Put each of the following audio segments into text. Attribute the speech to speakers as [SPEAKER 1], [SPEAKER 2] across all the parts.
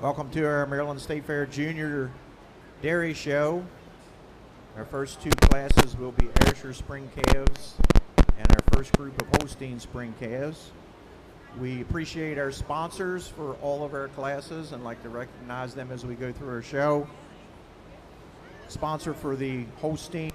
[SPEAKER 1] Welcome to our Maryland State Fair Junior Dairy Show. Our first two classes will be Ayrshire Spring Calves and our first group of Holstein Spring Calves. We appreciate our sponsors for all of our classes and like to recognize them as we go through our show. Sponsor for the Holstein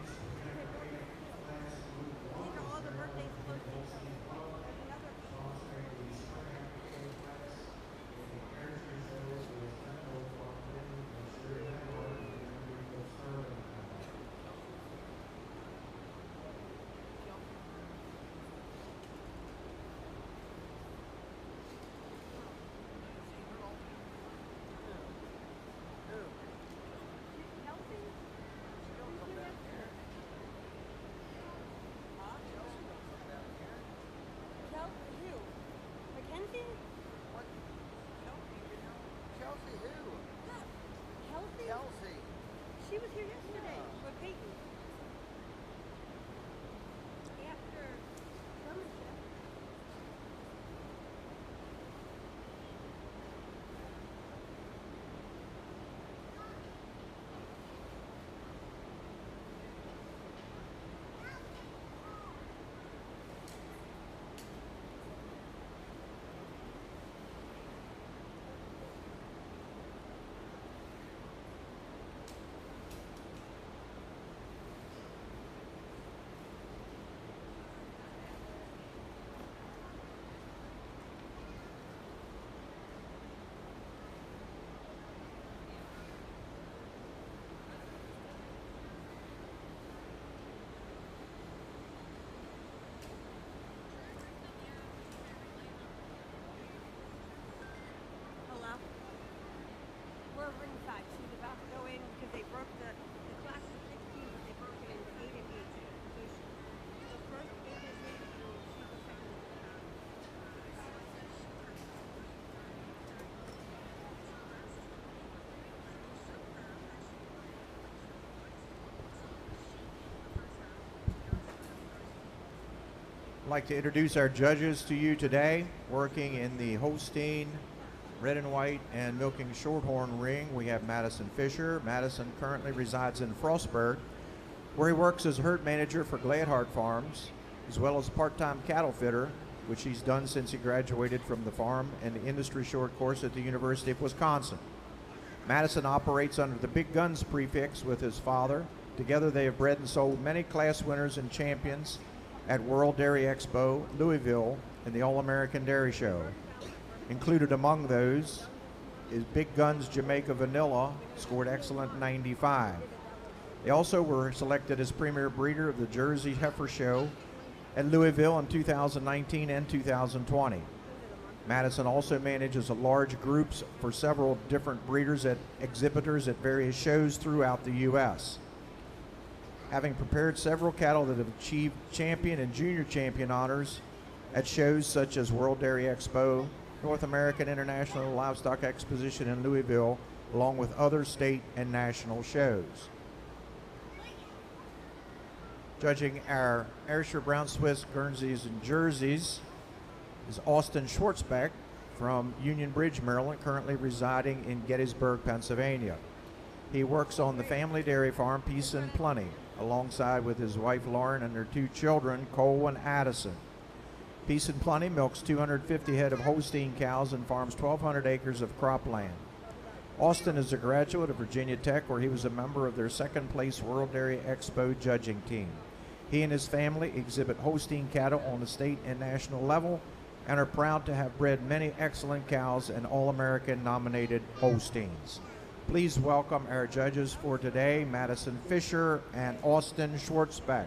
[SPEAKER 1] I'd like to introduce our judges to you today. Working in the Holstein red and white and milking shorthorn ring, we have Madison Fisher. Madison currently resides in Frostburg, where he works as herd manager for Gladheart Farms, as well as part-time cattle fitter, which he's done since he graduated from the farm and the industry short course at the University of Wisconsin. Madison operates under the Big Guns prefix with his father. Together they have bred and sold many class winners and champions at World Dairy Expo, Louisville, and the All-American Dairy Show. Included among those is Big Guns Jamaica Vanilla, scored excellent 95. They also were selected as premier breeder of the Jersey Heifer Show at Louisville in 2019 and 2020. Madison also manages large groups for several different breeders at exhibitors at various shows throughout the U.S. Having prepared several cattle that have achieved champion and junior champion honors at shows such as World Dairy Expo, North American International Livestock Exposition in Louisville, along with other state and national shows. Judging our Ayrshire Brown Swiss, Guernseys, and Jerseys is Austin Schwartzbeck from Union Bridge, Maryland, currently residing in Gettysburg, Pennsylvania. He works on the family dairy farm Peace and Plenty, alongside with his wife Lauren and their two children, Cole and Addison. Peace and Plenty milks 250 head of Holstein cows and farms 1,200 acres of cropland. Austin is a graduate of Virginia Tech, where he was a member of their second place World Dairy Expo judging team. He and his family exhibit Holstein cattle on the state and national level and are proud to have bred many excellent cows and All-American nominated Holsteins. Please welcome our judges for today, Madison Fisher and Austin Schwartzbeck.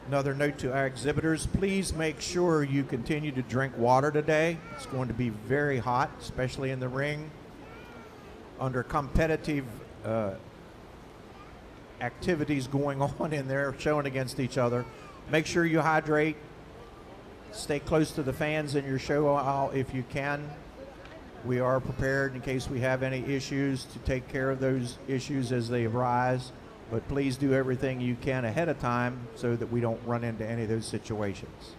[SPEAKER 1] Another note to our exhibitors, please make sure you continue to drink water today. It's going to be very hot, especially in the ring. Under competitive activities going on in there showing against each other. Make sure you hydrate. Stay close to the fans in your show aisle if you can. We are prepared in case we have any issues to take care of those issues as they arise. But please do everything you can ahead of time so that we don't run into any of those situations.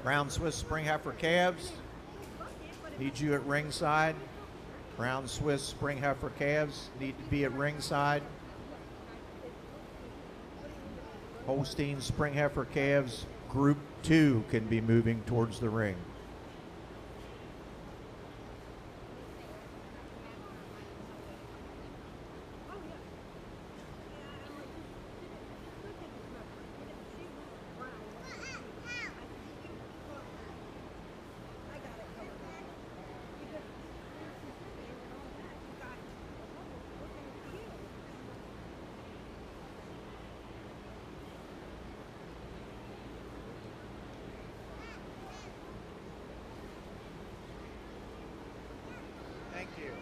[SPEAKER 1] Brown Swiss Spring Heifer calves need you at ringside. Brown Swiss Spring Heifer calves need to be at ringside. Holstein Spring Heifer calves Group 2 can be moving towards the ring. Thank you.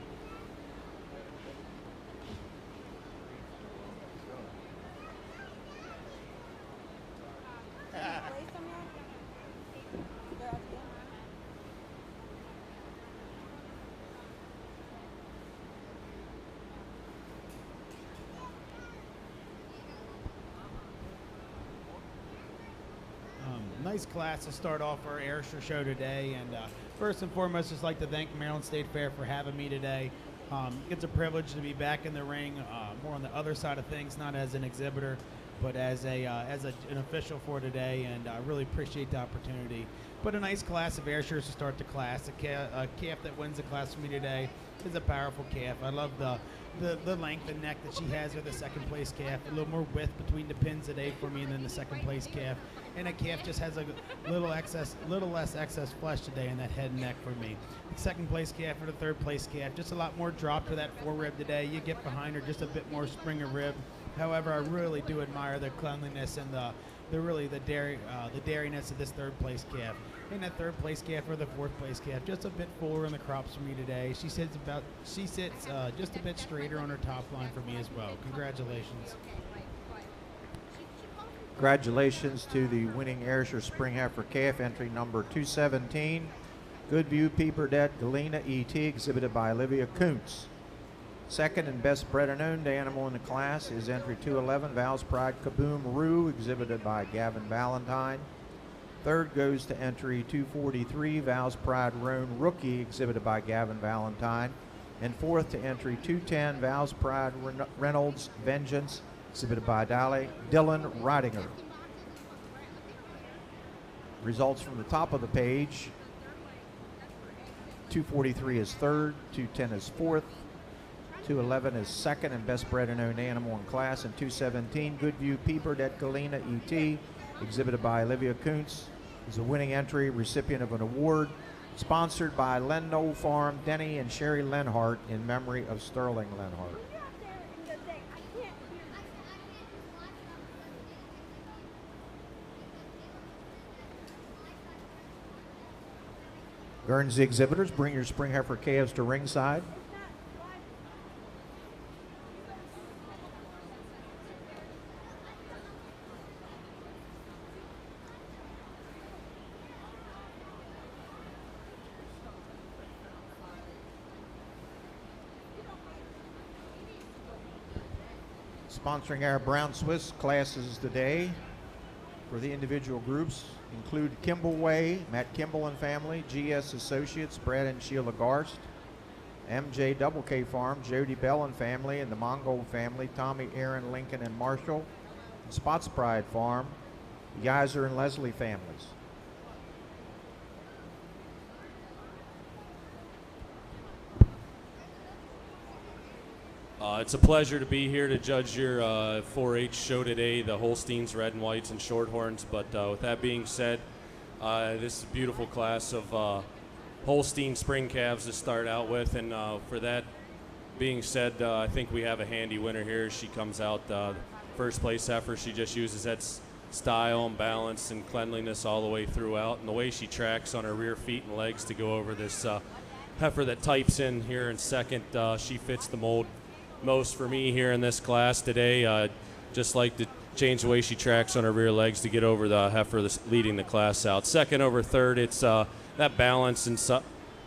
[SPEAKER 2] Nice class to start off our Ayrshire show today, and first and foremost, just like to thank Maryland State Fair for having me today. It's a privilege to be back in the ring, more on the other side of things, not as an exhibitor, but as an official for today, and I really appreciate the opportunity. But a nice class of Ayrshires to start the class. A calf that wins the class for me today is a powerful calf. I love the length and neck that she has with the second place calf. A little more width between the pins today for me than the second place calf. And a calf just has a little less excess flesh today in that head and neck for me. The second place calf or the third place calf, just a lot more drop to that forerib today. You get behind her just a bit more spring of rib. However, I really do admire the cleanliness and the dairyness of this third place calf. And that third place calf or the fourth place calf, just a bit fuller in the crops for me today. She sits just a bit straighter on her top line for me as well. Congratulations.
[SPEAKER 1] Congratulations to the winning Ayrshire Spring Heifer calf, entry number 217. Goodview Peeperdette Galena ET, exhibited by Olivia Kuntz. Second and best bred and owned animal in the class is entry 211, Val's Pride Kaboom Roo, exhibited by Gavin Valentine. Third goes to entry 243, Val's Pride Roan Rookie, exhibited by Gavin Valentine. And fourth to entry 210, Val's Pride Reynolds Vengeance, exhibited by Dylan Ridinger. Results from the top of the page. 243 is third, 210 is fourth, 211 is second and best bred and owned animal in class, and 217 Goodview Peeperdette Galena ET, exhibited by Olivia Kuntz, is a winning entry, recipient of an award sponsored by Len Knoll Farm, Denny and Sherry Lenhart in memory of Sterling Lenhart. Guernsey exhibitors, bring your spring heifer calves to ringside. Sponsoring our Brown Swiss classes today for the individual groups include Kimball Way, Matt Kimball and family, GS Associates, Brad and Sheila Garst, MJ Double K Farm, Jody Bell and family, and the Mongold family, Tommy, Aaron, Lincoln, and Marshall, and Spots Pride Farm, the Geyser and Leslie families.
[SPEAKER 3] It's a pleasure to be here to judge your 4-H show today, the Holsteins, Red and Whites, and Shorthorns. But with that being said, This is a beautiful class of Holstein spring calves to start out with, and for that being said, I think we have a handy winner here. She comes out first place heifer. She just uses that style and balance and cleanliness all the way throughout, and the way she tracks on her rear feet and legs to go over this heifer that types in here in second. She fits the mold most for me here in this class today. Just like to change the way she tracks on her rear legs to get over the heifer that's leading the class out. Second over third, it's that balance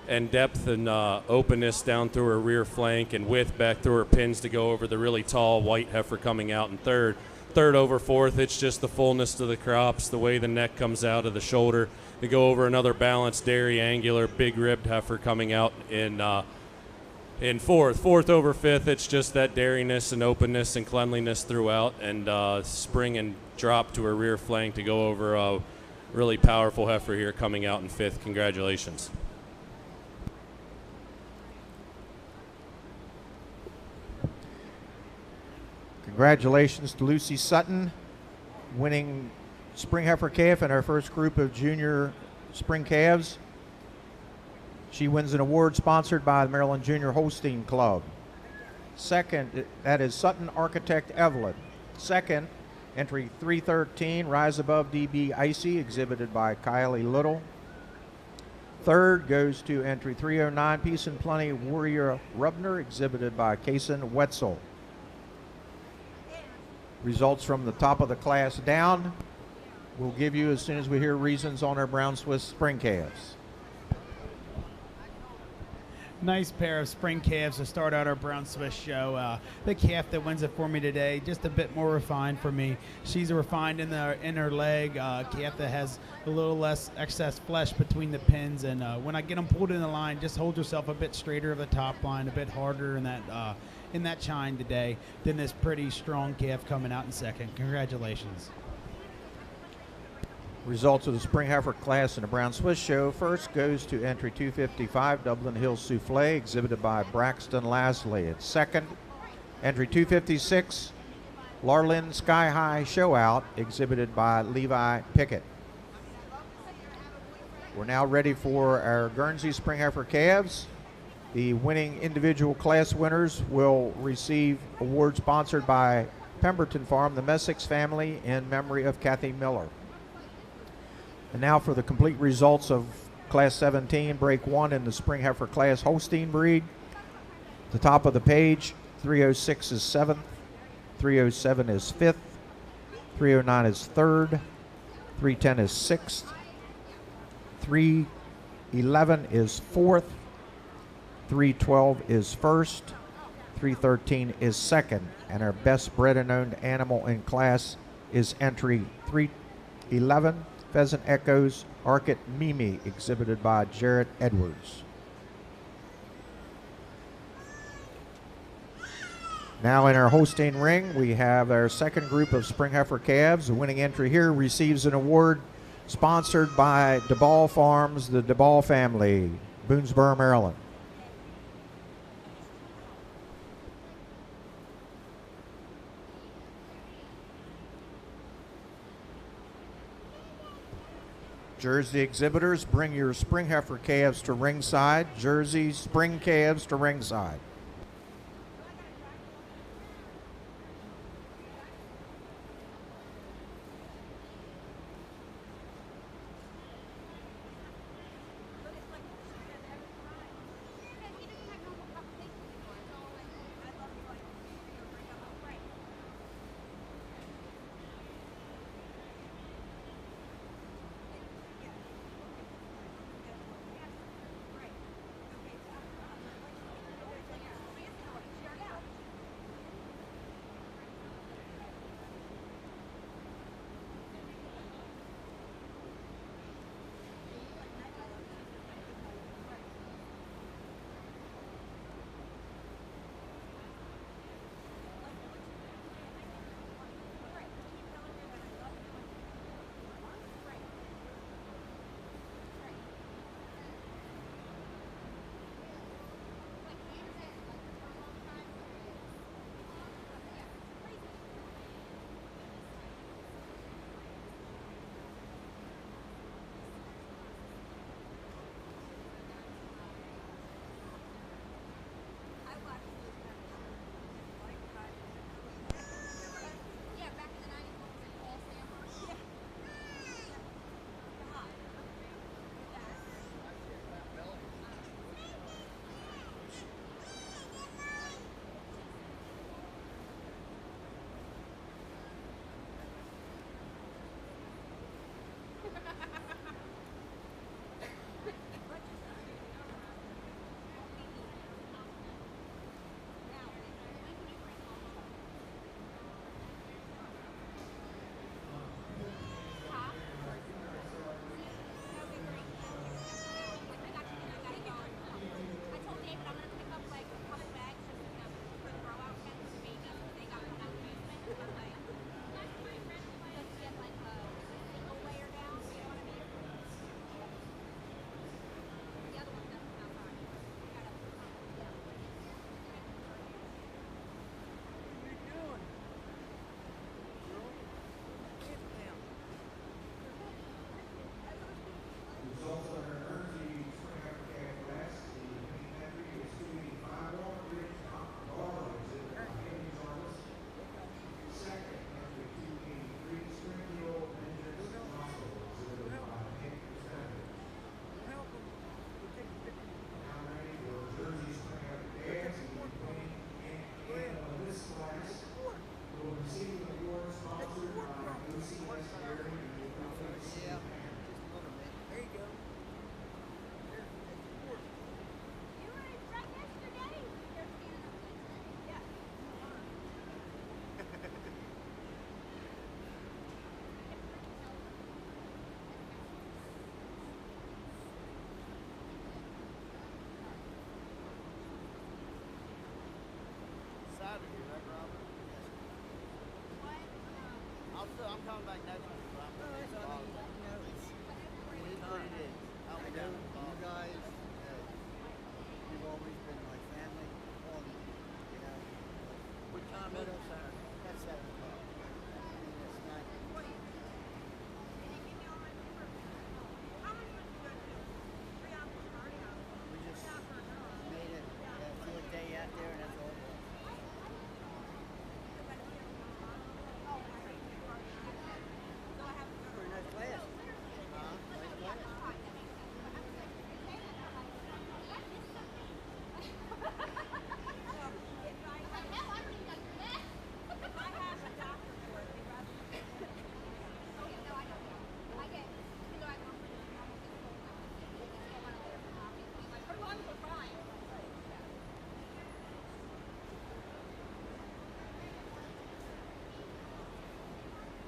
[SPEAKER 3] and depth and openness down through her rear flank and width back through her pins to go over the really tall white heifer coming out in third. Third over fourth, it's just the fullness to the crops, the way the neck comes out of the shoulder to go over another balanced, dairy, angular, big ribbed heifer coming out in fourth. Fourth over fifth, it's just that dairiness and openness and cleanliness throughout, and spring and drop to her rear flank to go over a really powerful heifer here coming out in fifth. Congratulations.
[SPEAKER 1] Congratulations to Lucy Sutton, winning spring heifer calf in our first group of junior spring calves. She wins an award sponsored by the Maryland Junior Holstein Club. Second, that is Sutton Architect Evelyn. Second, entry 313, Rise Above DB Icy, exhibited by Kylie Little. Third goes to entry 309, Peace and Plenty Warrior Rubner, exhibited by Kason Wetzel. Results from the top of the class down we'll give you as soon as we hear reasons on our brown Swiss spring calves.
[SPEAKER 2] Nice pair of spring calves to start out our brown Swiss show. The calf that wins it for me today, just a bit more refined for me. She's refined in her leg, calf that has a little less excess flesh between the pins, and when I get them pulled in the line, just hold yourself a bit straighter of the top line, a bit harder in that chine today than this pretty strong calf coming out in second. Congratulations.
[SPEAKER 1] Results of the spring heifer class in the brown Swiss show. First goes to entry 255, Dublin Hill Souffle, exhibited by Braxton Lasley. At second, entry 256, Larlin Sky High Show Out, exhibited by Levi Pickett. We're now ready for our Guernsey spring heifer calves. The winning individual class winners will receive awards sponsored by Pemberton Farm, the Messick's family, in memory of Kathy Miller. And now for the complete results of Class 17, Break 1 in the spring heifer class Holstein breed. The top of the page, 306 is 7th, 307 is 5th, 309 is 3rd, 310 is 6th, 311 is 4th, 312 is 1st, 313 is 2nd, and our best bred and owned animal in class is entry 311, Pheasant Echoes Arcot Mimi, exhibited by Jarrett Edwards. Now in our Holstein ring, we have our second group of spring heifer calves. The winning entry here receives an award sponsored by DeBall Farms, the DeBall family, Boonesboro, Maryland. Jersey exhibitors, bring your spring heifer calves to ringside. Jersey spring calves to ringside.
[SPEAKER 4] I'm coming back next week, but I'm going to be involved. It is what it is. I'll be down
[SPEAKER 5] You guys, you've always been my family. You know,
[SPEAKER 4] What time is it Saturday?
[SPEAKER 5] that's 7 o'clock. I mean, it's not. We just made it for a day out there, and that's all it was. Pretty nice class. Nice class.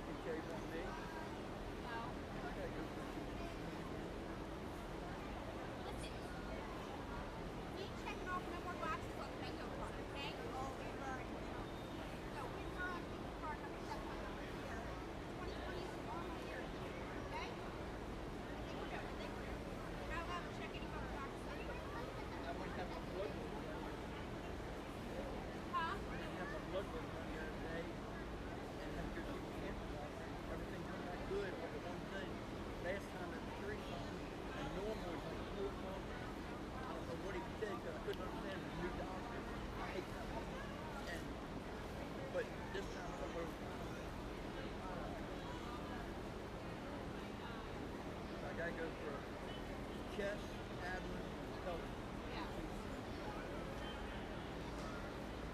[SPEAKER 5] You carry one day? I gotta go for
[SPEAKER 6] Checking off no more boxes on the bingo card, okay? Oh, we've already. So we've got card number 700 here. 2020 is normal here, okay? I think we're good. I think we're good. Now we'll have to check any more boxes.
[SPEAKER 4] I went to have a blood work done.
[SPEAKER 6] Huh?
[SPEAKER 4] I had to have a blood work done the other day, and then because she was cancer doctor, everything come back good but the one thing. Last time it was 3 something, and normal was like 4 something. I don't know what he could take. I couldn't understand the new doctor. I hate that one. But this time I went over. I gotta go for chest, abdomen, pelvic.
[SPEAKER 6] Yeah.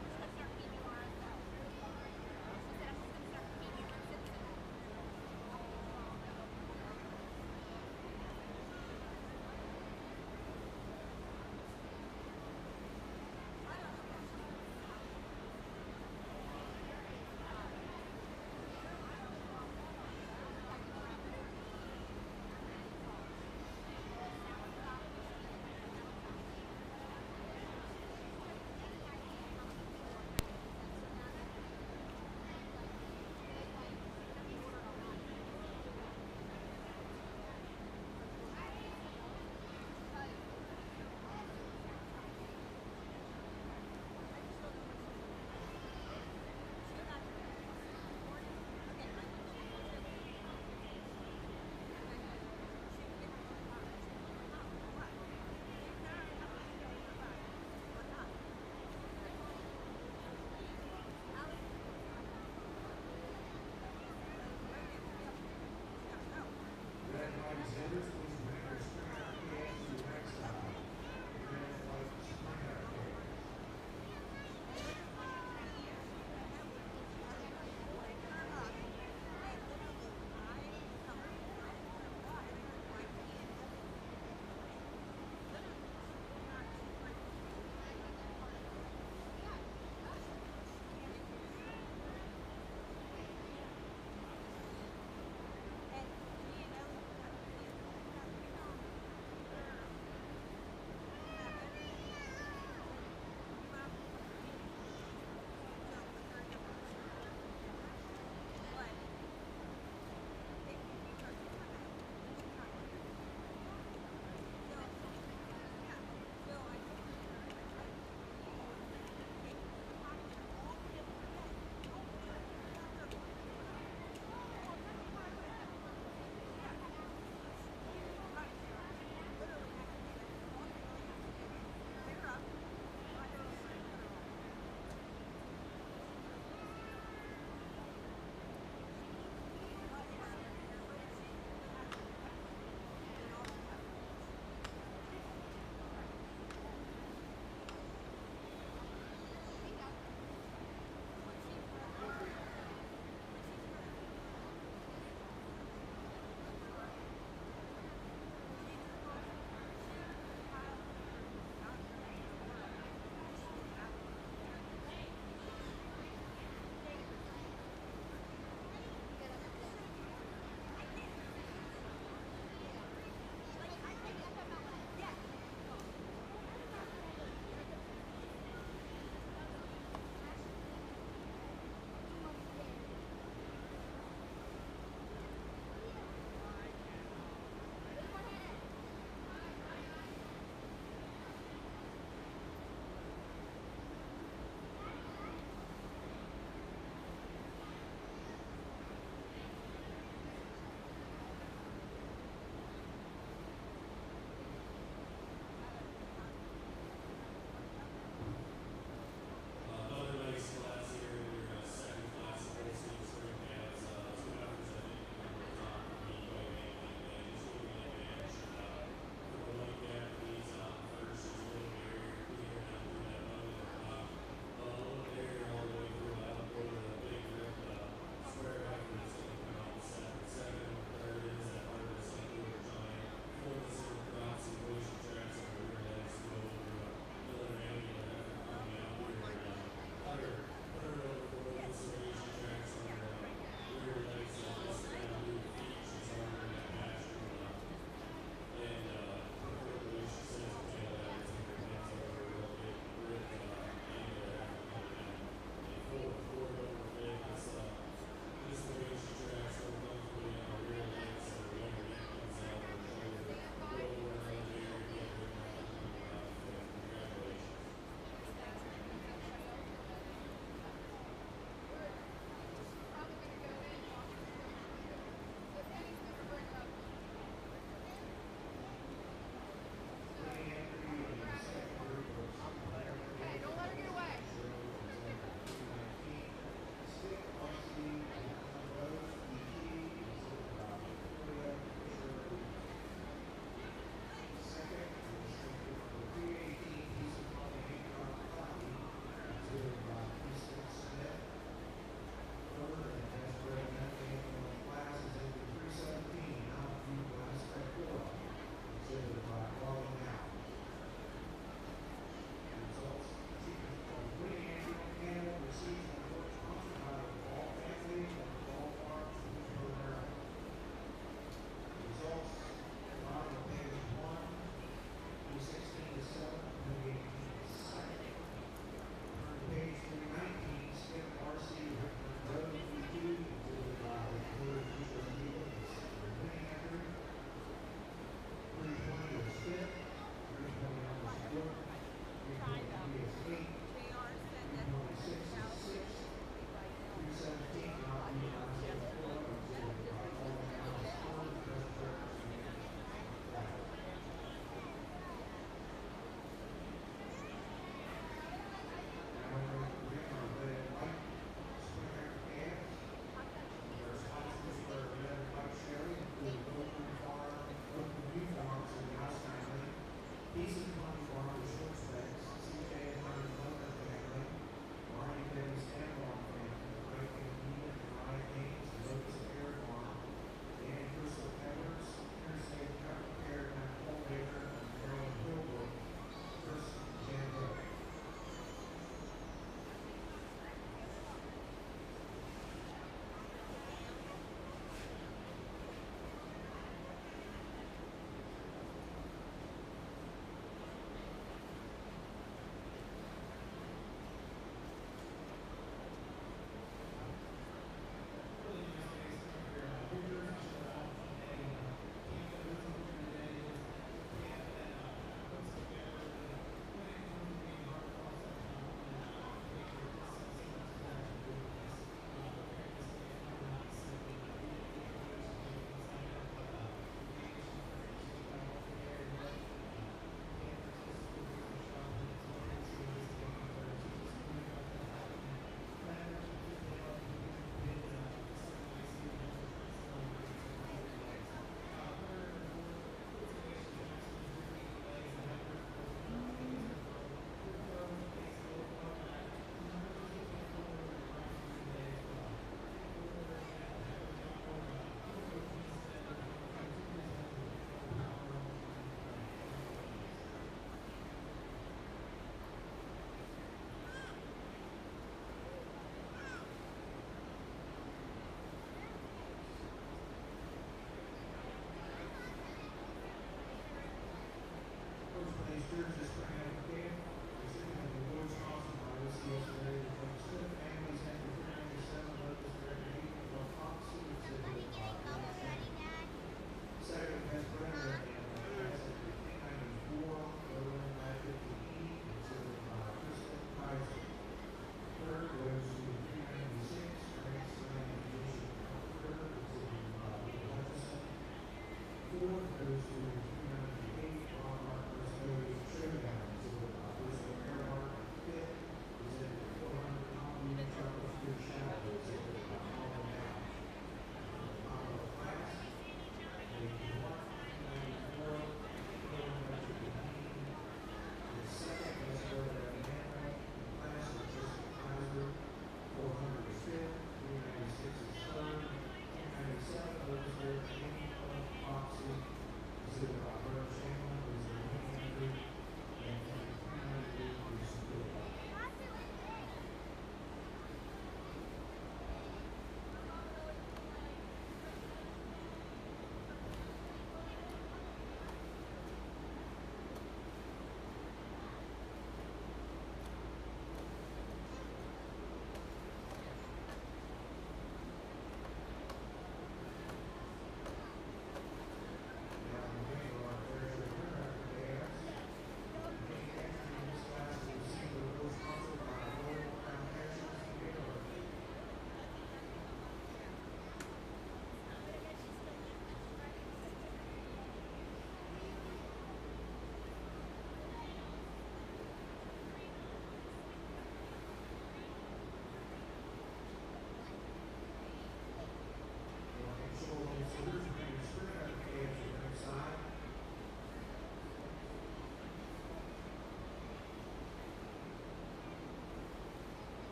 [SPEAKER 6] She's gonna start feeding you RSL. She said she's gonna start feeding you on Cincinnati.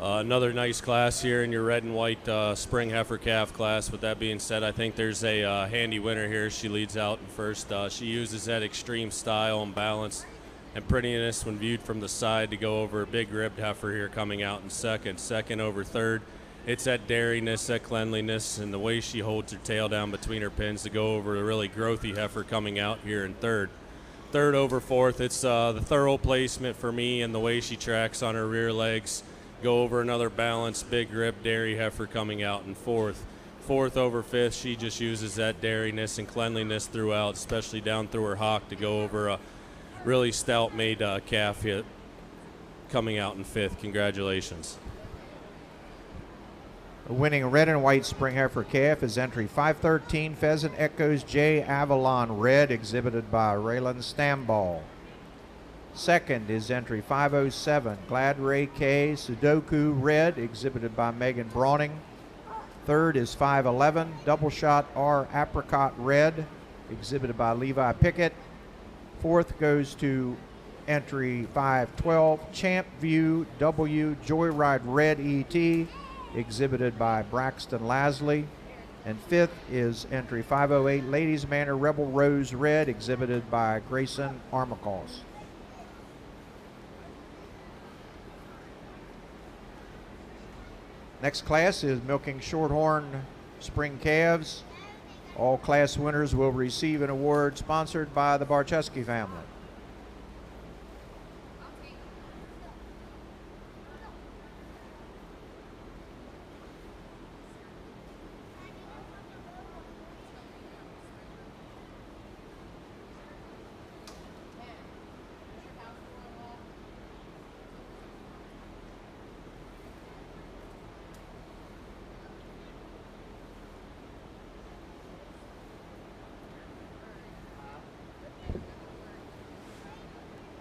[SPEAKER 3] Another nice class here in your red and white spring heifer calf class. With that being said, I think there's a handy winner here. She leads out in first. She uses that extreme style and balance and prettiness when viewed from the side to go over a big ribbed heifer here coming out in second. Second over third. It's that dairiness, that cleanliness, and the way she holds her tail down between her pins to go over a really growthy heifer coming out here in third. Third over fourth. It's the thorough placement for me and the way she tracks on her rear legs. Go over another balanced, big rib dairy heifer coming out in fourth. Fourth over fifth, she just uses that dairiness and cleanliness throughout, especially down through her hock to go over a really stout-made calf hit coming out in fifth. Congratulations.
[SPEAKER 1] The winning red and white spring heifer calf is entry 513 Pheasant Echoes J. Avalon Red, exhibited by Raylan Stamball. Second is entry 507 Glad Ray K. Sudoku Red, exhibited by Megan Brawning. Third is 511 Double Shot R. Apricot Red, exhibited by Levi Pickett. Fourth goes to entry 512 Champ View W. Joyride Red ET, exhibited by Braxton Lasley. And fifth is entry 508 Ladies Manor Rebel Rose Red, exhibited by Grayson Armacost. Next class is milking shorthorn spring calves. All class winners will receive an award sponsored by the Barczewski family.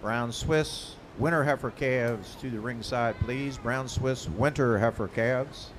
[SPEAKER 1] Brown Swiss winter heifer calves to the ringside, please. Brown Swiss winter heifer calves.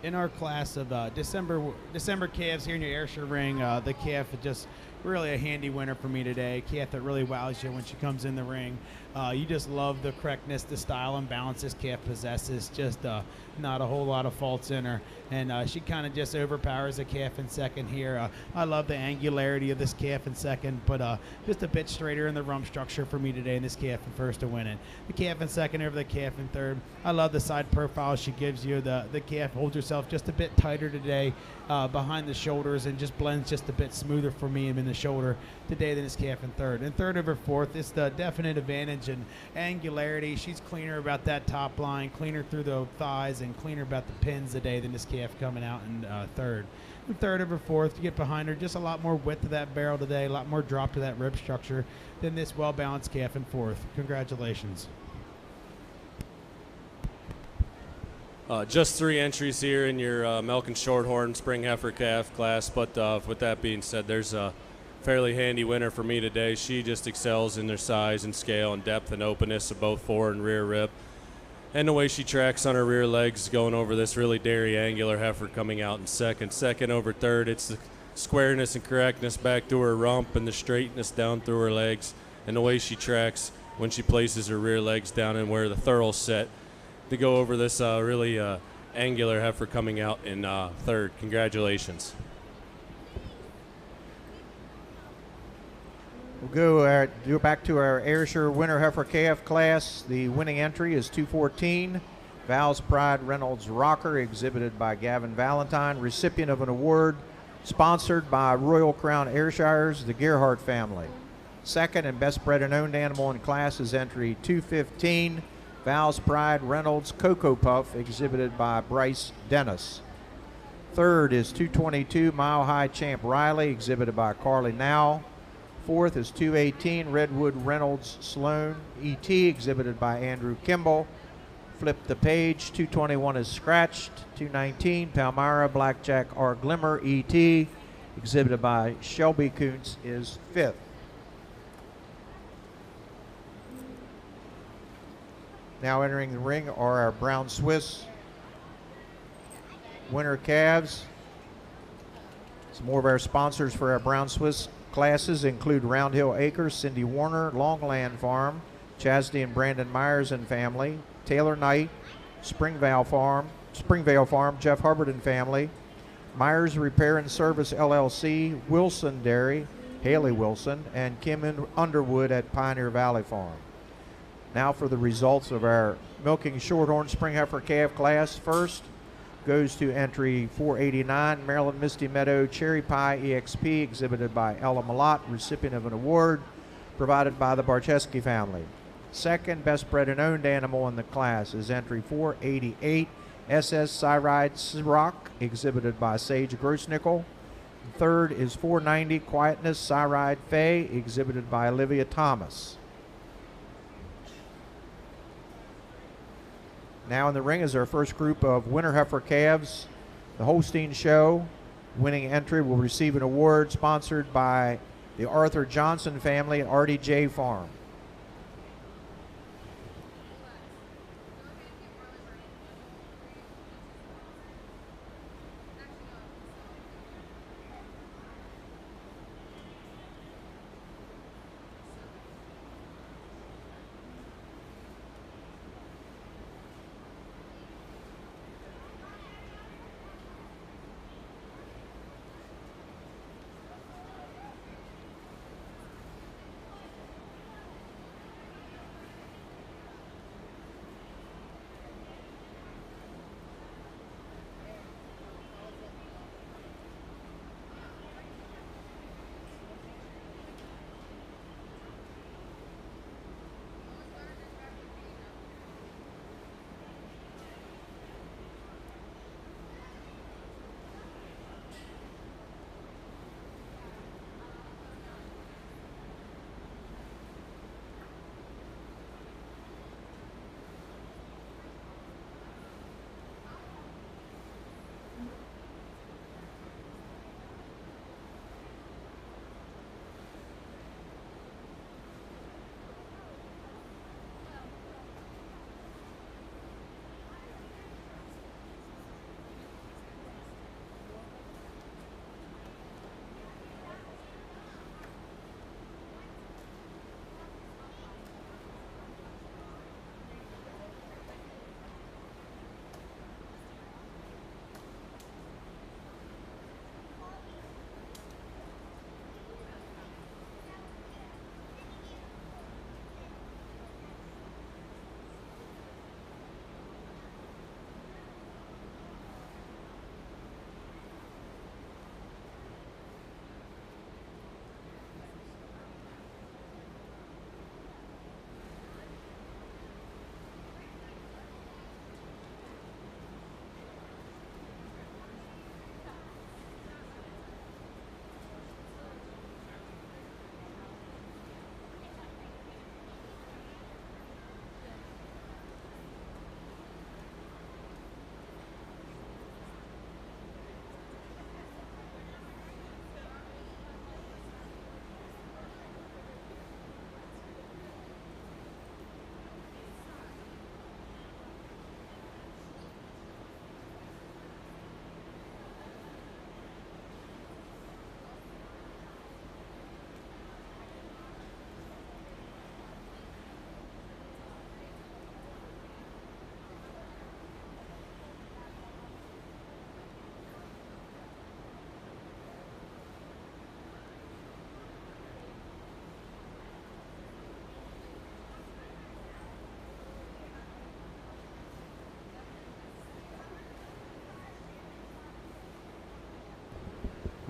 [SPEAKER 2] In our class of December calves here in your Ayrshire ring, the calf is just really a handy winner for me today. Calf that really wows you when she comes in the ring. You just love the correctness, the style and balance this calf possesses. Just not a whole lot of faults in her. And she kind of just overpowers the calf in second here. I love the angularity of this calf in second, but just a bit straighter in the rump structure for me today in this calf in first to win it. The calf in second over the calf in third. I love the side profile she gives you. The calf holds herself just a bit tighter today behind the shoulders and just blends just a bit smoother for me in the shoulder today than this calf in third. And third over fourth, it's the definite advantage in angularity. She's cleaner about that top line, cleaner through the thighs, and cleaner about the pins today than this calf coming out in third. And third over fourth, you get behind her, just a lot more width to that barrel today, a lot more drop to that rib structure than this well-balanced calf in fourth. Congratulations.
[SPEAKER 3] Just 3 entries here in your milk and shorthorn spring heifer calf class, but with that being said, there's a fairly handy winner for me today. She just excels in their size and scale and depth and openness of both fore and rear rib. And the way she tracks on her rear legs going over this really dairy angular heifer coming out in second. Second over third, it's the squareness and correctness back to her rump and the straightness down through her legs and the way she tracks when she places her rear legs down and where the thurl's set to go over this really angular heifer coming out in third. Congratulations.
[SPEAKER 1] We'll go back to our Ayrshire Winter Heifer Calf class. The winning entry is 214. Val's Pride Reynolds Rocker, exhibited by Gavin Valentine, recipient of an award sponsored by Royal Crown Ayrshires, the Gerhardt family. Second and best bred and owned animal in class is entry 215. Val's Pride Reynolds Cocoa Puff, exhibited by Bryce Dennis. Third is 222 Mile High Champ Riley, exhibited by Carly Now. Fourth is 218 Redwood Reynolds Sloan ET, exhibited by Andrew Kimball. Flip the page, 221 is scratched. 219 Palmyra Blackjack R Glimmer ET, exhibited by Shelby Kuntz, is fifth. Now entering the ring are our Brown Swiss winter calves. Some more of our sponsors for our Brown Swiss classes include Round Hill Acres, Cindy Warner, Longland Farm, Chasdy and Brandon Myers and family, Taylor Knight, Springvale Farm, Jeff Hubbard and family, Myers Repair and Service LLC, Wilson Dairy, Haley Wilson, and Kim Underwood at Pioneer Valley Farm. Now for the results of our milking shorthorn spring heifer calf class. First goes to entry 489, Maryland Misty Meadow Cherry Pie EXP, exhibited by Ella Malott, recipient of an award provided by the Barcheski family. Second, best bred and owned animal in the class is entry 488, SS Cyride Ciroc, exhibited by Sage Grossnickel. Third is 490, Quietness Cyride Fay, exhibited by Olivia Thomas. Now in the ring is our first group of winter heifer calves. The Holstein Show winning entry will receive an award sponsored by the Arthur Johnson family at RDJ Farm.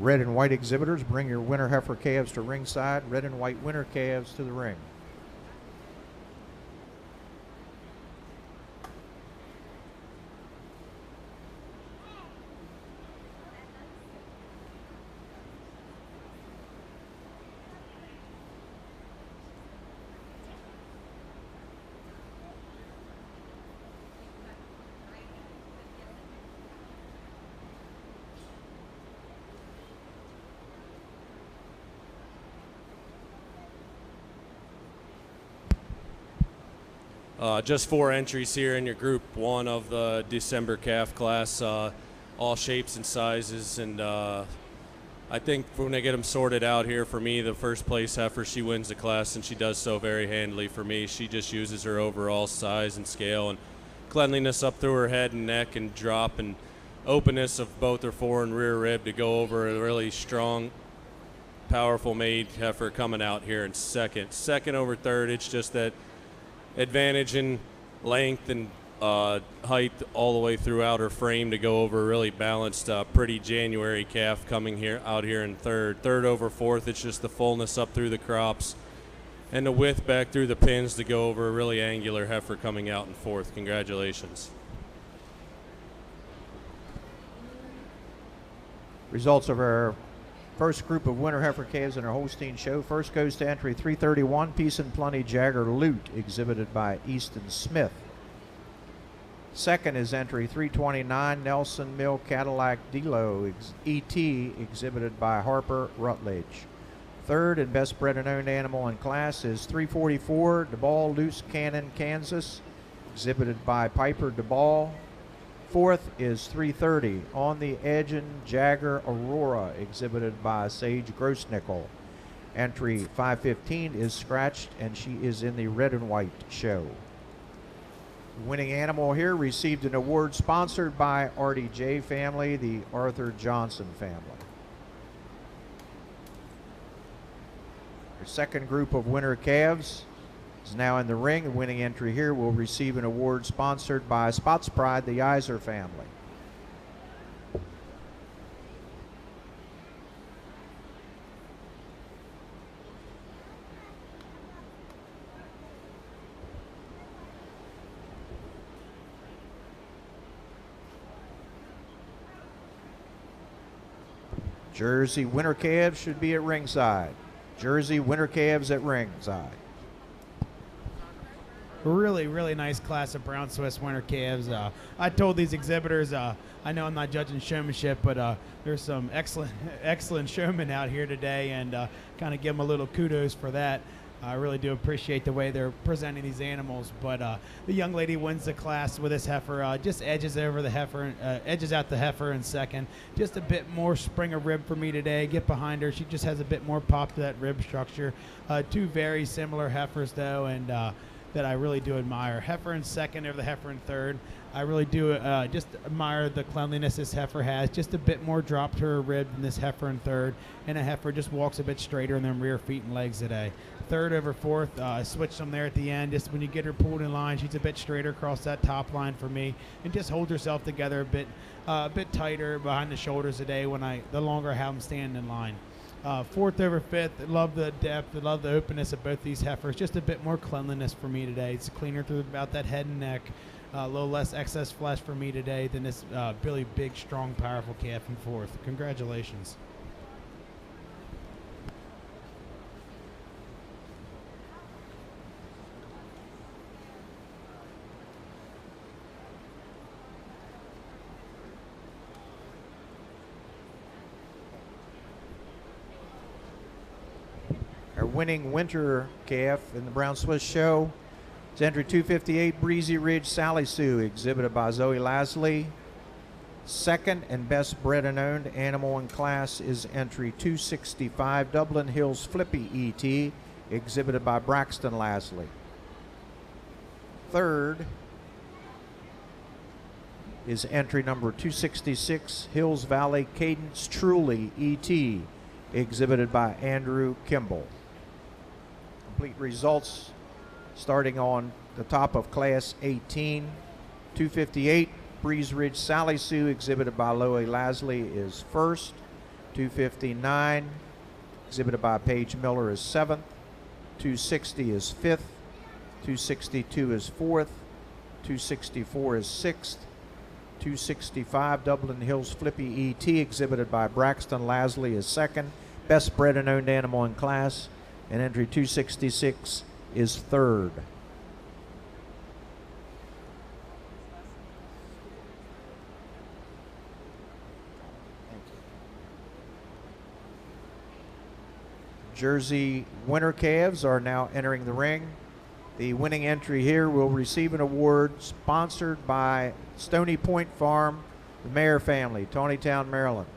[SPEAKER 1] Red and white exhibitors, bring your winter heifer calves to ringside. Red and white winter calves to the ring.
[SPEAKER 3] Just 4 entries here in your group 1 of the December calf class, all shapes and sizes, and I think when I get them sorted out here, for me, the first place heifer, she wins the class, and she does so very handily for me. She just uses her overall size and scale and cleanliness up through her head and neck and drop and openness of both her fore and rear rib to go over a really strong, powerful made heifer coming out here in second. Second over third, it's just that advantage in length and height all the way throughout her frame to go over a really balanced, pretty January calf coming out here in third. Third over fourth, it's just the fullness up through the crops and the width back through the pins to go over a really angular heifer coming out in fourth. Congratulations.
[SPEAKER 1] Results of our first group of winter heifer calves in our Holstein show. First goes to entry 331, Peace and Plenty Jagger Loot, exhibited by Easton Smith. Second is entry 329, Nelson Mill Cadillac Delo ET, exhibited by Harper Rutledge. Third and best bred and owned animal in class is 344, DeBall Loose Cannon, Kansas, exhibited by Piper DeBall. Fourth is 330, On the Edge Jagger Aurora, exhibited by Sage Grossnickel. Entry 515 is scratched, and she is in the red and white show. The winning animal here received an award sponsored by RDJ family, the Arthur Johnson family. Our second group of winter calves is now in the ring. The winning entry here will receive an award sponsored by Spots Pride, the Iser family. Jersey winter calves should be at ringside. Jersey winter calves at ringside.
[SPEAKER 2] Really, really nice class of brown Swiss winter calves. I told these exhibitors, I know I'm not judging showmanship, but there's some excellent showmen out here today, and kind of give them a little kudos for that. I really do appreciate the way they're presenting these animals. But the young lady wins the class with this heifer. Just edges over the heifer, edges out the heifer in second. Just a bit more spring of rib for me today. Get behind her. She just has a bit more pop to that rib structure. Two very similar heifers though, and that I really do admire. Heifer in second over the heifer in third. I really do just admire the cleanliness this heifer has. Just a bit more drop to her rib than this heifer in third. And a heifer just walks a bit straighter in them rear feet and legs today. Third over fourth, I switched them there at the end. Just when you get her pulled in line, she's a bit straighter across that top line for me, and just holds herself together a bit tighter behind the shoulders today the longer I have them standing in line. Fourth over fifth, love the depth, love the openness of both these heifers. Just a bit more cleanliness for me today. It's cleaner through about that head and neck. A little less excess flesh for me today than this really big, strong, powerful calf in fourth. Congratulations.
[SPEAKER 1] Our winning winter calf in the Brown Swiss show is entry 258, Breezy Ridge Sally Sue, exhibited by Zoe Lasley. Second and best bred and owned animal in class is entry 265, Dublin Hills Flippy ET, exhibited by Braxton Lasley. Third is entry number 266, Hills Valley Cadence Truly ET, exhibited by Andrew Kimball. Complete results starting on the top of class 18. 258, Breeze Ridge Sally Sue, exhibited by Loie Lasley, is first. 259, exhibited by Paige Miller, is 7th. 260 is 5th. 262 is 4th. 264 is 6th. 265, Dublin Hills Flippy ET, exhibited by Braxton Lasley, is 2nd. Best bred and owned animal in class. And entry 266 is 3rd. Jersey winter calves are now entering the ring. The winning entry here will receive an award sponsored by Stony Point Farm, the Mayer family, Tawnytown, Maryland.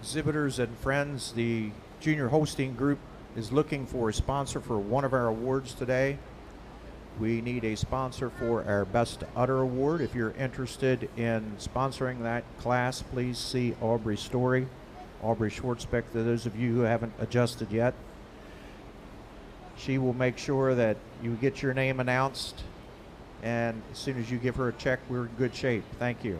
[SPEAKER 1] Exhibitors and friends, the Junior Hosting Group is looking for a sponsor for one of our awards today. We need a sponsor for our Best Udder Award. If you're interested in sponsoring that class, please see Aubrey Story, Aubrey Schwartzbeck, to those of you who haven't adjusted yet. She will make sure that you get your name announced, and as soon as you give her a check, we're in good shape. Thank you.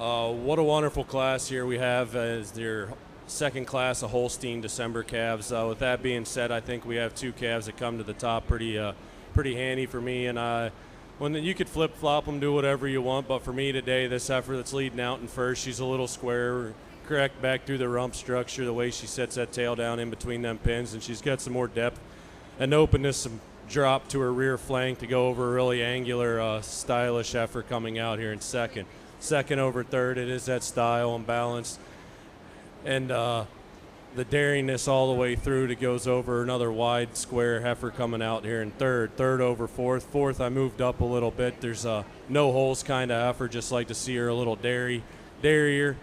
[SPEAKER 3] What a wonderful class here we have as your second class of Holstein December calves. With that being said, I think we have two calves that come to the top pretty handy for me. And you could flip-flop them, do whatever you want. But for me today, this heifer that's leading out in first, she's a little square, correct back through the rump structure, the way she sets that tail down in between them pins. And she's got some more depth and openness, some drop to her rear flank to go over a really angular, stylish heifer coming out here in second. Second over third, it is that style and balance. And the daringness all the way through that goes over another wide square heifer coming out here in third. Third over fourth. Fourth, I moved up a little bit. There's a no holes kind of heifer, just like to see her a little dairier.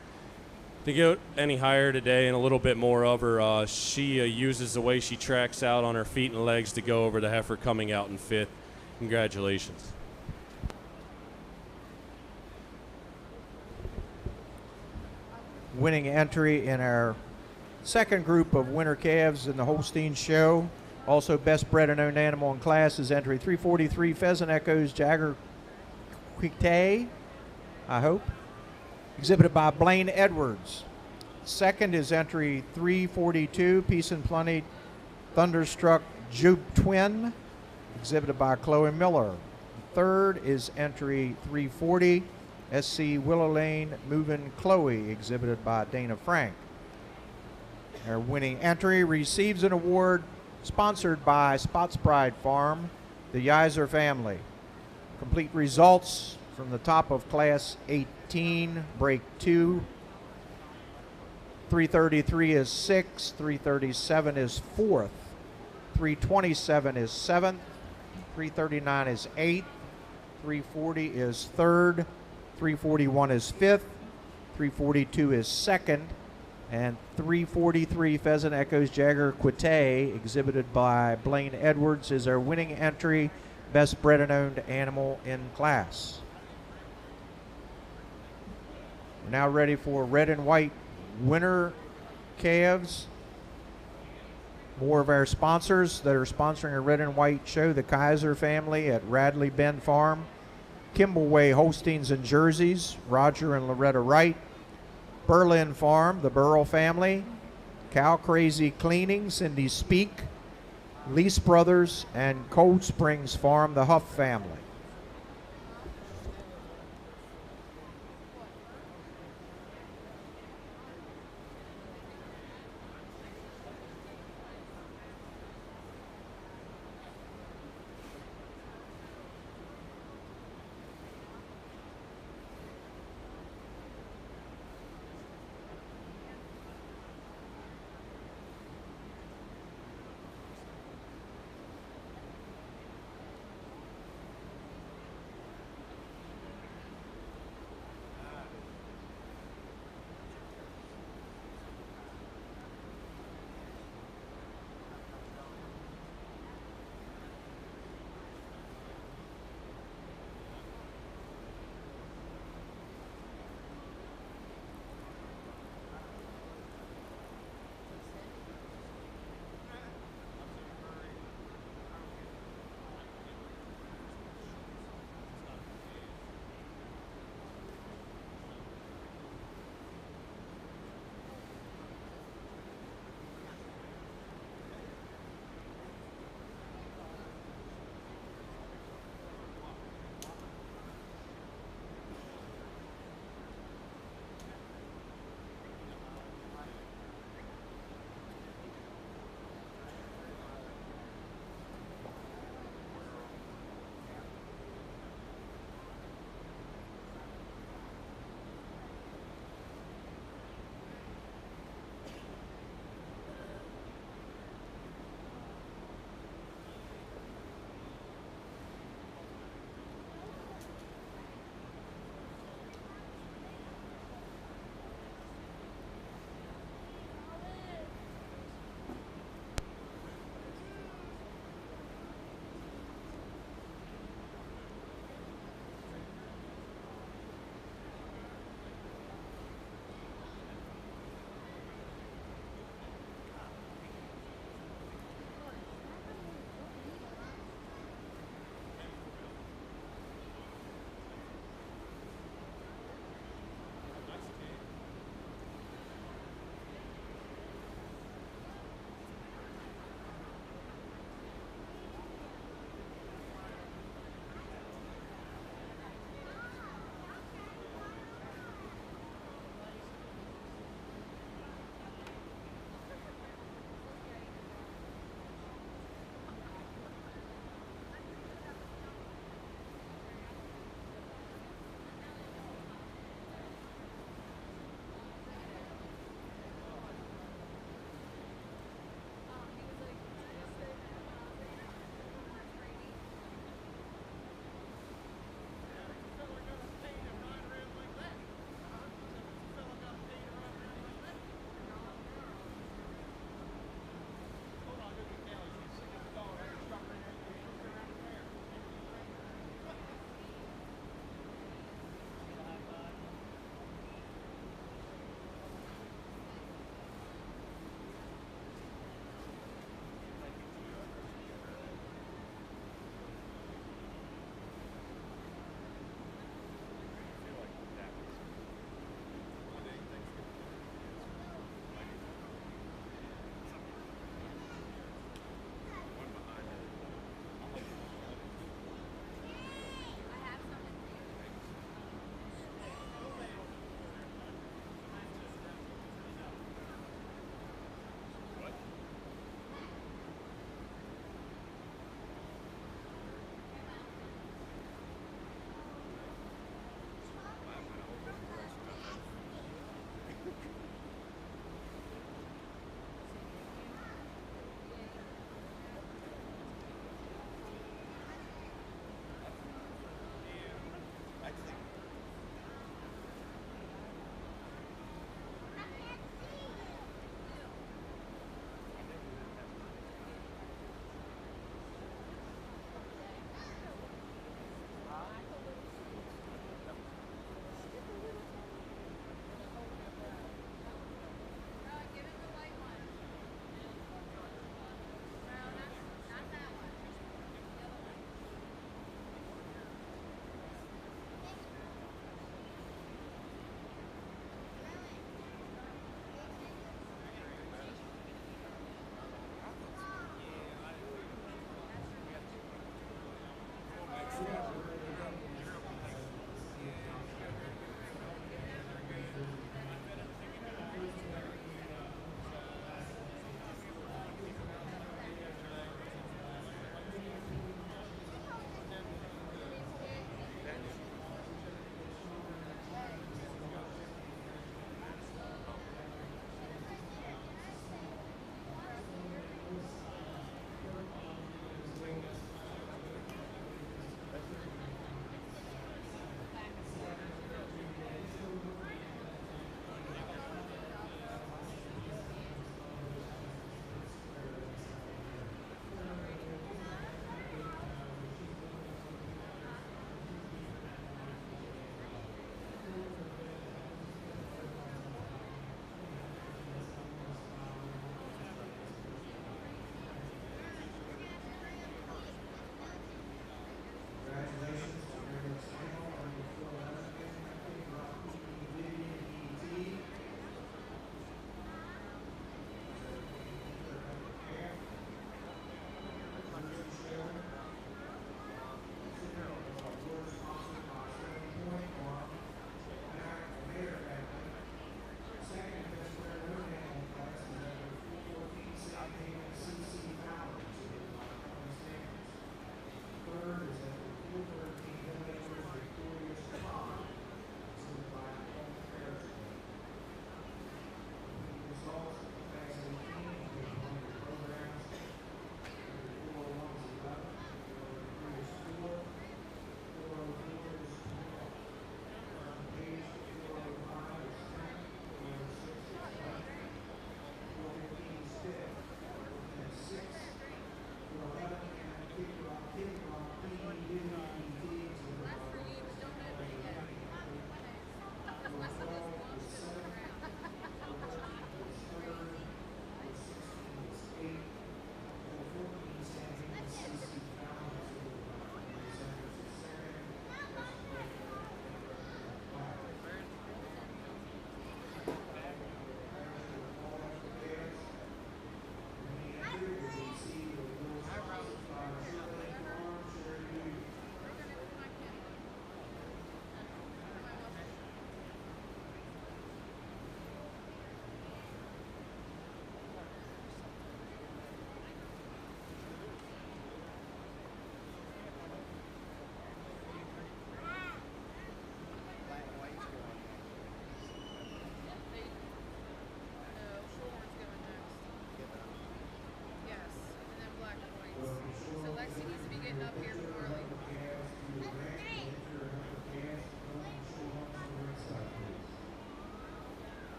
[SPEAKER 3] To go any higher today and a little bit more of her, she uses the way she tracks out on her feet and legs to go over the heifer coming out in fifth. Congratulations.
[SPEAKER 1] Winning entry in our second group of winter calves in the Holstein show. Also best bred and owned animal in class is entry 343 Pheasant Echoes Jagger Quite, I hope, exhibited by Blaine Edwards. Second is entry 342 Peace and Plenty Thunderstruck Jupe Twin, exhibited by Chloe Miller. Third is entry 340 SC Willow Lane Movin' Chloe, exhibited by Dana Frank. Our winning entry receives an award sponsored by Spots Pride Farm, the Yiser family. Complete results from the top of Class 18, Break 2. 333 is 6th, 337 is 4th, 327 is 7th, 339 is 8th, 340 is 3rd, 341 is 5th, 342 is 2nd, and 343 Pheasant Echoes Jagger Quite, exhibited by Blaine Edwards, is our winning entry, best bred and owned animal in class. We're now ready for red and white winter calves. More of our sponsors that are sponsoring a red and white show: the Kaiser family at Radley Bend Farm, Kimbleway Holsteins and Jerseys, Roger and Loretta Wright, Berlin Farm, the Burrell family, Cow Crazy Cleaning, Cindy Speak, Lease Brothers, and Cold Springs Farm, the Huff family.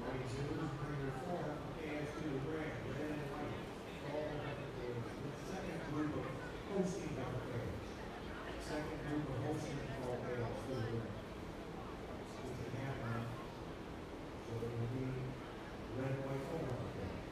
[SPEAKER 1] Zoomers, bring your four calves to the ring, red and white. All the second group of hosting double calves. Second group of hosting all calves to the ring. Which can happen. So it will be red and white over calves.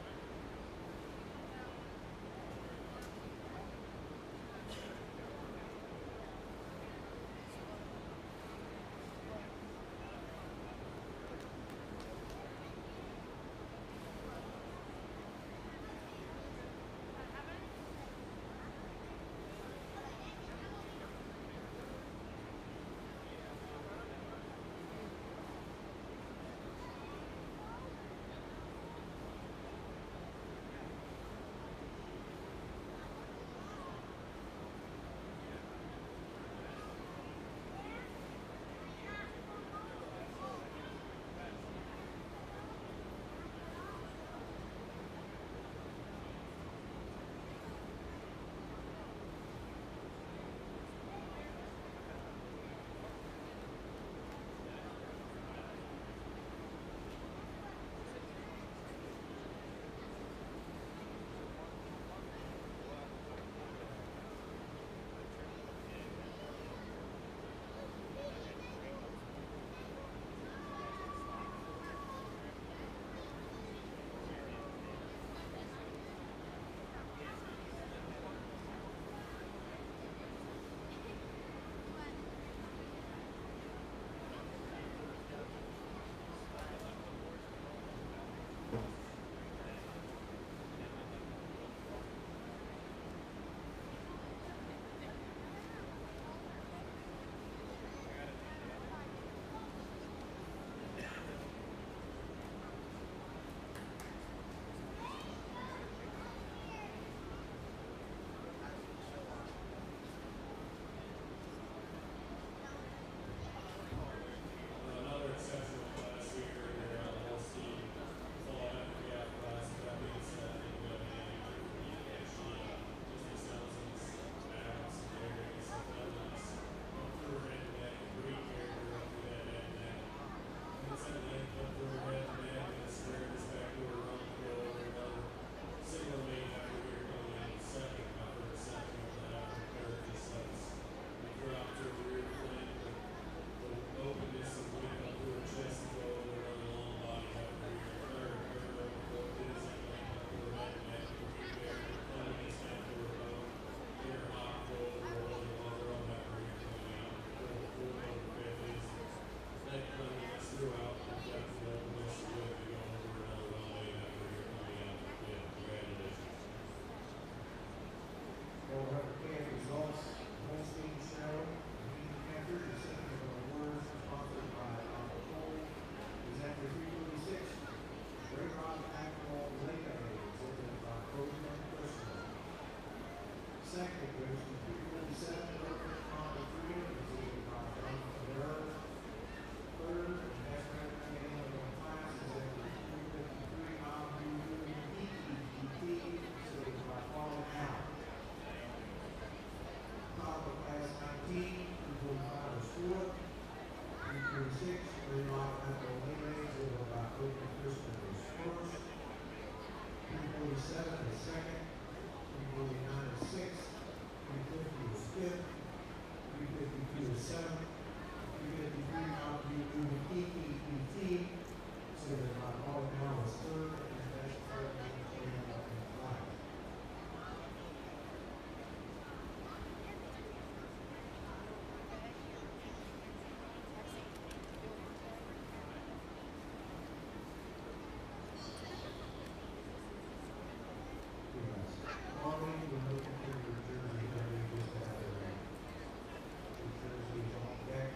[SPEAKER 3] Another exceptional class here in the Holstein Fall FFA class. That being said, I think we have actually just themselves balance and areas and feathers. Up through head and neck, great character up through that head and neck. Inside the neck, up through her head and neck, and square this back to her run, go over another. Single main after here going in second, after the second, and then after third, this sets. We drop to the rear flank. The openness of weight up through her chest and go over another long body after your third overflow is and length up through her head and neck, keep there, cleanliness after her bone, get her hot, go over her other arm after you're coming out, full over fifth is neck cleanliness throughout, and depth of openness of weight to go over another long way after you're coming out, yeah, congratulations.
[SPEAKER 1] All right, camp results. Holstein Snow, Dean Cantor, recipient of awards sponsored by Uncle Cole. Presenter 346, Great Rock Across Lake exhibited by Coachman Personal. Second goes to 347, Perfect Honda Freedom, exhibited by Jonathan Ferrer. Third, and best recommended in the class is at 353, Abu ETGT, exhibited by Paul Allen. Top of class 19, 245 is fourth, 346, Great Rock Apple Lane, exhibited by Coachman Personal is first. 347 is second, 349 is sixth, 350 is fifth, 352 is seventh, 353 out to ETET, so that my all now is third, and that's third in class. Already, we're looking for your jersey, that we just have it. Your jersey is on deck.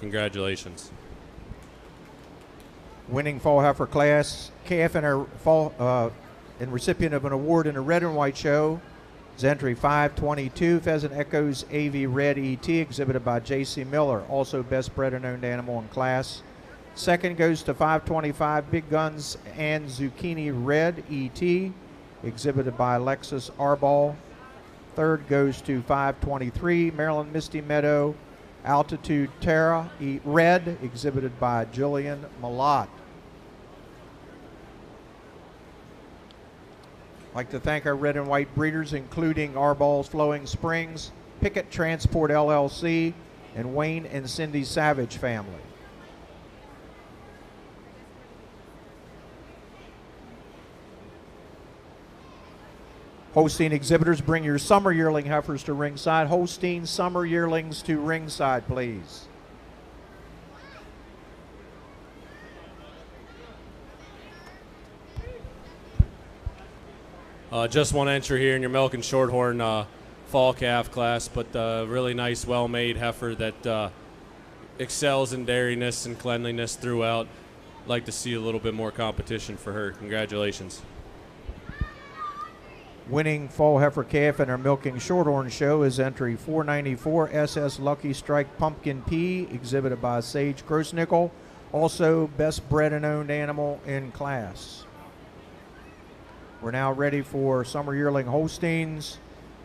[SPEAKER 3] Congratulations.
[SPEAKER 1] Winning fall heifer class calf in our fall and recipient of an award in the red and white show is entry 522 Pheasant Echoes AV Red ET, exhibited by J.C. Miller, also best bred and owned animal in class. Second goes to 525 Big Guns and Zucchini Red ET, exhibited by Alexis Arball. Third goes to 523 Maryland Misty Meadow Altitude Terra Red, exhibited by Jillian Malott. I'd like to thank our red and white breeders, including Arball's Flowing Springs, Pickett Transport LLC, and Wayne and Cindy Savage family. Holstein exhibitors, bring your summer yearling heifers to ringside. Holstein summer yearlings to ringside, please.
[SPEAKER 3] Just one entry here in your milk and shorthorn fall calf class, but really nice, well-made heifer that excels in dairiness and cleanliness throughout. Like to see a little bit more competition for her. Congratulations.
[SPEAKER 1] Winning fall heifer calf in our milking shorthorn show is entry 494 SS Lucky Strike Pumpkin P, exhibited by Sage Grossnickel, also best bred and owned animal in class. We're now ready for summer yearling Holsteins.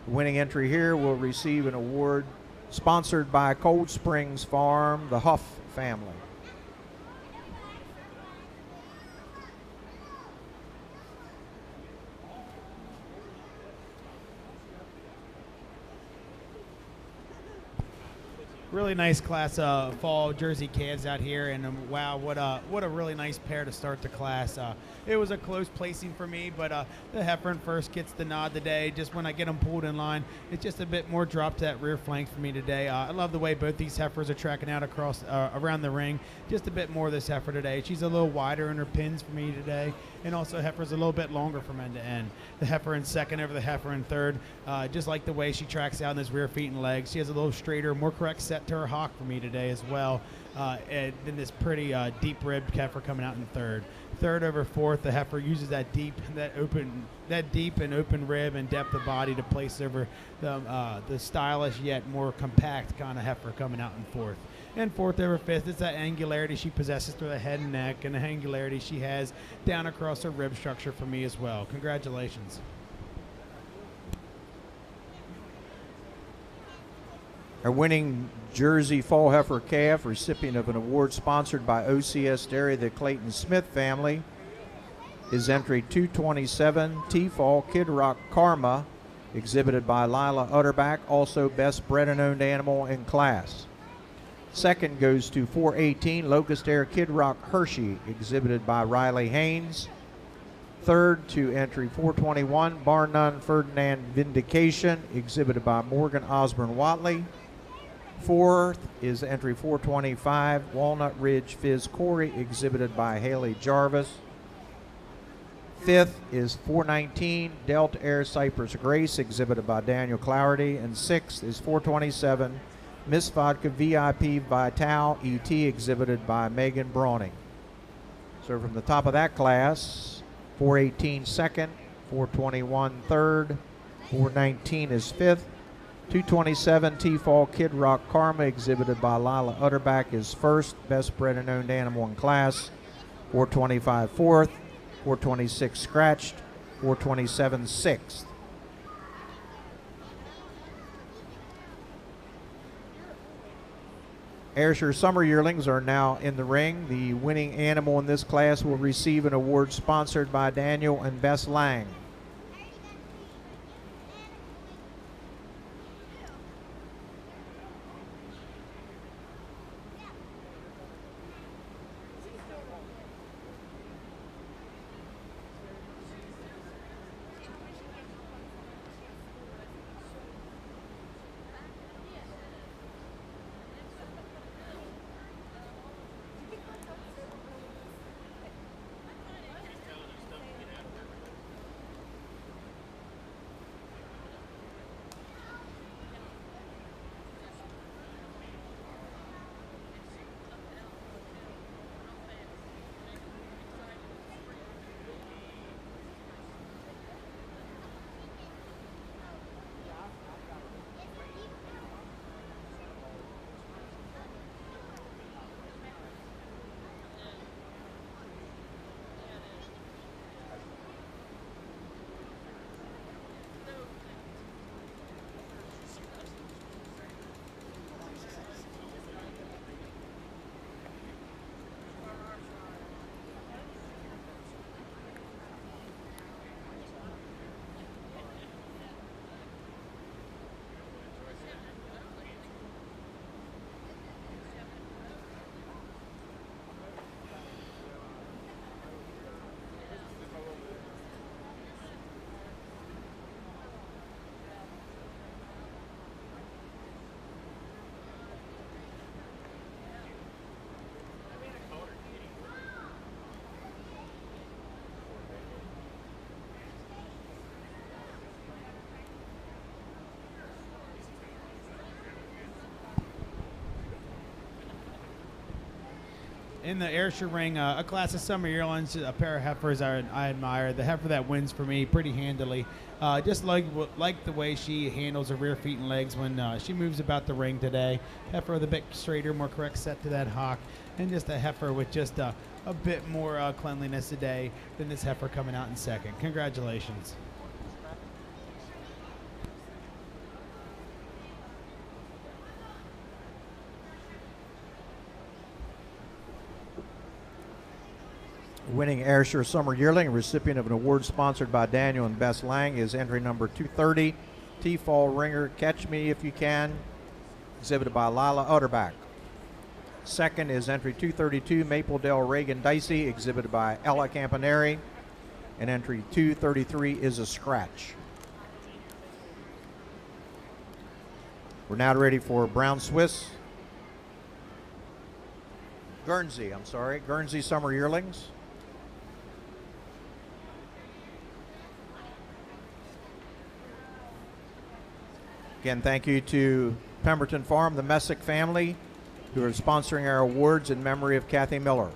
[SPEAKER 1] The winning entry here will receive an award sponsored by Cold Springs Farm, the Huff family.
[SPEAKER 2] Really nice class of fall Jersey calves out here, and wow, what a really nice pair to start the class. It was a close placing for me, but the Heifer first gets the nod today. Just when I get them pulled in line, it's just a bit more drop to that rear flank for me today. I love the way both these heifers are tracking out across around the ring. Just a bit more of this heifer today. She's a little wider in her pins for me today, and also heifer's a little bit longer from end to end. The heifer in second over the heifer in third. Just like the way she tracks out in those rear feet and legs. She has a little straighter, more correct set to her hock for me today as well. And then this pretty deep-ribbed heifer coming out in third. Third over fourth, the heifer uses that deep and open rib and depth of body to place over the stylish yet more compact kind of heifer coming out in fourth. And fourth over fifth, it's that angularity she possesses through the head and neck, and the angularity she has down across her rib structure for me as well. Congratulations.
[SPEAKER 1] Our winning Jersey fall heifer calf, recipient of an award sponsored by OCS Dairy, the Clayton Smith family, is entry 227 T-Fall Kid Rock Karma, exhibited by Lila Utterback, also best bred and owned animal in class. Second goes to 418 Locust Air Kid Rock Hershey, exhibited by Riley Haynes. Third to entry 421 Bar None Ferdinand Vindication, exhibited by Morgan Osborne Watley. Fourth is entry 425 Walnut Ridge Fizz Corey, exhibited by Haley Jarvis. Fifth is 419 Delta Air Cypress Grace, exhibited by Daniel Clougherty. And sixth is 427 Miss Vodka VIP Vital ET, exhibited by Megan Brawning. So from the top of that class, 418 second, 421 third, 419 is fifth, 227 T-Fall Kid Rock Karma, exhibited by Lila Utterback, is first, best bred and owned animal in class. 425 fourth, 426 scratched, 427 sixth. Ayrshire Summer Yearlings are now in the ring. The winning animal in this class will receive an award sponsored by Daniel and Bess Lang.
[SPEAKER 2] In the Ayrshire ring, a class of summer yearlings, a pair of heifers I admire. The heifer that wins for me pretty handily. Just like the way she handles her rear feet and legs when she moves about the ring today. Heifer with a bit straighter, more correct set to that hock, and just a heifer with just a bit more cleanliness today than this heifer coming out in second. Congratulations.
[SPEAKER 1] Winning Ayrshire Summer Yearling, recipient of an award sponsored by Daniel and Bess Lang, is entry number 230, T-Fall Ringer, Catch Me If You Can, exhibited by Lila Utterback. Second is entry 232, Maple Dell Reagan Dicey, exhibited by Ella Campaneri. And entry 233 is a scratch. We're now ready for Brown Swiss. Guernsey Summer Yearlings. Again, thank you to Pemberton Farm, the Messick family, who are sponsoring our awards in memory of Kathy Miller.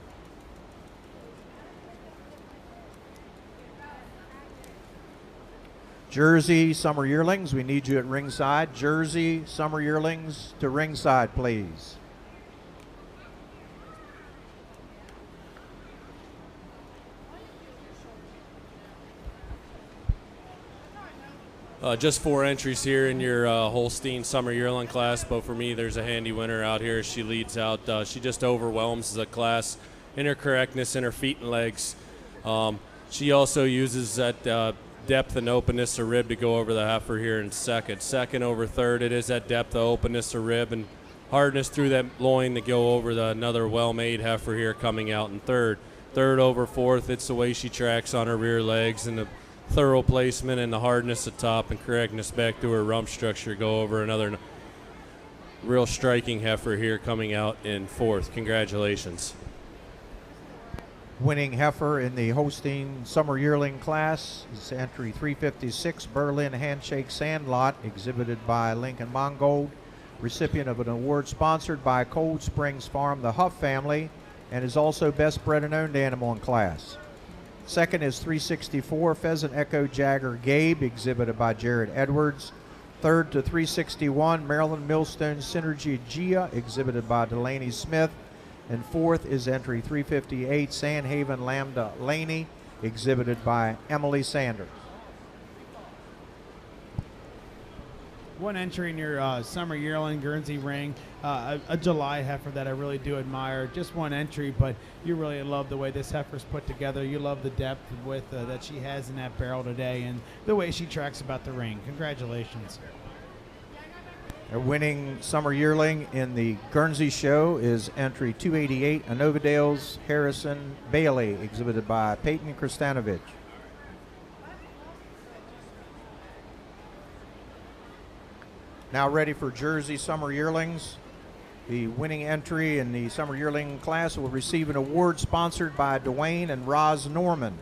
[SPEAKER 1] Jersey Summer Yearlings, we need you at ringside. Jersey Summer Yearlings to ringside, please.
[SPEAKER 3] Just 4 entries here in your Holstein Summer Yearling class, but for me, there's a handy winner out here. She leads out. She just overwhelms the class in her correctness in her feet and legs. She also uses that depth and openness of rib to go over the heifer here in second. Second over third, it is that depth of openness of rib and hardness through that loin to go over another well-made heifer here coming out in third. Third over fourth, it's the way she tracks on her rear legs and the thorough placement and the hardness at top and correctness back to her rump structure go over another real striking heifer here coming out in fourth. Congratulations.
[SPEAKER 1] Winning heifer in the Holstein Summer Yearling class is entry 356, Berlin Handshake Sandlot, exhibited by Lincoln Mongold, recipient of an award sponsored by Cold Springs Farm, the Huff family, and is also best bred and owned animal in class. Second is 364, Pheasant Echo Jagger Gabe, exhibited by Jared Edwards. Third to 361, Maryland Millstone Synergy Gia, exhibited by Delaney Smith. And fourth is entry 358, Sandhaven Lambda Laney, exhibited by Emily Sanders.
[SPEAKER 2] One entry in your Summer Yearling Guernsey ring, a July heifer that I really do admire. Just one entry, but you really love the way this heifer's put together. You love the depth and width that she has in that barrel today and the way she tracks about the ring. Congratulations.
[SPEAKER 1] A winning Summer Yearling in the Guernsey show is entry 288, Anovadale's Harrison Bailey, exhibited by Peyton Kristanovich. Now ready for Jersey Summer Yearlings. The winning entry in the Summer Yearling class will receive an award sponsored by Dwayne and Roz Norman.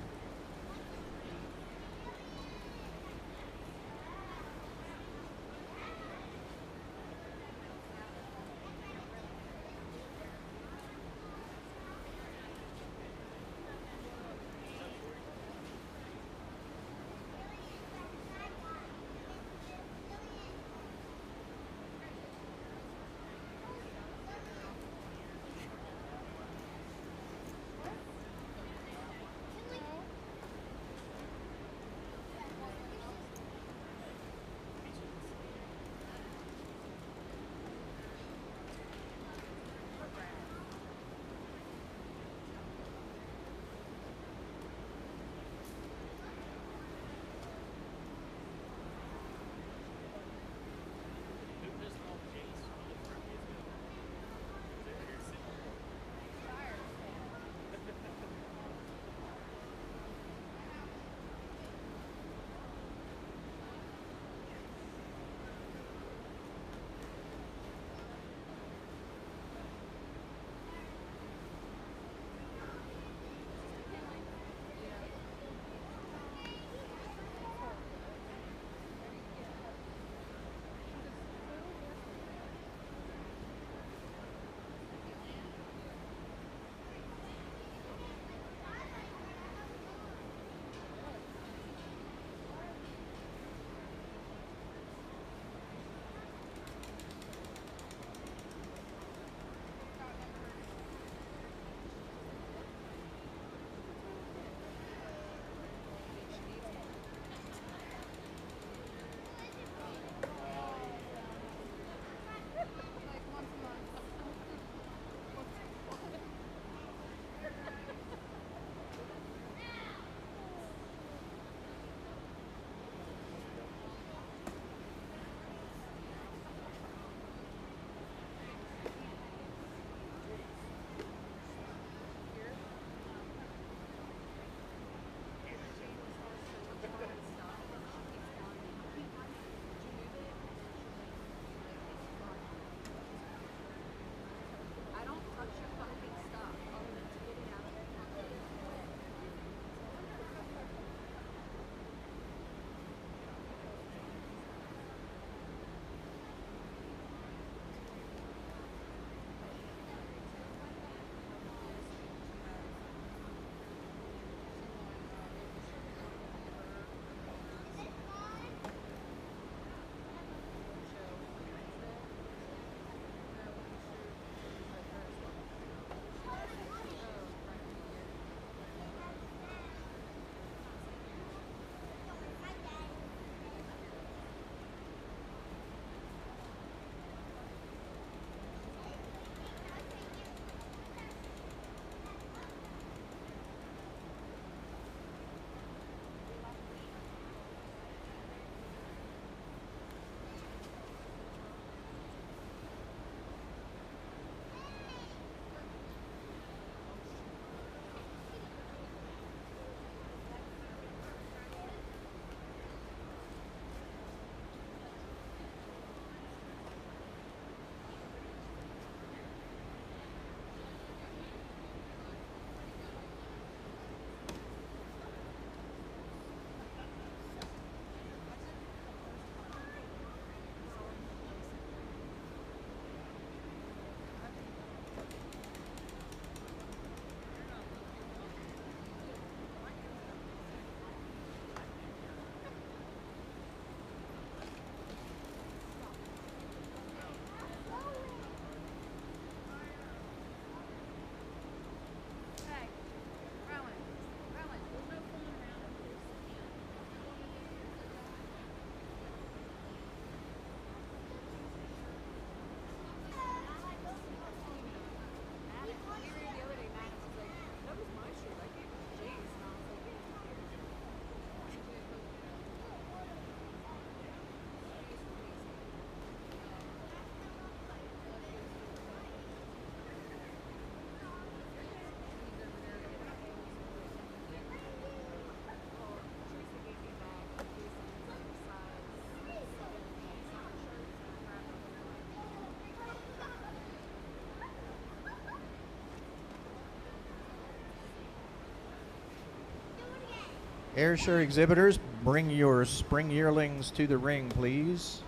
[SPEAKER 1] Ayrshire exhibitors, bring your spring yearlings to the ring, please.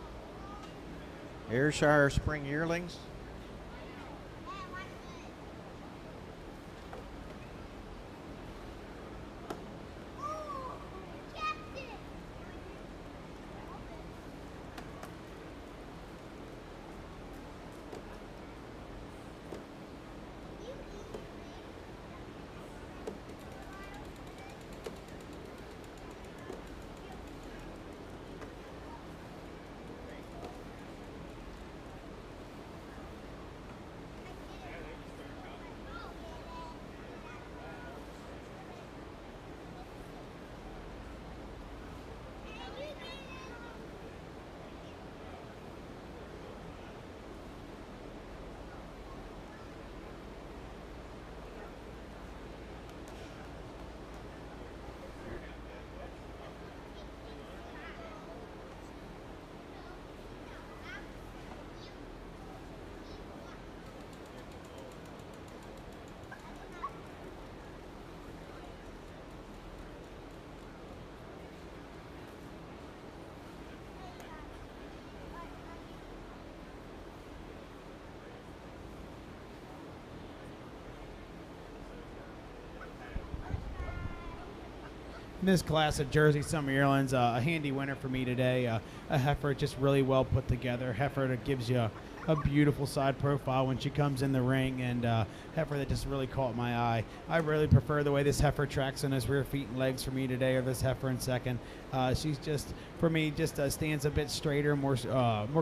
[SPEAKER 1] Ayrshire spring yearlings.
[SPEAKER 2] In this class of Jersey Summer Yearlings, a handy winner for me today. A heifer just really well put together. Heifer that gives you a beautiful side profile when she comes in the ring, and heifer that just really caught my eye. I really prefer the way this heifer tracks on his rear feet and legs for me today, or this heifer in second. She's just, for me, just stands a bit straighter, more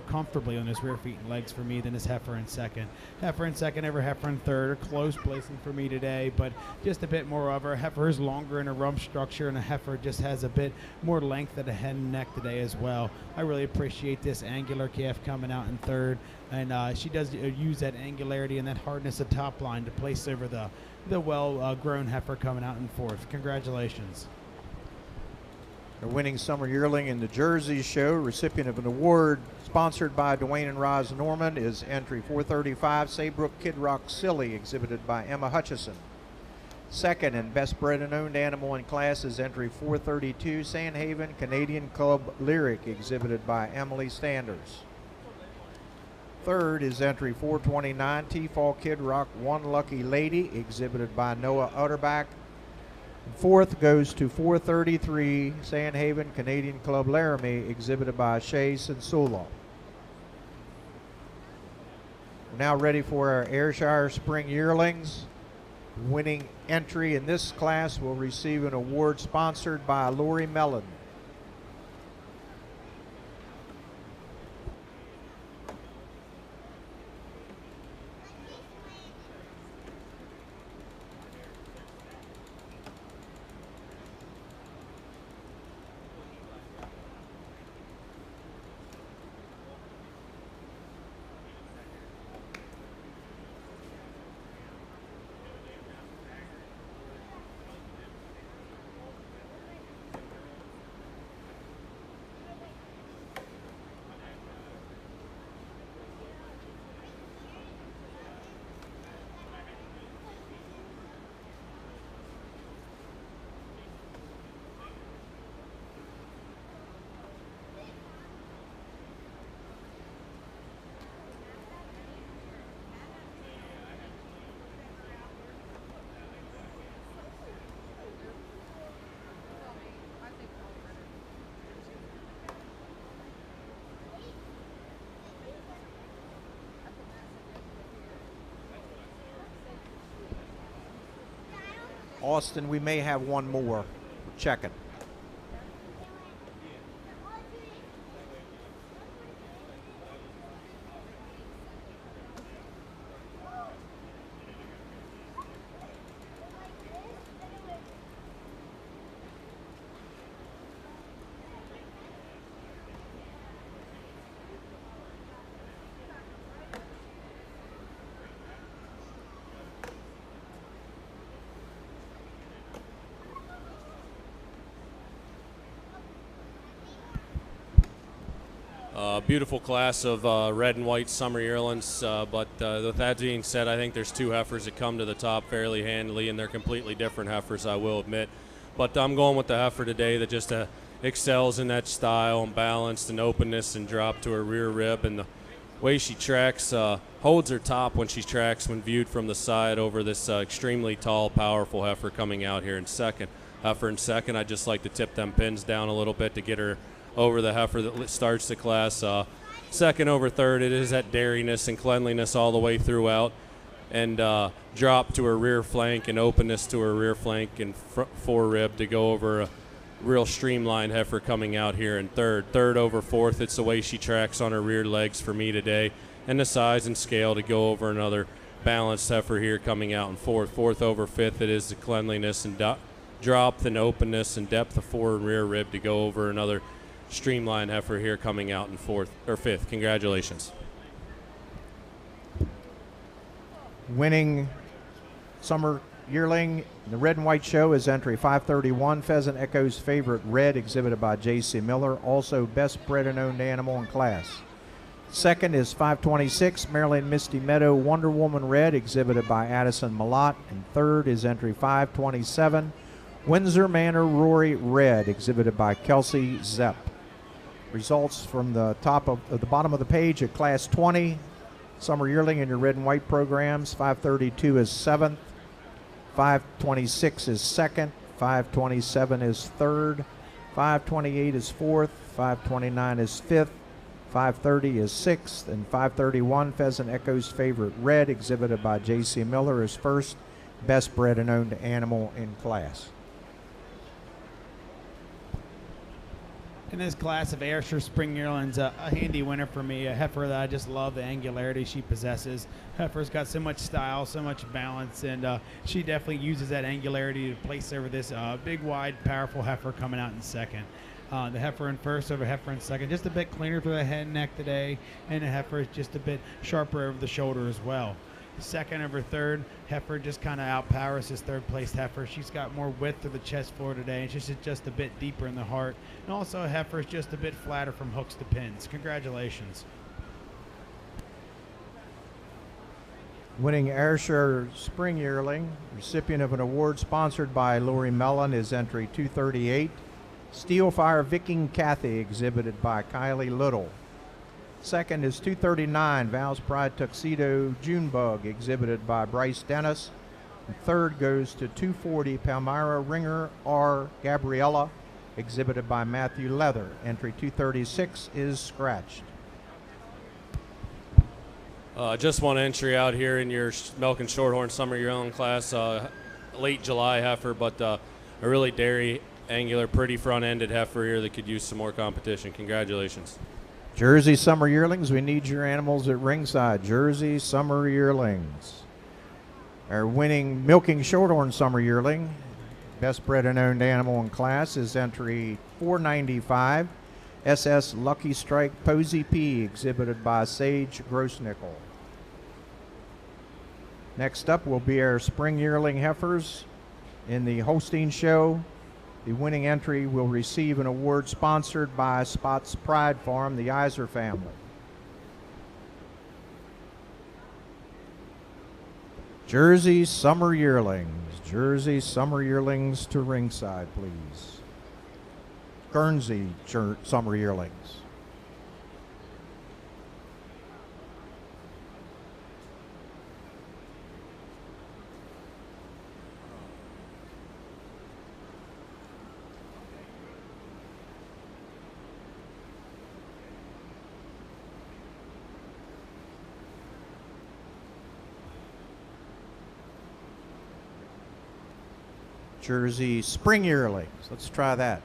[SPEAKER 2] comfortably on his rear feet and legs for me than this heifer in second. Heifer in second over heifer in third, a close placing for me today, but just a bit more of her. Heifer is longer in a rump structure, and a heifer just has a bit more length at the head and neck today as well. I really appreciate this angular calf coming out in third, and she does use that angularity and that hardness of top line to place over the well-grown heifer coming out in fourth. Congratulations.
[SPEAKER 1] The winning summer yearling in the Jersey show, recipient of an award sponsored by Dwayne and Roz Norman, is entry 435 Saybrook Kid Rock Silly, exhibited by Emma Hutchison. Second and best bred and owned animal in class is entry 432 Sandhaven Canadian Club Lyric, exhibited by Emily Standers. Third is entry 429 T-Fall Kid Rock One Lucky Lady, exhibited by Noah Utterback. Fourth goes to 433 Sandhaven Canadian Club Laramie, exhibited by Shay Sensula. We're now ready for our Ayrshire Spring Yearlings. Winning entry in this class will receive an award sponsored by Lori Mellon. Austin, we may have one more. We're checking.
[SPEAKER 3] Beautiful class of red and white summer yearlings, but with that being said, I think there's two heifers that come to the top fairly handily, and they're completely different heifers, I will admit. But I'm going with the heifer today that just excels in that style and balance and openness and drop to her rear rib. And the way she tracks, holds her top when she tracks when viewed from the side over this extremely tall, powerful heifer coming out here in second. Heifer in second, I'd just like to tip them pins down a little bit to get her over the heifer that starts the class. Second over third, it is that dariness and cleanliness all the way throughout. And drop to her rear flank and openness to her rear flank and fore rib to go over a real streamlined heifer coming out here in third. Third over fourth, it's the way she tracks on her rear legs for me today. And the size and scale to go over another balanced heifer here coming out in fourth. Fourth over fifth, it is the cleanliness and drop and openness and depth of fore and rear rib to go over another streamlined heifer here coming out in fourth or fifth. Congratulations.
[SPEAKER 1] Winning summer yearling in the red and white show is entry 531, Pheasant Echo's Favorite Red, exhibited by J.C. Miller, also best bred and owned animal in class. Second is 526, Maryland Misty Meadow Wonder Woman Red, exhibited by Addison Malott. And third is entry 527, Windsor Manor Rory Red, exhibited by Kelsey Zepp. Results from the the bottom of the page at Class 20. Summer yearling in your red and white programs. 532 is seventh, 526 is second, 527 is third, 528 is fourth, 529 is fifth, 530 is sixth, and 531 Pheasant Echo's Favorite Red, exhibited by J.C. Miller, is first best bred and owned animal in class.
[SPEAKER 2] In this class of Ayrshire Spring Yearlings, a handy winner for me, a heifer that I just love the angularity she possesses. Heifer's got so much style, so much balance, and she definitely uses that angularity to place over this big, wide, powerful heifer coming out in second. The heifer in first over heifer in second, just a bit cleaner through the head and neck today, and the heifer is just a bit sharper over the shoulder as well. Second over third, heifer just kind of outpowers his third place heifer. She's got more width to the chest floor today, and she's just a bit deeper in the heart. And also, heifer is just a bit flatter from hooks to pins. Congratulations.
[SPEAKER 1] Winning Ayrshire Spring Yearling, recipient of an award sponsored by Lori Mellon, is entry 238, Steelfire Viking Cathy, exhibited by Kylie Little. Second is 239, Val's Pride Tuxedo Junebug, exhibited by Bryce Dennis. And third goes to 240, Palmyra Ringer R. Gabriella, exhibited by Matthew Leather. Entry 236 is scratched.
[SPEAKER 3] Just one entry out here in your Milk and Shorthorn Summer Yearling class. Late July heifer, but a really dairy, angular, pretty front-ended heifer here that could use some more competition. Congratulations.
[SPEAKER 1] Jersey Summer Yearlings, we need your animals at ringside. Jersey Summer Yearlings. Our winning Milking Shorthorn Summer Yearling, best bred and owned animal in class, is entry 495, SS Lucky Strike Posey P, exhibited by Sage Grossnickel. Next up will be our spring yearling heifers in the Holstein show. The winning entry will receive an award sponsored by Spots Pride Farm, the Iser family. Jersey Summer Yearlings. Jersey Summer Yearlings to ringside, please. Guernsey Summer Yearlings. Jersey Spring Yearlings. Let's try that.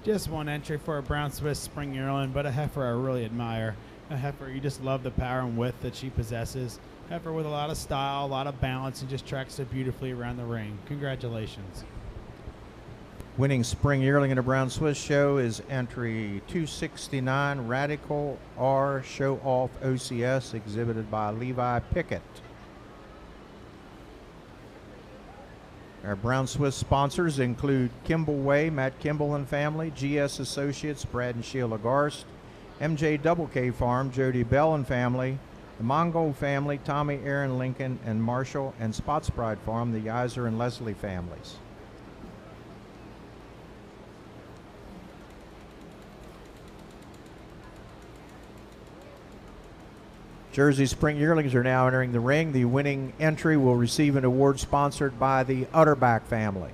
[SPEAKER 2] Just one entry for a Brown Swiss Spring Yearling, but a heifer I really admire. A heifer you just love the power and width that she possesses. Heifer with a lot of style, a lot of balance, and just tracks so beautifully around the ring. Congratulations.
[SPEAKER 1] Winning spring yearling in the Brown Swiss show is entry 269, Radical R Show Off OCS, exhibited by Levi Pickett. Our Brown Swiss sponsors include Kimball Way, Matt Kimball and family, GS Associates, Brad and Sheila Garst, MJ Double K Farm, Jody Bell and family, the Mongold family, Tommy Aaron Lincoln and Marshall, and Spots Pride Farm, the Yiser and Leslie families. Jersey Spring Yearlings are now entering the ring. The winning entry will receive an award sponsored by the Utterback family.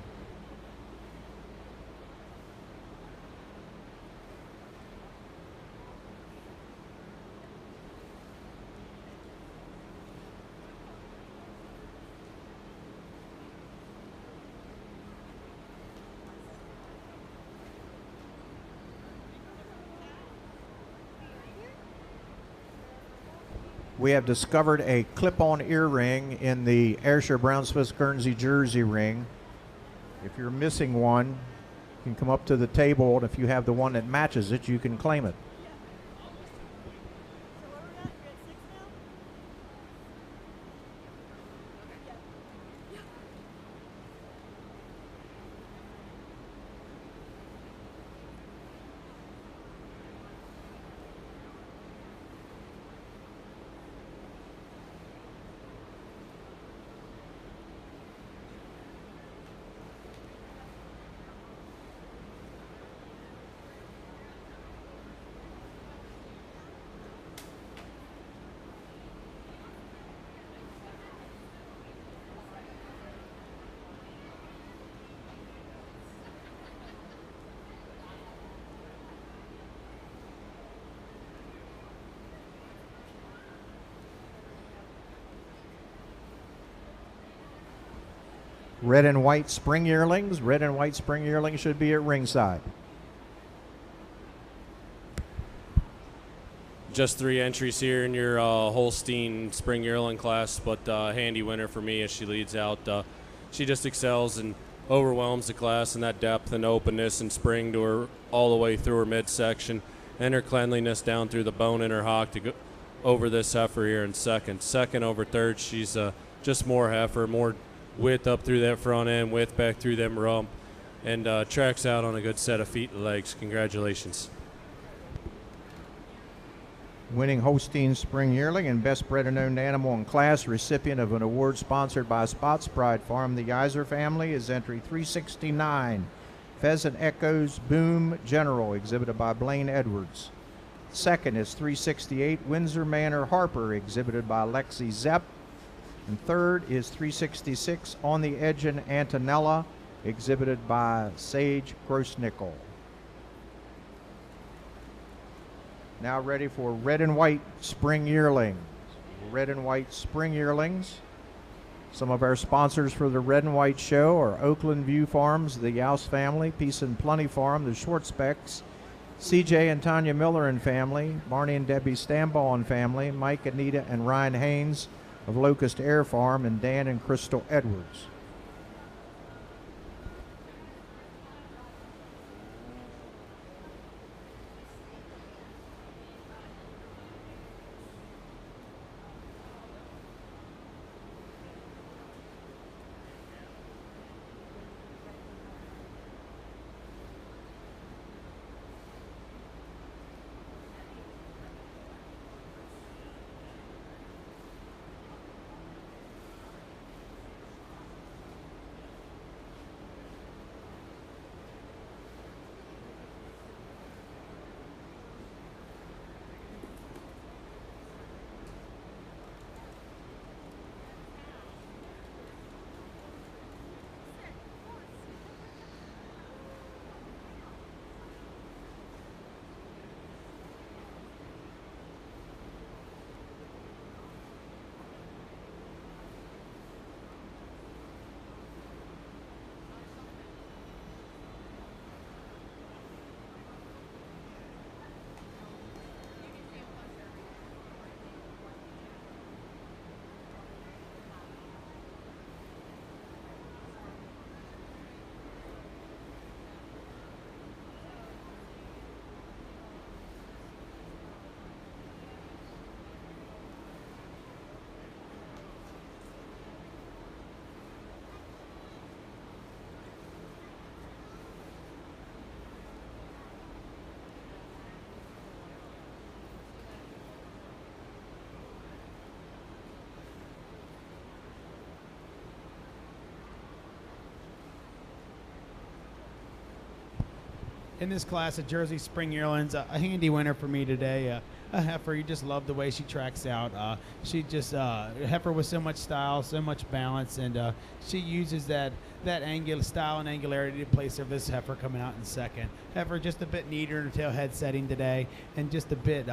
[SPEAKER 1] We have discovered a clip-on ear ring in the Ayrshire Brown Swiss Guernsey Jersey ring. If you're missing one, you can come up to the table, and if you have the one that matches it, you can claim it. Red and white spring yearlings. Red and white spring yearlings should be at ringside.
[SPEAKER 3] Just 3 entries here in your Holstein spring yearling class, but handy winner for me as she leads out. She just excels and overwhelms the class in that depth and openness and spring to her all the way through her midsection, and her cleanliness down through the bone in her hock to go over this heifer here in second. Second over third, she's just more heifer, more width up through that front end, width back through them rump, and tracks out on a good set of feet and legs. Congratulations.
[SPEAKER 1] Winning Holstein Spring Yearling and Best Bred and Owned Animal in Class, recipient of an award sponsored by Spots Pride Farm, the Yiser family, is entry 369, Pheasant Echoes Boom General, exhibited by Blaine Edwards. Second is 368, Windsor Manor Harper, exhibited by Lexi Zepp. And third is 366, On the Edge in Antonella, exhibited by Sage Grossnickel. Now ready for red and white spring yearlings. Red and white spring yearlings. Some of our sponsors for the red and white show are Oakland View Farms, the Youse family, Peace and Plenty Farm, the Schwartzbecks, CJ and Tanya Miller and family, Barney and Debbie Stamball and family, Mike, Anita, and Ryan Haynes of Locust Air Farm, and Dan and Crystal Edwards.
[SPEAKER 2] in this class of Jersey Spring Yearlings, a handy winner for me today. A heifer, you just love the way she tracks out. She just heifer with so much style, so much balance, and she uses that angular style and angularity to place her. This heifer coming out in second. Heifer just a bit neater in her tail head setting today, and just a bit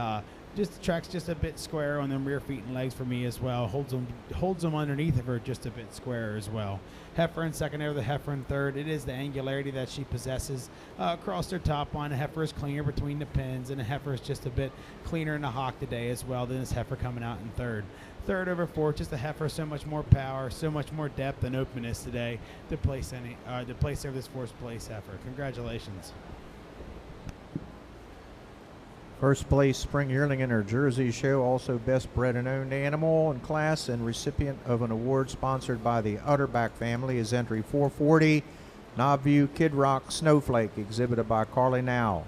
[SPEAKER 2] just tracks just a bit square on them rear feet and legs for me as well. Holds them underneath of her just a bit square as well. Heifer in second over the heifer in third. It is the angularity that she possesses across her top line. A heifer is cleaner between the pins, and a heifer is just a bit cleaner in the hock today as well than this heifer coming out in third. Third over fourth, just a heifer, so much more power, so much more depth and openness today to place over this fourth place heifer. Congratulations.
[SPEAKER 1] First place spring yearling in her Jersey show, also best bred and owned animal in class, and recipient of an award sponsored by the Utterback family is entry 440, Knobview Kid Rock Snowflake, exhibited by Carly Now.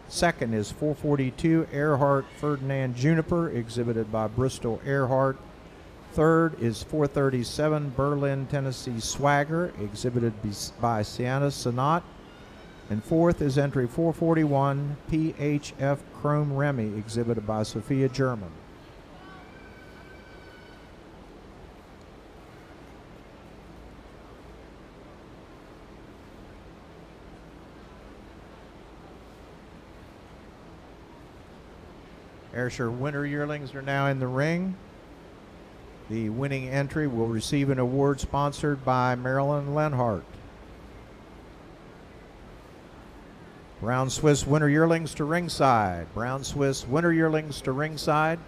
[SPEAKER 1] Second is 442 Earhart Ferdinand Juniper, exhibited by Bristol Earhart. Third is 437 Berlin Tennessee Swagger, exhibited by Sienna Sonat. And fourth is entry 441 PHF Chrome Remy, exhibited by Sophia German. Ayrshire winter yearlings are now in the ring. The winning entry will receive an award sponsored by Marilyn Lenhart. Brown Swiss winter yearlings to ringside. Brown Swiss winter yearlings to ringside.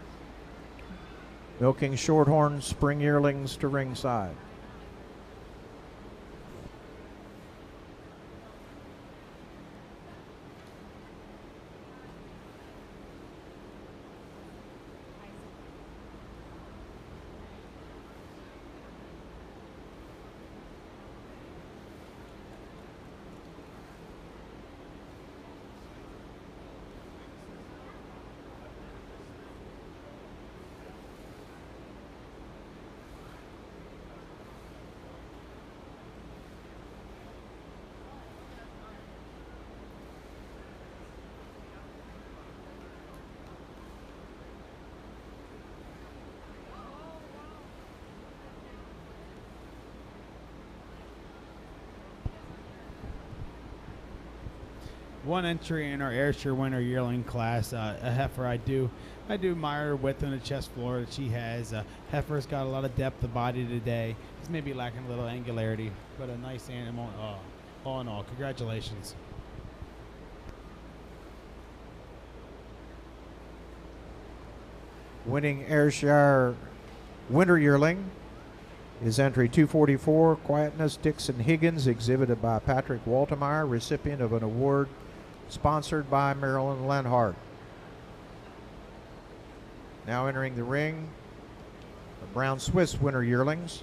[SPEAKER 1] Milking Shorthorn spring yearlings to ringside.
[SPEAKER 2] One entry in our Ayrshire winter yearling class, a heifer I do admire her width on the chest floor that she has. Heifer's got a lot of depth of body today. It's maybe lacking a little angularity, but a nice animal all in all. Congratulations.
[SPEAKER 1] Winning Ayrshire winter yearling is entry 244 Quietness Dixon Higgins, exhibited by Patrick Waltemeyer, recipient of an award sponsored by Marilyn Lenhart. Now entering the ring, the Brown Swiss winter yearlings.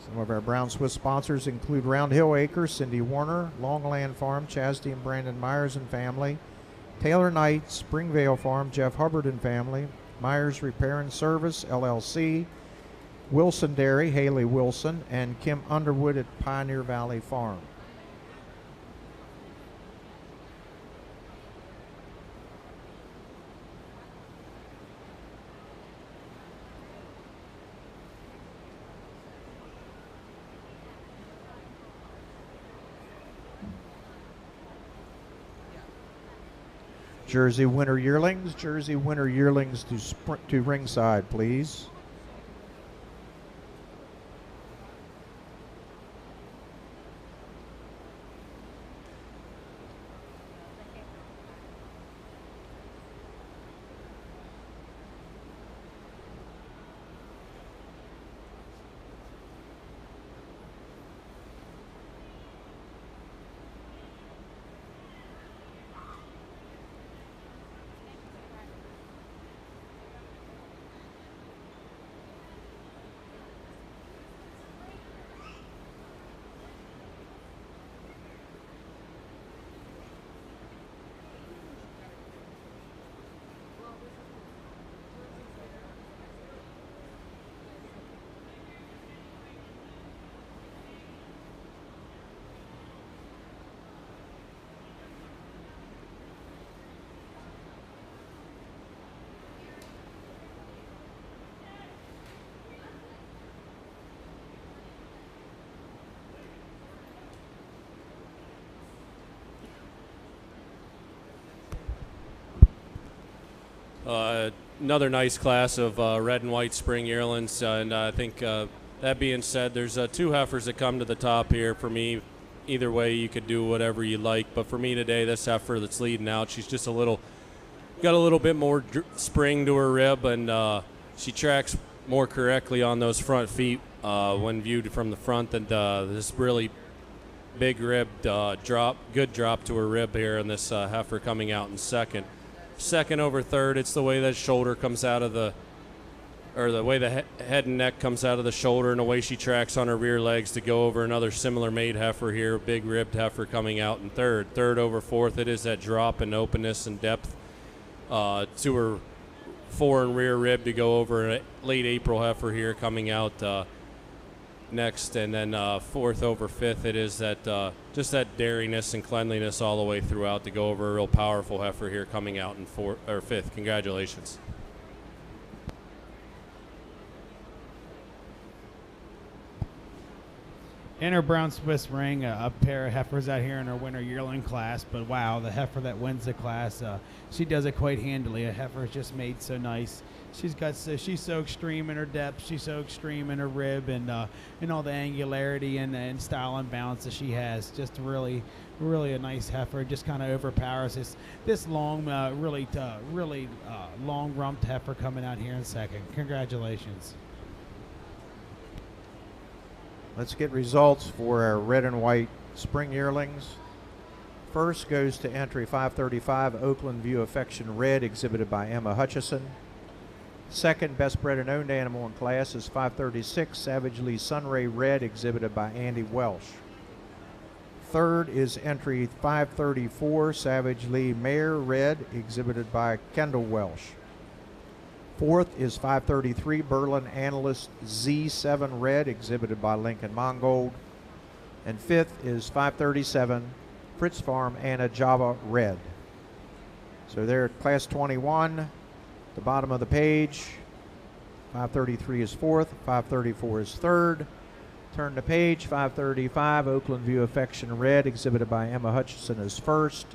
[SPEAKER 1] Some of our Brown Swiss sponsors include Round Hill Acres, Cindy Warner, Longland Farm, Chastity and Brandon Myers and family, Taylor Knight, Springvale Farm, Jeff Hubbard and family, Myers Repair and Service, LLC, Wilson Dairy, Haley Wilson, and Kim Underwood at Pioneer Valley Farm. Jersey winter yearlings to ringside, please.
[SPEAKER 3] Another nice class of red and white spring yearlings, and I think that being said, there's 2 heifers that come to the top here for me. Either way, you could do whatever you like, but for me today, this heifer that's leading out, she's just got a little bit more spring to her rib, and she tracks more correctly on those front feet when viewed from the front, and this really big ribbed good drop to her rib here, and this heifer coming out in second. Second over third, it's the way that shoulder comes out of the way the head and neck comes out of the shoulder, and the way she tracks on her rear legs to go over another similar made heifer here, big ribbed heifer coming out in third. Third over fourth, it is that drop and openness and depth to her fore and rear rib to go over a late April heifer here coming out next, and then fourth over fifth, it is that just that dariness and cleanliness all the way throughout to go over a real powerful heifer here coming out in fifth. Congratulations.
[SPEAKER 2] In her brown Swiss ring, a pair of heifers out here in her winter yearling class, but wow, the heifer that wins the class, she does it quite handily. A heifer is just made so nice. She's so extreme in her depth, she's so extreme in her rib, and all the angularity and style and balance that she has. Just really a nice heifer. Just kind of overpowers this long, really long rumped heifer coming out here in second. Congratulations.
[SPEAKER 1] Let's get results for our red and white spring yearlings. First goes to entry 535, Oakland View Affection Red, exhibited by Emma Hutchison. Second, best bred and owned animal in class is 536, Savage Lee Sunray Red, exhibited by Andy Welsh. Third is entry 534, Savage Lee Mare Red, exhibited by Kendall Welsh. Fourth is 533 Berlin Analyst Z7 Red, exhibited by Lincoln Mongold. And fifth is 537 Fritz Farm Anna Java Red. So they're at class 21, the bottom of the page. 533 is fourth, 534 is third. Turn the page, 535 Oakland View Affection Red, exhibited by Emma Hutchison, is first.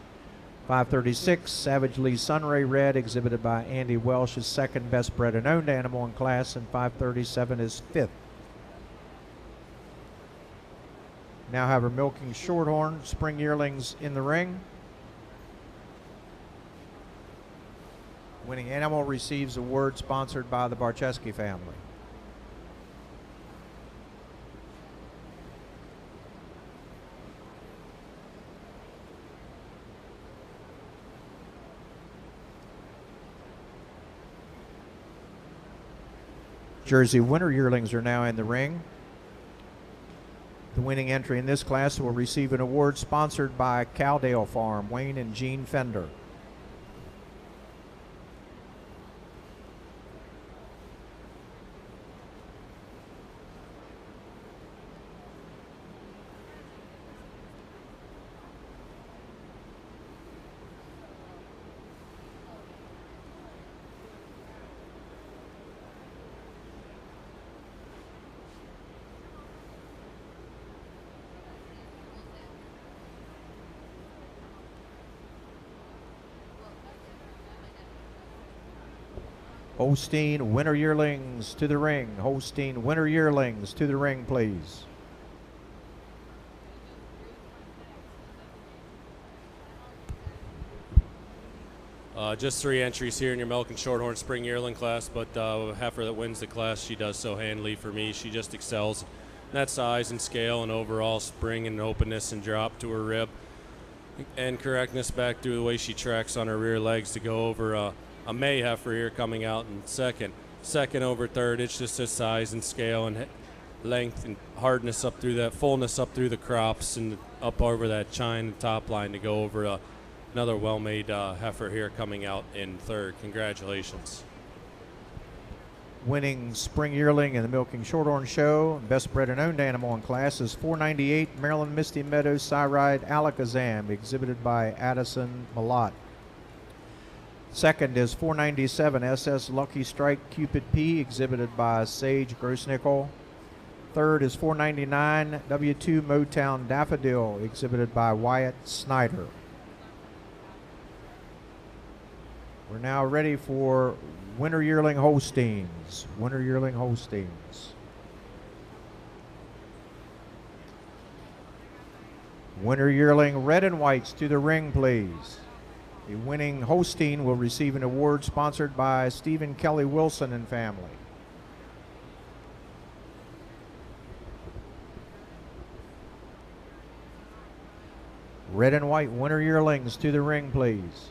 [SPEAKER 1] 536, Savage Lee Sunray Red, exhibited by Andy Welsh, is second best bred and owned animal in class, and 537 is fifth. Now have our milking shorthorn spring yearlings in the ring. Winning animal receives award sponsored by the Barczewski family. Jersey winter yearlings are now in the ring. The winning entry in this class will receive an award sponsored by Caldale Farm, Wayne and Jean Fender. Holstein winter yearlings to the ring. Holstein winter yearlings to the ring, please.
[SPEAKER 3] Just 3 entries here in your milk and shorthorn spring yearling class, but heifer that wins the class, she does so handily for me. She just excels in that size and scale and overall spring and openness and drop to her rib and correctness back through the way she tracks on her rear legs to go over a May heifer here coming out in second. Second over third, it's just this size and scale and length and hardness up through that, fullness up through the crops and up over that chine top line to go over another well-made heifer here coming out in third. Congratulations.
[SPEAKER 1] Winning spring yearling in the Milking Shorthorn Show, best bred and owned animal in class is 498 Maryland Misty Meadows Cyride Alakazam, exhibited by Addison Malott. Second is 497 SS Lucky Strike Cupid P, exhibited by Sage Grossnickel. Third is 499 W2 Motown Daffodil, exhibited by Wyatt Snyder. We're now ready for Winter Yearling Holsteins. Winter Yearling Holsteins. Winter Yearling Red and Whites to the ring, please. The winning Holstein will receive an award sponsored by Stephen Kelly Wilson and family. Red and White Winter Yearlings to the ring, please.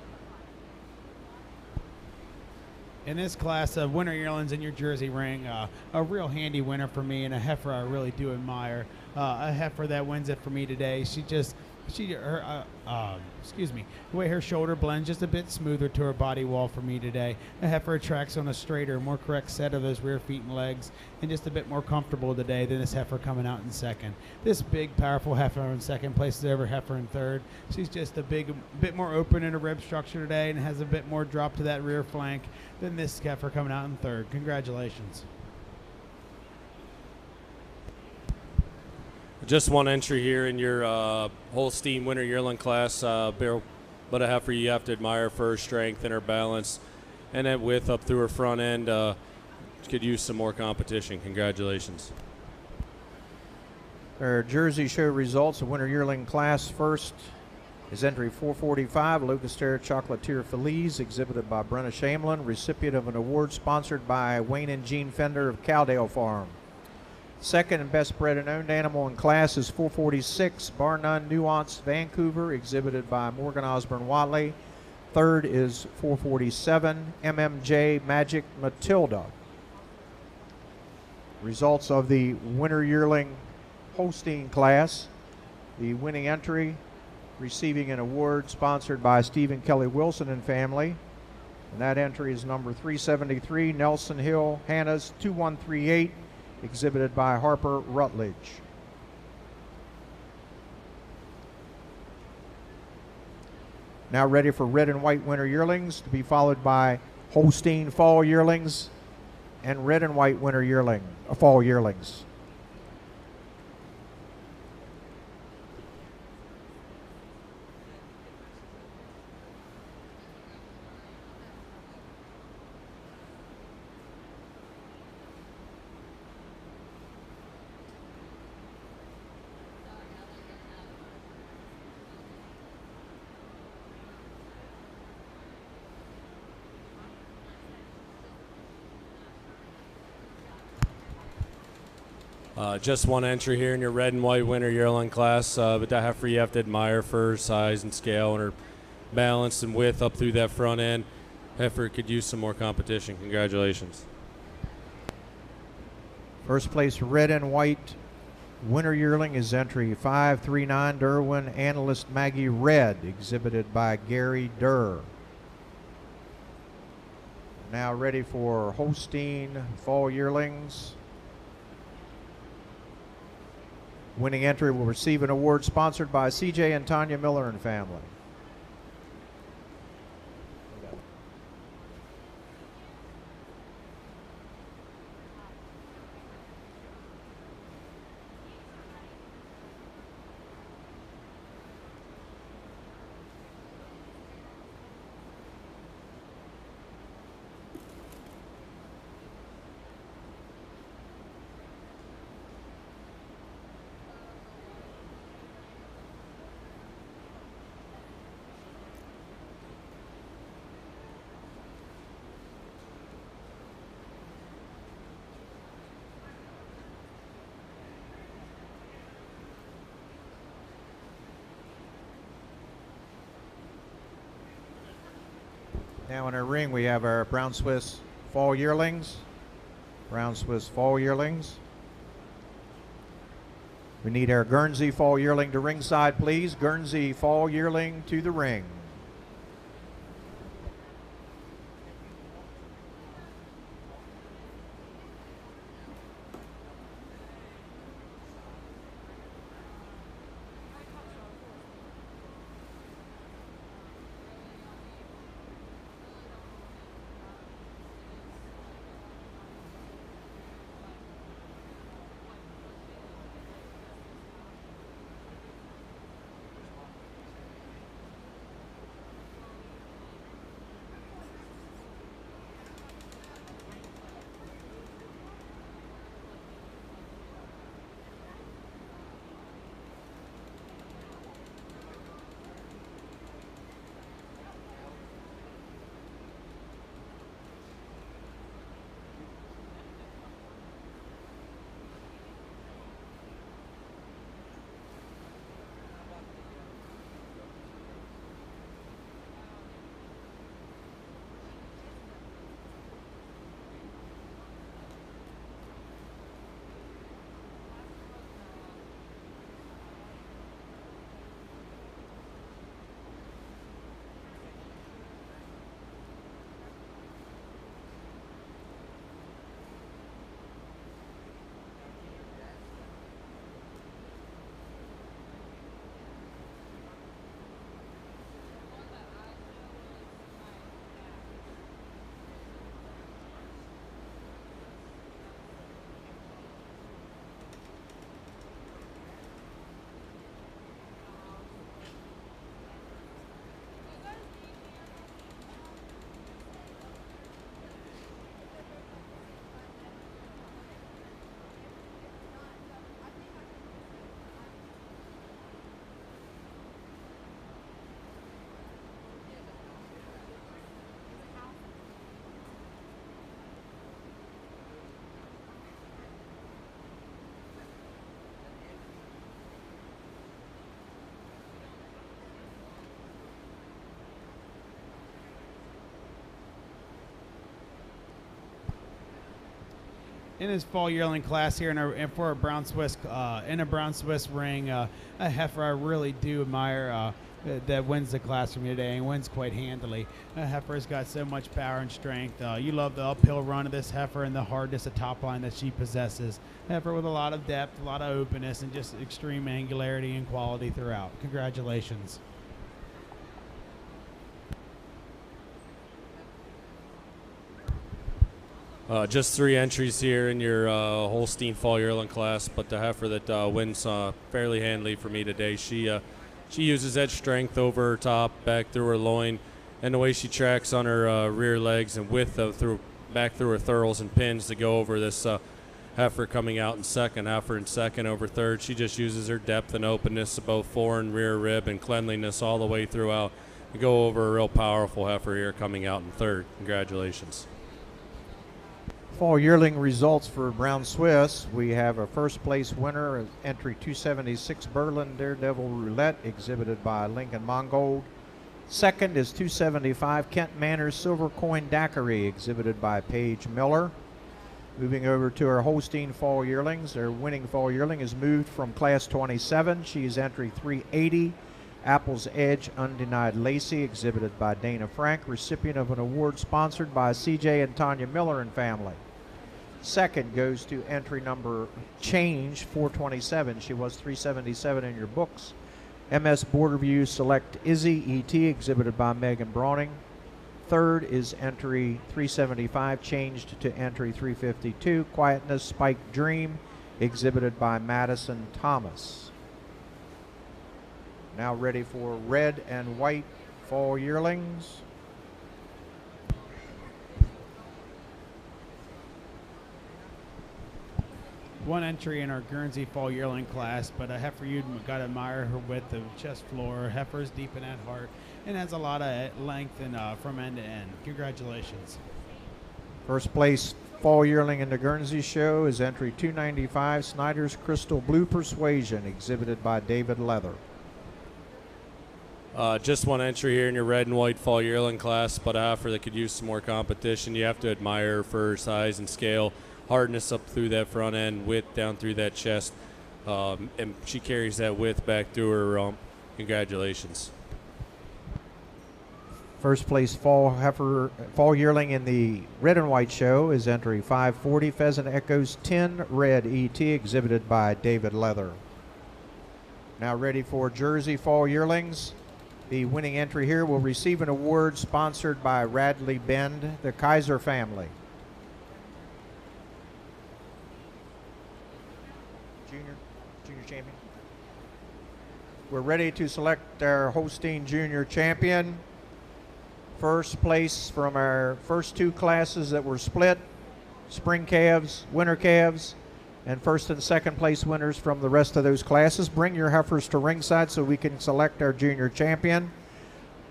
[SPEAKER 2] In this class of winter yearlings in your Jersey ring, a real handy winner for me and a heifer I really do admire. A heifer that wins it for me today. Excuse me, the way her shoulder blends just a bit smoother to her body wall for me today. A heifer attracts on a straighter, more correct set of those rear feet and legs, and just a bit more comfortable today than this heifer coming out in second. This big, powerful heifer in second places over heifer in third. She's just a bit more open in her rib structure today and has a bit more drop to that rear flank than this heifer coming out in third. Congratulations.
[SPEAKER 3] Just one entry here in your Holstein Winter Yearling class. But a heifer you have to admire for her strength and her balance and that width up through her front end. Could use some more competition. Congratulations.
[SPEAKER 1] Our Jersey Show results of Winter Yearling class. First is entry 445, Locustaire Chocolatier Feliz, exhibited by Brenna Shamlin, recipient of an award sponsored by Wayne and Jean Fender of Cowdale Farm. Second and best bred and owned animal in class is 446, Bar None Nuance Vancouver, exhibited by Morgan Osborne Watley. Third is 447, MMJ Magic Matilda. Results of the Winter Yearling Holstein class. The winning entry receiving an award sponsored by Stephen Kelly Wilson and family. And that entry is number 373, Nelson Hill Hannah's 2138, exhibited by Harper Rutledge. Now ready for Red and White Winter Yearlings, to be followed by Holstein Fall Yearlings and Red and White Winter Yearling, Fall Yearlings.
[SPEAKER 3] Just one entry here in your Red and White Winter Yearling class, but that heifer you have to admire for her size and scale and her balance and width up through that front end. Heifer could use some more competition. Congratulations.
[SPEAKER 1] First place Red and White Winter Yearling is entry 539, Derwin Analyst Maggie Red, exhibited by Gary Durr. Now ready for Holstein Fall Yearlings. Winning entry will receive an award sponsored by CJ and Tanya Miller and family. Now in our ring we have our Brown Swiss Fall Yearlings. Brown Swiss Fall Yearlings. We need our Guernsey Fall Yearling to ringside, please. Guernsey Fall Yearling to the ring.
[SPEAKER 2] in his fall yearling class here and for a brown Swiss in a brown Swiss ring, a heifer I really do admire that wins the class for me today and wins quite handily. Heifer's got so much power and strength. You love the uphill run of this heifer and the hardness of top line that she possesses. Heifer with a lot of depth, a lot of openness, and just extreme angularity and quality throughout. Congratulations.
[SPEAKER 3] Just 3 entries here in your Holstein Fall Yearling class, but the heifer that wins fairly handily for me today, she uses edge strength over her top, back through her loin, and the way she tracks on her rear legs and width back through her thurls and pins to go over this heifer coming out in second, heifer in second over third. She just uses her depth and openness of both fore and rear rib and cleanliness all the way throughout to go over a real powerful heifer here coming out in third. Congratulations.
[SPEAKER 1] Fall yearling results for Brown Swiss. We have a first place winner, entry 276 Berlin Daredevil Roulette, exhibited by Lincoln Mongold. Second is 275 Kent Manor Silver Coin Daiquiri, exhibited by Paige Miller. Moving over to our Holstein Fall Yearlings, our winning Fall Yearling is moved from class 27. She is entry 380 Apple's Edge Undenied Lacey, exhibited by Dana Frank, recipient of an award sponsored by CJ and Tanya Miller and family. Second goes to entry number change 427. She was 377 in your books. MS Borderview Select Izzy ET, exhibited by Megan Browning. Third is entry 375, changed to entry 352, Quietness Spike Dream, exhibited by Madison Thomas. Now ready for red and white fall yearlings.
[SPEAKER 2] One entry in our Guernsey Fall Yearling class, but a heifer you've got to admire her width of chest floor. Heifer's deep in at heart and has a lot of length and from end to end. Congratulations.
[SPEAKER 1] First place fall yearling in the Guernsey show is entry 295 Snyder's Crystal Blue Persuasion, exhibited by David Leather.
[SPEAKER 3] Just one entry here in your red and white fall yearling class, but a heifer that could use some more competition. You have to admire her for her size and scale, hardness up through that front end, width down through that chest, and she carries that width back through her rump. Congratulations.
[SPEAKER 1] First place fall yearling in the red and white show is entry 540 Pheasant Echoes 10 Red ET, exhibited by David Leather. Now ready for Jersey fall yearlings. The winning entry here will receive an award sponsored by Radley Bend, the Kaiser family. Junior champion. We're ready to select our Holstein Junior champion. First place from our first 2 classes that were split, spring calves, winter calves, and first and second place winners from the rest of those classes. Bring your heifers to ringside so we can select our junior champion.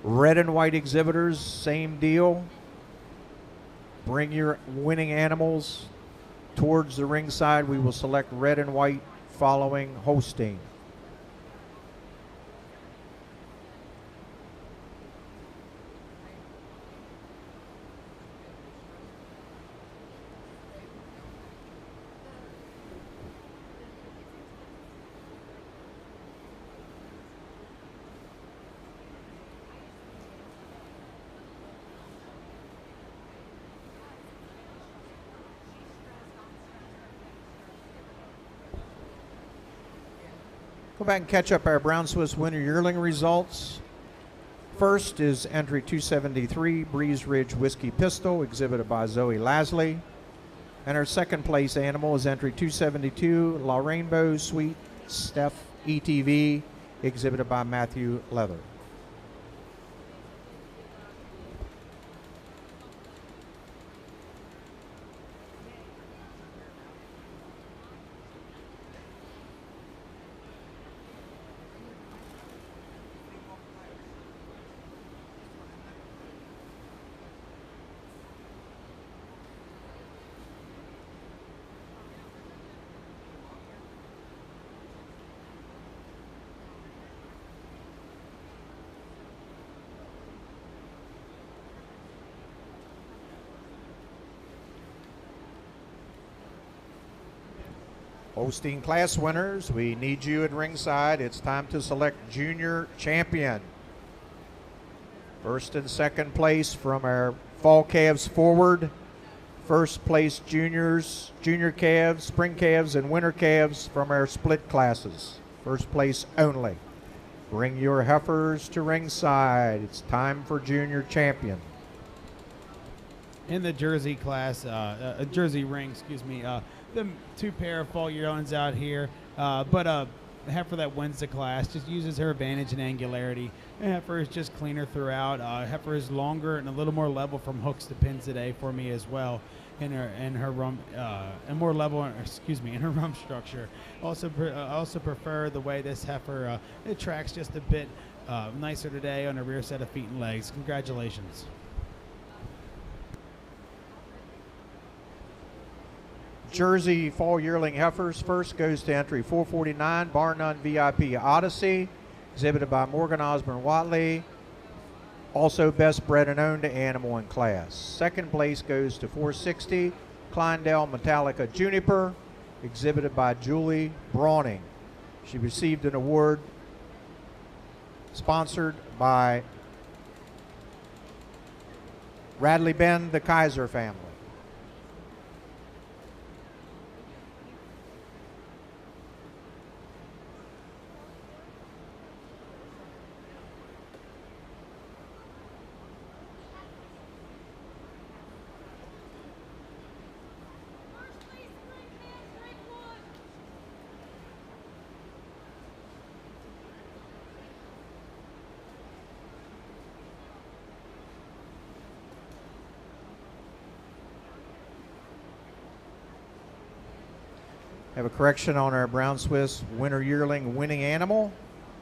[SPEAKER 1] Red and white exhibitors, same deal. Bring your winning animals towards the ringside. We will select red and white following Holstein. Go back and catch up our Brown Swiss Winter Yearling results. First is entry 273 Breeze Ridge Whiskey Pistol, exhibited by Zoe Lasley. And our second place animal is entry 272 La Rainbow Sweet Steph ETV, exhibited by Matthew Leather. Holstein class winners, we need you at ringside. It's time to select junior champion. First and second place from our fall calves forward. First place juniors, junior calves, spring calves, and winter calves from our split classes. First place only. Bring your heifers to ringside. It's time for junior champion.
[SPEAKER 2] In the Jersey class, Jersey ring, excuse me, the two pair of fall yearlings out here, but a heifer that wins the class just uses her advantage and angularity. And heifer is just cleaner throughout. Heifer is longer and a little more level from hooks to pins today for me as well. In her rump, and more level, in her rump structure. Also prefer the way this heifer it tracks just a bit nicer today on her rear set of feet and legs. Congratulations.
[SPEAKER 1] Jersey fall yearling heifers. First goes to entry 449, Bar None VIP Odyssey, exhibited by Morgan Osborne Watley. Also best bred and owned animal in class. Second place goes to 460, Kleindale Metallica Juniper, exhibited by Julie Brawning. She received an award sponsored by Radley Ben, the Kaiser family. Have a correction on our Brown Swiss winter yearling winning animal.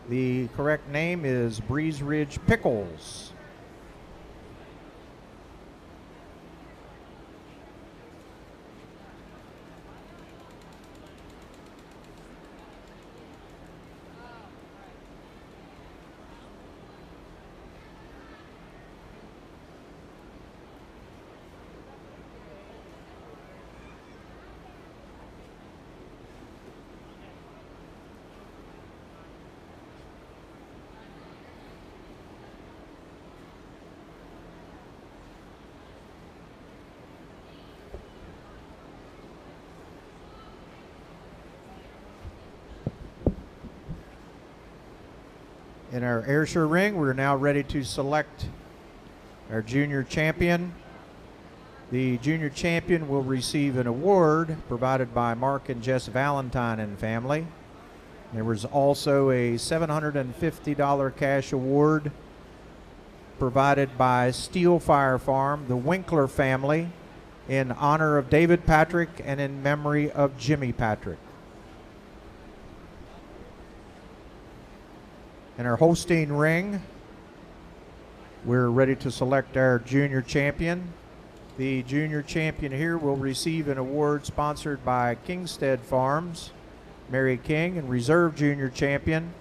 [SPEAKER 1] The correct name is Breeze Ridge Pickles. In our Ayrshire ring, we're now ready to select our junior champion. The junior champion will receive an award provided by Mark and Jess Valentine and family. There was also a $750 cash award provided by Steel Fire Farm, the Winkler family, in honor of David Patrick and in memory of Jimmy Patrick. In our Holstein ring, we're ready to select our junior champion. The junior champion here will receive an award sponsored by Kingstead Farms, Mary King, and reserve junior champion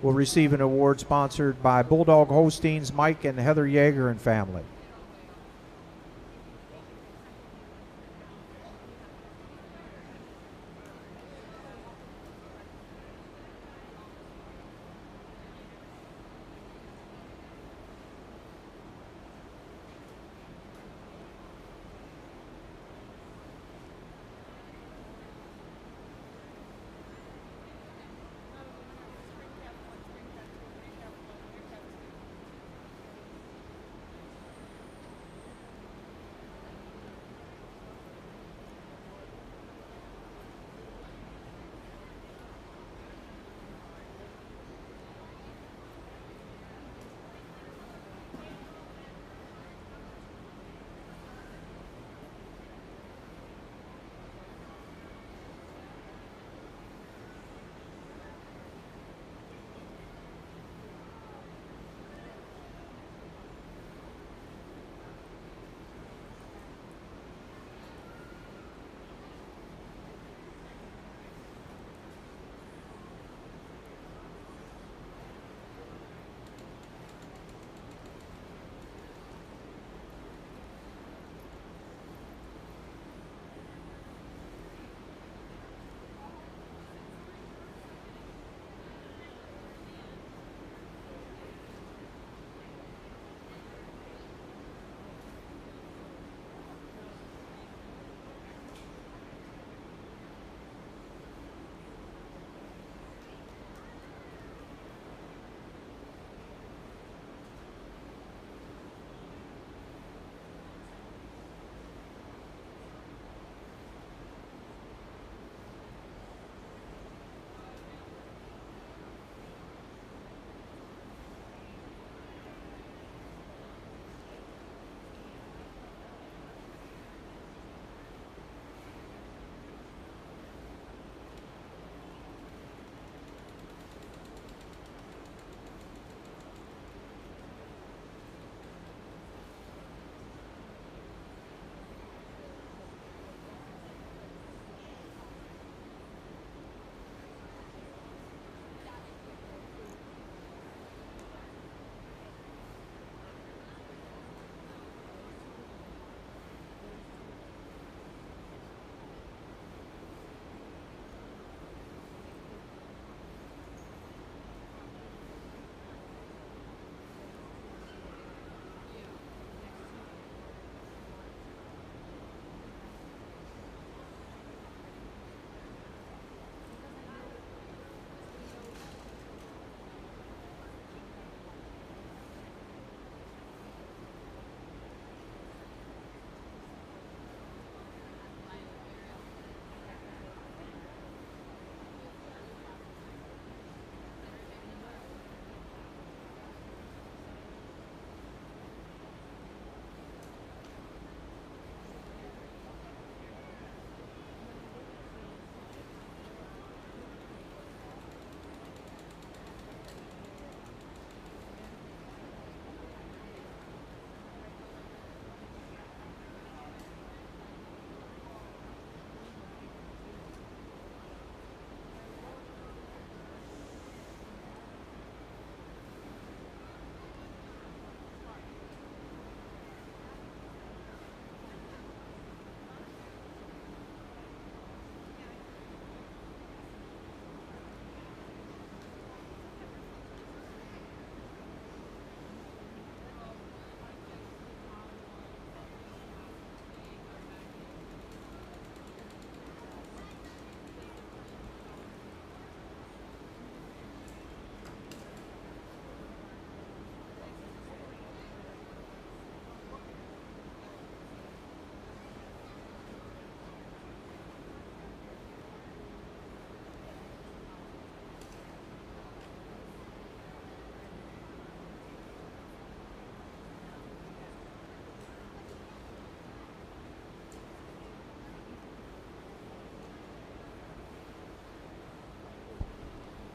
[SPEAKER 1] will receive an award sponsored by Bulldog Holsteins, Mike and Heather Yeager and family.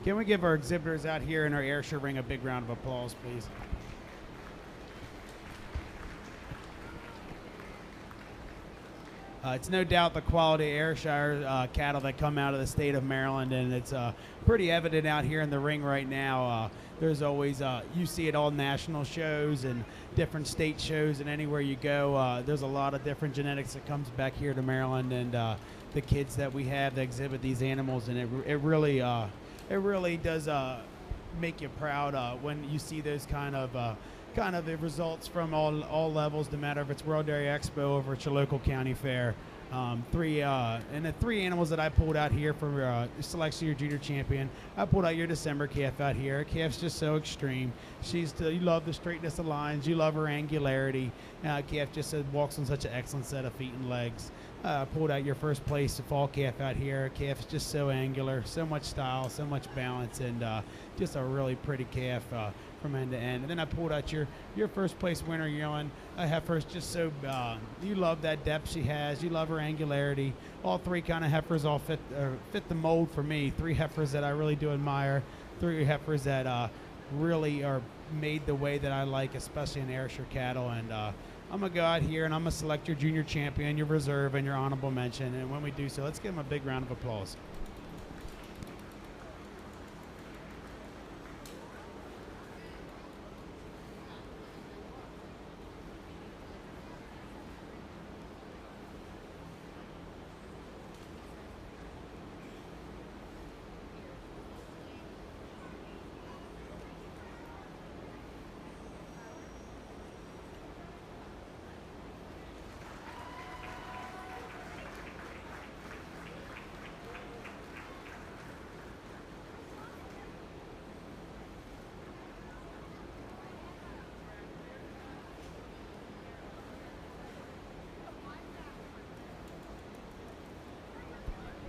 [SPEAKER 2] Can we give our exhibitors out here in our Ayrshire ring a big round of applause, please? It's no doubt the quality Ayrshire cattle that come out of the state of Maryland, and it's pretty evident out here in the ring right now. There's always, you see it all national shows and different state shows, and anywhere you go, there's a lot of different genetics that comes back here to Maryland, and the kids that we have that exhibit these animals, and it really does make you proud when you see those kind of the results from all levels, no matter if it's World Dairy Expo or it's your local county fair. And the 3 animals that I pulled out here for selection your junior champion, I pulled out your December calf out here. Calf's just so extreme. You love the straightness of lines, you love her angularity. Calf just walks on such an excellent set of feet and legs. Pulled out your first place fall calf out here. Calf is just so angular, so much style, so much balance, and just a really pretty calf from end to end. And then I pulled out your first place winner, yearling. Heifer's just so, you love that depth she has. You love her angularity. All 3 kind of heifers all fit the mold for me. 3 heifers that I really do admire. 3 heifers that really are made the way that I like, especially in Ayrshire cattle. And I'm going to go out here and I'm going to select your junior champion, your reserve, and your honorable mention. And when we do so, let's give them a big round of applause.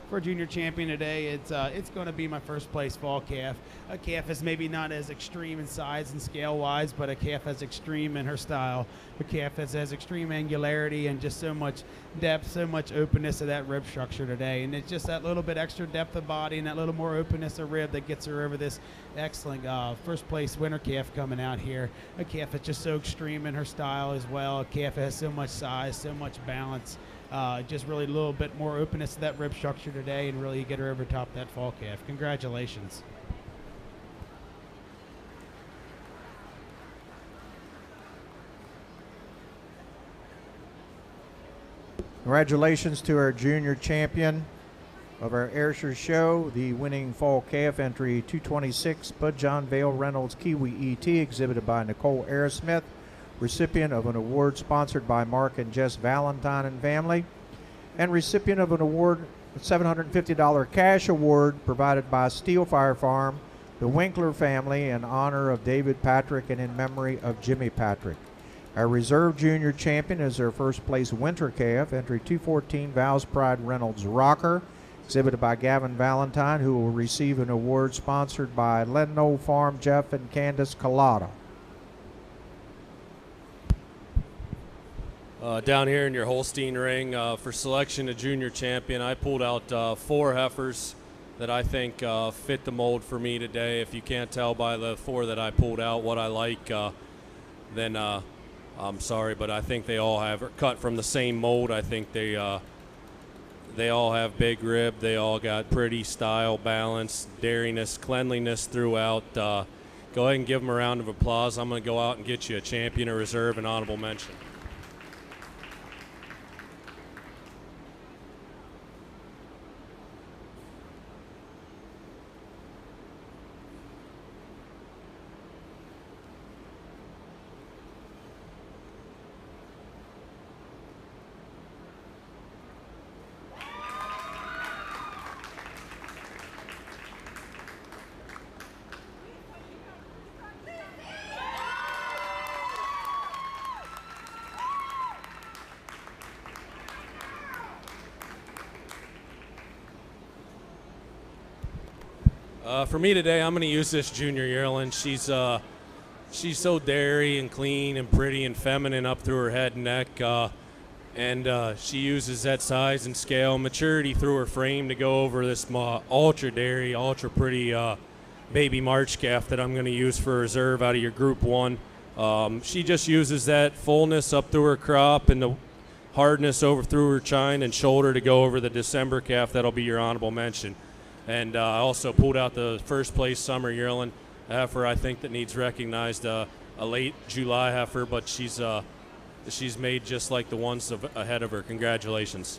[SPEAKER 2] For junior champion today, it's going to be my first place fall calf. A calf is maybe not as extreme in size and scale wise, but a calf is extreme in her style. A calf has extreme angularity and just so much depth, so much openness of that rib structure today. And it's just that little bit extra depth of body and that little more openness of rib that gets her over this excellent first place winner calf coming out here. A calf is just so extreme in her style as well. A calf has so much size, so much balance. Just really a little bit more openness to that rib structure today, and really get her over top that fall calf. Congratulations.
[SPEAKER 1] Congratulations to our junior champion of our Ayrshire show, the winning fall calf entry 226 Bud John Vale Reynolds Kiwi ET, exhibited by Nicole Aerosmith, recipient of an award sponsored by Mark and Jess Valentine and family, and recipient of an award, a $750 cash award provided by Steel Fire Farm, the Winkler family, in honor of David Patrick and in memory of Jimmy Patrick. Our reserve junior champion is our first place winter calf, entry 214 Val's Pride Reynolds Rocker, exhibited by Gavin Valentine, who will receive an award sponsored by Ledno Farm Jeff and Candace Collada.
[SPEAKER 3] Down here in your Holstein ring, for selection of junior champion, I pulled out 4 heifers that I think fit the mold for me today. If you can't tell by the 4 that I pulled out what I like, then I'm sorry, but I think they all are cut from the same mold. I think they all have big rib. They all got pretty style, balance, dairiness, cleanliness throughout. Go ahead and give them a round of applause. I'm going to go out and get you a champion, a reserve, and honorable mention. For me today, I'm going to use this junior yearling. She's so dairy and clean and pretty and feminine up through her head and neck, and she uses that size and scale and maturity through her frame to go over this ultra dairy, ultra pretty baby March calf that I'm going to use for reserve out of your Group 1. She just uses that fullness up through her crop and the hardness over through her chine and shoulder to go over the December calf. That'll be your honorable mention. And I also pulled out the first place summer yearling heifer. I think that needs recognized, a late July heifer, but she's made just like the ones ahead of her. Congratulations.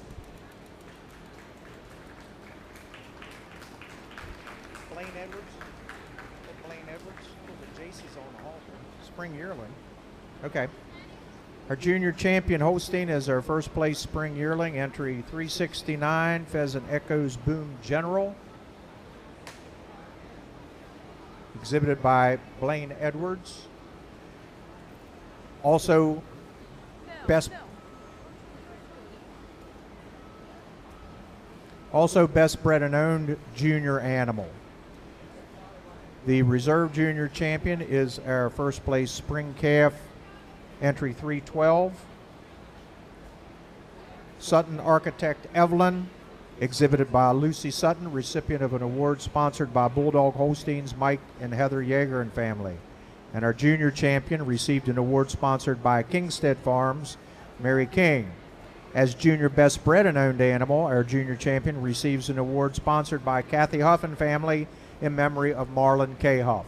[SPEAKER 1] Blaine Edwards. Blaine Edwards. The Jaycee's on the halter. Spring yearling. Okay. Our junior champion Holstein is our first place spring yearling, entry 369, Pheasant Echoes Boom General. Exhibited by Blaine Edwards. Also, best bred and owned junior animal. The reserve junior champion is our first place spring calf, entry 312. Sutton Architect Evelyn, exhibited by Lucy Sutton, recipient of an award sponsored by Bulldog Holsteins Mike and Heather Yeager and family. And our junior champion received an award sponsored by Kingstead Farms, Mary King. As junior best bred and owned animal, our junior champion receives an award sponsored by Kathy Huff and family in memory of Marlon K. Huff.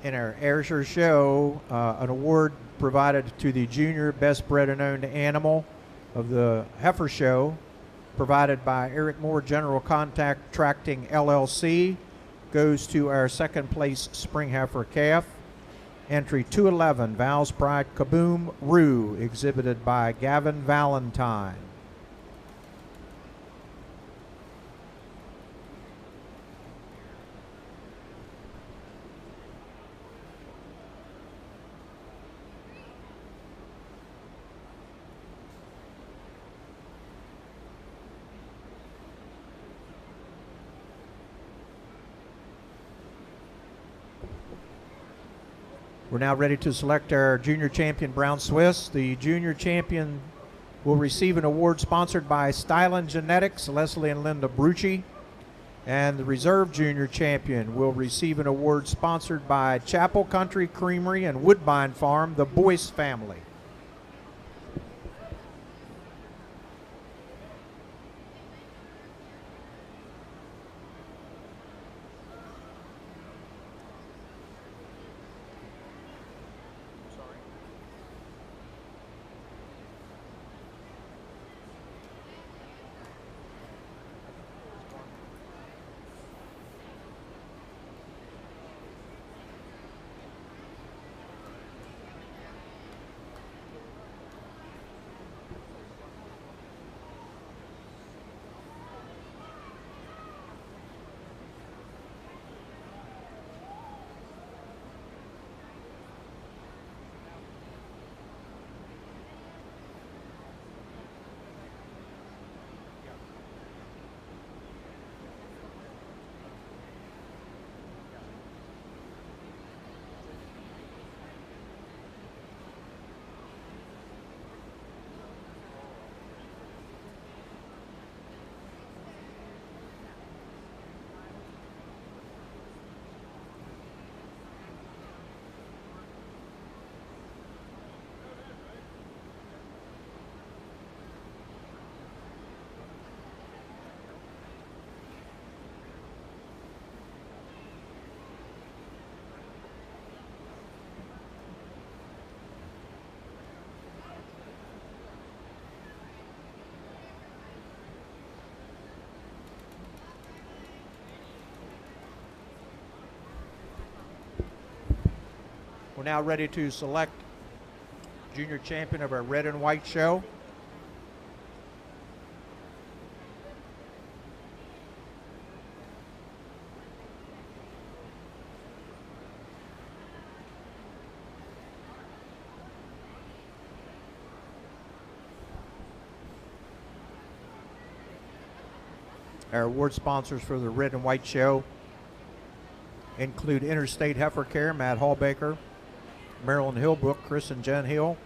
[SPEAKER 1] In our Ayrshire show, an award provided to the junior best bred and owned animal of the Heifer show, provided by Eric Moore General Contracting LLC, goes to our second place spring heifer calf, entry 211, Val's Pride Kaboom Roo, exhibited by Gavin Valentine. We're now ready to select our junior champion, Brown Swiss. The junior champion will receive an award sponsored by Stylen Genetics, Leslie and Linda Brucci. And the reserve junior champion will receive an award sponsored by Chapel Country Creamery and Woodbine Farm, the Boyce family. We're now ready to select junior champion of our red and white show. Our award sponsors for the red and white show include Interstate Heifer Care, Matt Hallbaker, Marilyn Hillbrook, Chris and Jen Hill,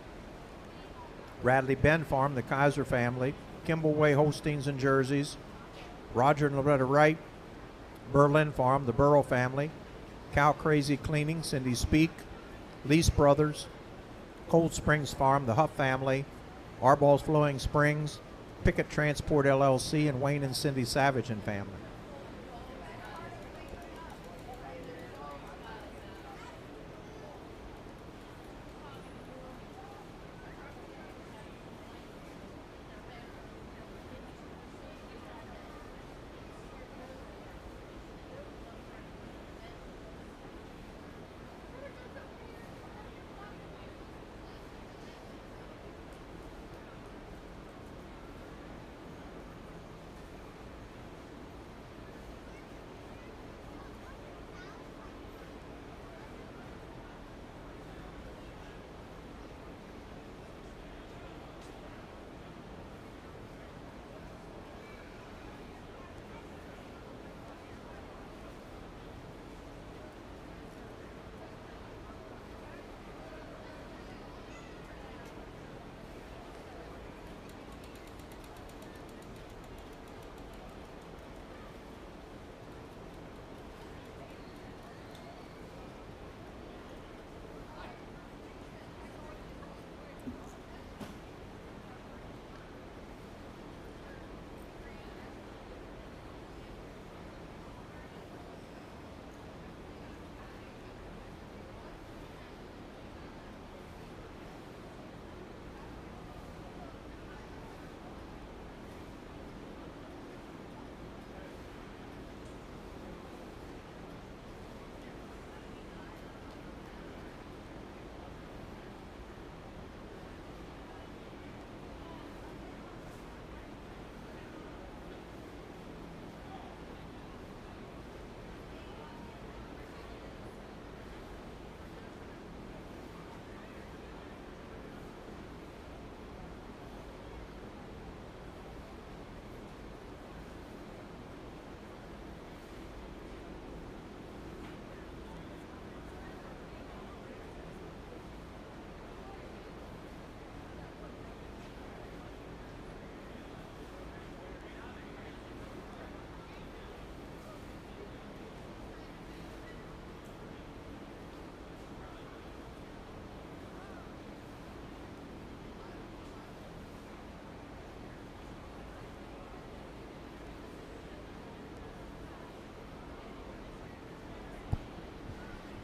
[SPEAKER 1] Radley Ben Farm, the Kaiser family, Kimball Way Holsteins and Jerseys, Roger and Loretta Wright, Berlin Farm, the Burrow family, Cow Crazy Cleaning, Cindy Speak, Lease Brothers, Cold Springs Farm, the Huff family, Arball's Flowing Springs, Pickett Transport LLC, and Wayne and Cindy Savage and family.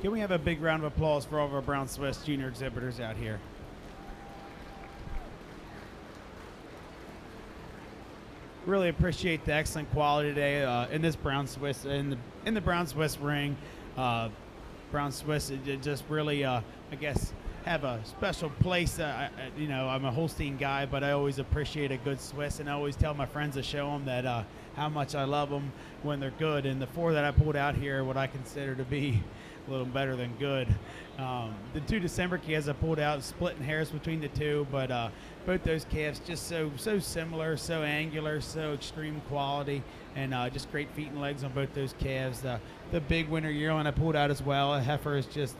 [SPEAKER 2] Can we have a big round of applause for all of our Brown Swiss junior exhibitors out here? Really appreciate the excellent quality today in this Brown Swiss in the Brown Swiss ring. Brown Swiss just really, I guess, have a special place. You know, I'm a Holstein guy, but I always appreciate a good Swiss, and I always tell my friends to show them that how much I love them when they're good. And the four that I pulled out here, what I consider to be a little better than good. The two December calves I pulled out, splitting hairs between the two, but both those calves just so similar, so angular, so extreme quality, and just great feet and legs on both those calves. The big winter yearling I pulled out as well. A heifer is just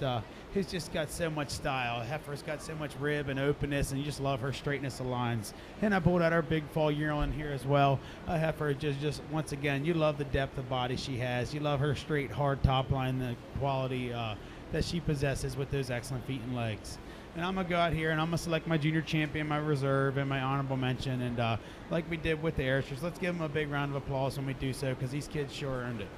[SPEAKER 2] he's just got so much style. A heifer's got so much rib and openness, and you just love her straightness of lines. And I pulled out our big fall yearling here as well. A heifer just once again, you love the depth of body she has. You love her straight, hard top line, the quality that she possesses with those excellent feet and legs. And I'm going to go out here and I'm going to select my junior champion, my reserve, and my honorable mention. And like we did with the Airsters, let's give them a big round of applause when we do so, because these kids sure earned it.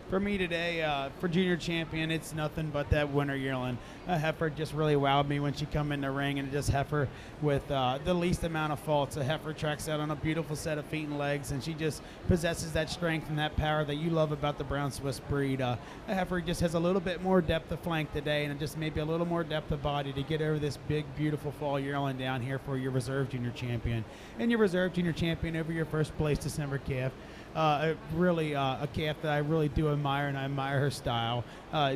[SPEAKER 2] For me today, for junior champion, it's nothing but that winter yearling. Heifer just really wowed me when she come in the ring, and it just Heifer with the least amount of faults. A Heifer tracks out on a beautiful set of feet and legs, and she just possesses that strength and that power that you love about the brown Swiss breed. A Heifer just has a little bit more depth of flank today, and just maybe a little more depth of body to get over this big, beautiful fall yearling down here for your reserve junior champion. And your reserve junior champion over your first place December calf. Really a calf that I really do admire, and I admire her style.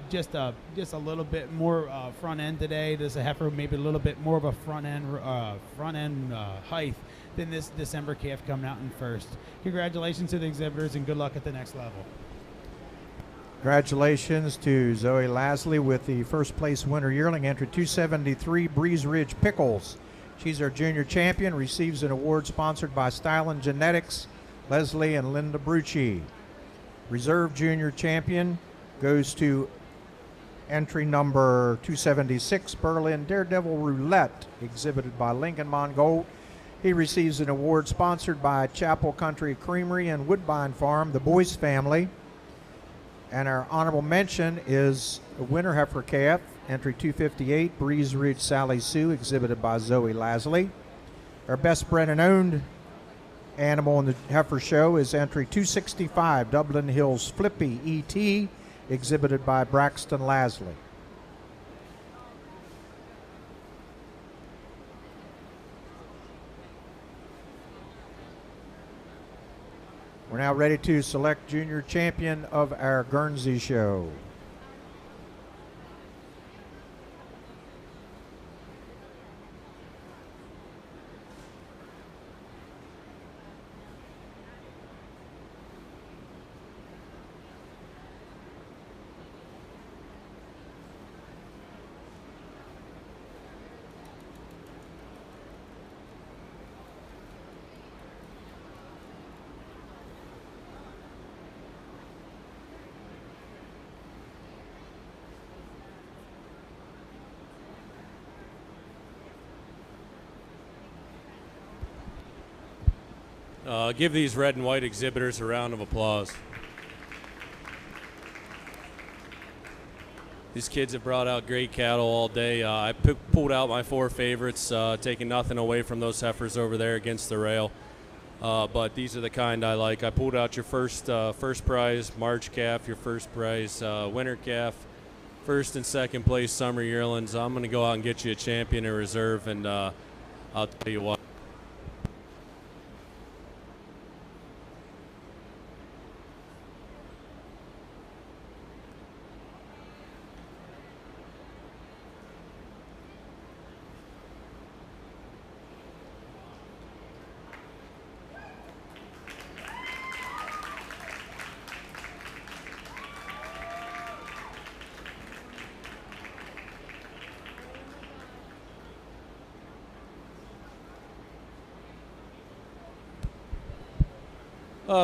[SPEAKER 2] Just a little bit more front end today. There's a Heifer maybe a little bit more of a front end height than this December calf coming out in first. Congratulations to the exhibitors, and good luck at the next level.
[SPEAKER 1] Congratulations to Zoe Lasley with the first place winner yearling, entry 273, Breeze Ridge Pickles. She's our junior champion, receives an award sponsored by Style and Genetics, Leslie and Linda Brucci. Reserve junior champion goes to entry number 276, Berlin Daredevil Roulette, exhibited by Lincoln Mongold. He receives an award sponsored by Chapel Country Creamery and Woodbine Farm, the Boyce family. And our honorable mention is a winner heifer calf, entry 258, Breeze Ridge Sally Sue, exhibited by Zoe Lasley. Our best bred and owned animal in the heifer show is entry 265, Dublin Hills Flippy E.T., exhibited by Braxton Lasley. We're now ready to select junior champion of our Guernsey show.
[SPEAKER 3] Give these red and white exhibitors a round of applause. These kids have brought out great cattle all day. I pulled out my 4 favorites, taking nothing away from those heifers over there against the rail. But these are the kind I like. I pulled out your first prize March calf, your first prize winter calf, first and second place summer yearlings. I'm going to go out and get you a champion in reserve, and I'll tell you what.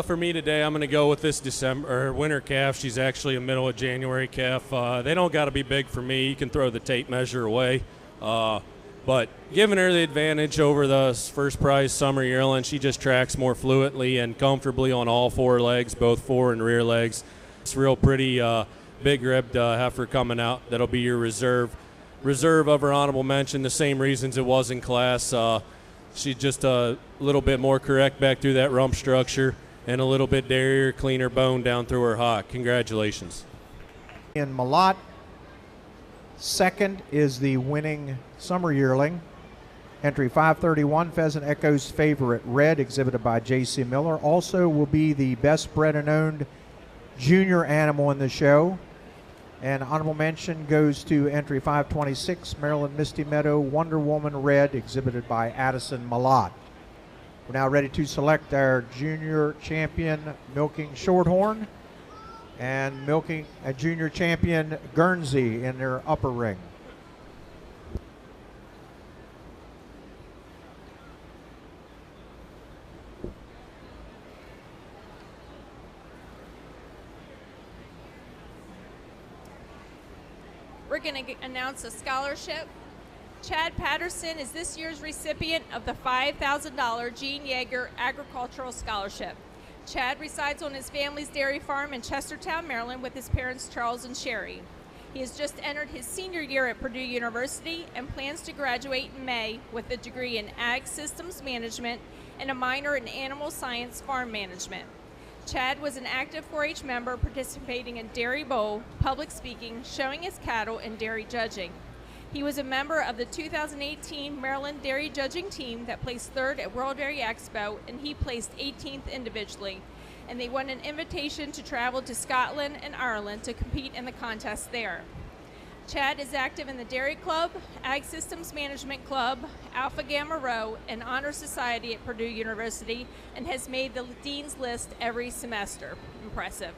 [SPEAKER 3] For me today, I'm going to go with this winter calf. She's actually a middle of January calf. They don't got to be big for me. You can throw the tape measure away. But giving her the advantage over the first prize summer yearling, she just tracks more fluently and comfortably on all 4 legs, both fore and rear legs. It's real pretty big ribbed heifer coming out. That'll be your reserve. Reserve of her honorable mention, the same reasons it was in class. She's just a little bit more correct back through that rump structure, and a little bit dairy, cleaner bone down through her hock. Congratulations.
[SPEAKER 1] In Malott, second is the winning summer yearling. Entry 531, Pheasant Echo's Favorite Red, exhibited by J.C. Miller. Also will be the best bred and owned junior animal in the show. And honorable mention goes to entry 526, Maryland Misty Meadow Wonder Woman Red, exhibited by Addison Malott. We're now ready to select our junior champion milking Shorthorn and milking a junior champion Guernsey in their upper ring.
[SPEAKER 7] We're going to announce a scholarship. Chad Patterson is this year's recipient of the $5,000 Gene Yeager Agricultural Scholarship. Chad resides on his family's dairy farm in Chestertown, Maryland with his parents Charles and Sherry. He has just entered his senior year at Purdue University and plans to graduate in May with a degree in Ag Systems Management and a minor in Animal Science Farm Management. Chad was an active 4-H member participating in Dairy Bowl, public speaking, showing his cattle, and dairy judging. He was a member of the 2018 Maryland Dairy Judging Team that placed 3rd at World Dairy Expo, and he placed 18th individually. And they won an invitation to travel to Scotland and Ireland to compete in the contest there. Chad is active in the Dairy Club, Ag Systems Management Club, Alpha Gamma Rho, and Honor Society at Purdue University, and has made the Dean's List every semester. Impressive.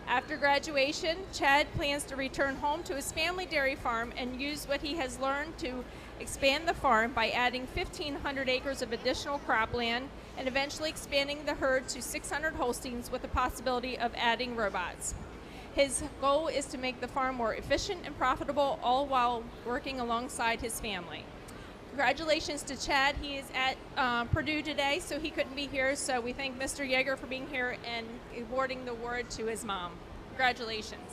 [SPEAKER 7] After graduation, Chad plans to return home to his family dairy farm and use what he has learned to expand the farm by adding 1,500 acres of additional cropland and eventually expanding the herd to 600 Holsteins with the possibility of adding robots. His goal is to make the farm more efficient and profitable, all while working alongside his family. Congratulations to Chad. He is at Purdue today, so he couldn't be here. So we thank Mr. Yeager for being here and awarding the award to his mom. Congratulations.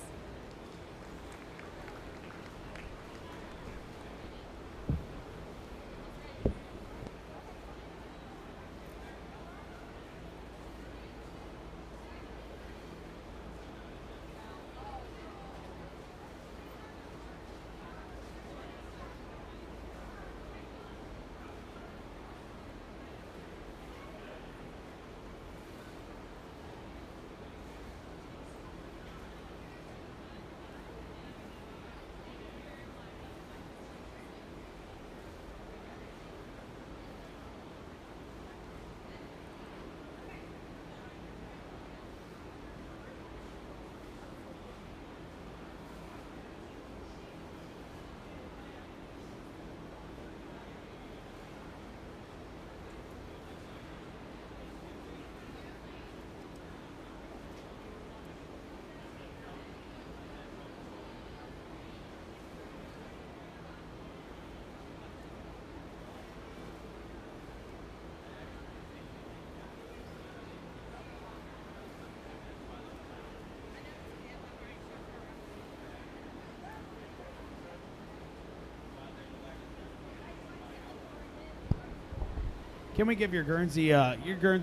[SPEAKER 2] Can we give your Guernsey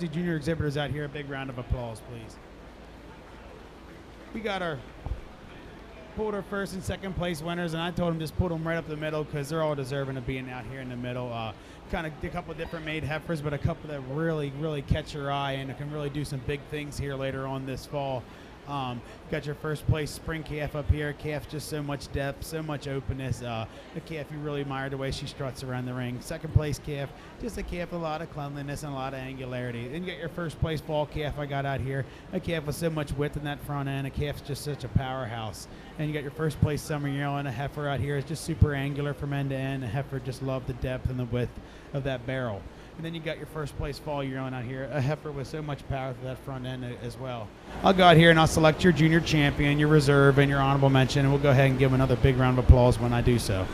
[SPEAKER 2] junior exhibitors out here a big round of applause, please? We got pulled our first and second place winners, and I told them just put them right up the middle because they're all deserving of being out here in the middle. Kind of a couple of different made heifers, but a couple that really, really catch your eye and can really do some big things here later on this fall. Got your first place spring calf up here. Calf just so much depth, so much openness. A calf you really admire the way she struts around the ring. Second place calf, just a calf with a lot of cleanliness and a lot of angularity. Then you got your first place fall calf I got out here. A calf with so much width in that front end. A calf's just such a powerhouse. And you got your first place summer yearling. A heifer out here is just super angular from end to end. A heifer just loved the depth and the width of that barrel. And then you got your first place fall yearling out here, a heifer with so much power to that front end as well. I'll go out here and I'll select your junior champion, your reserve, and your honorable mention, and we'll go ahead and give them another big round of applause when I do so.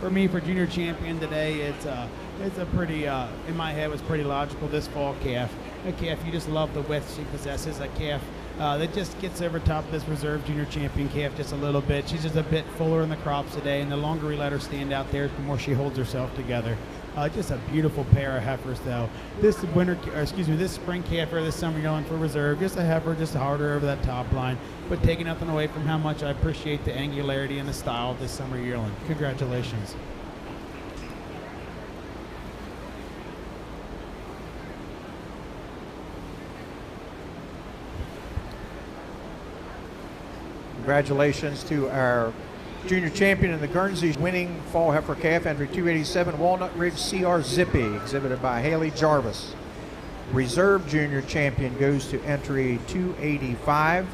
[SPEAKER 2] For me, for junior champion today, it's a pretty, in my head, was pretty logical. This fall calf, a calf you just love the width she possesses. A calf that just gets over top of this reserve junior champion calf just a little bit. She's just a bit fuller in the crops today, and the longer we let her stand out there, the more she holds herself together. Just a beautiful pair of heifers, though. This spring calf or this summer yearling for reserve, just a heifer, just harder over that top line, but taking nothing away from how much I appreciate the angularity and the style of this summer yearling. Congratulations.
[SPEAKER 1] Congratulations to our junior champion in the Guernsey winning fall heifer calf, entry 287, Walnut Ridge CR Zippy, exhibited by Haley Jarvis. Reserve junior champion goes to entry 285,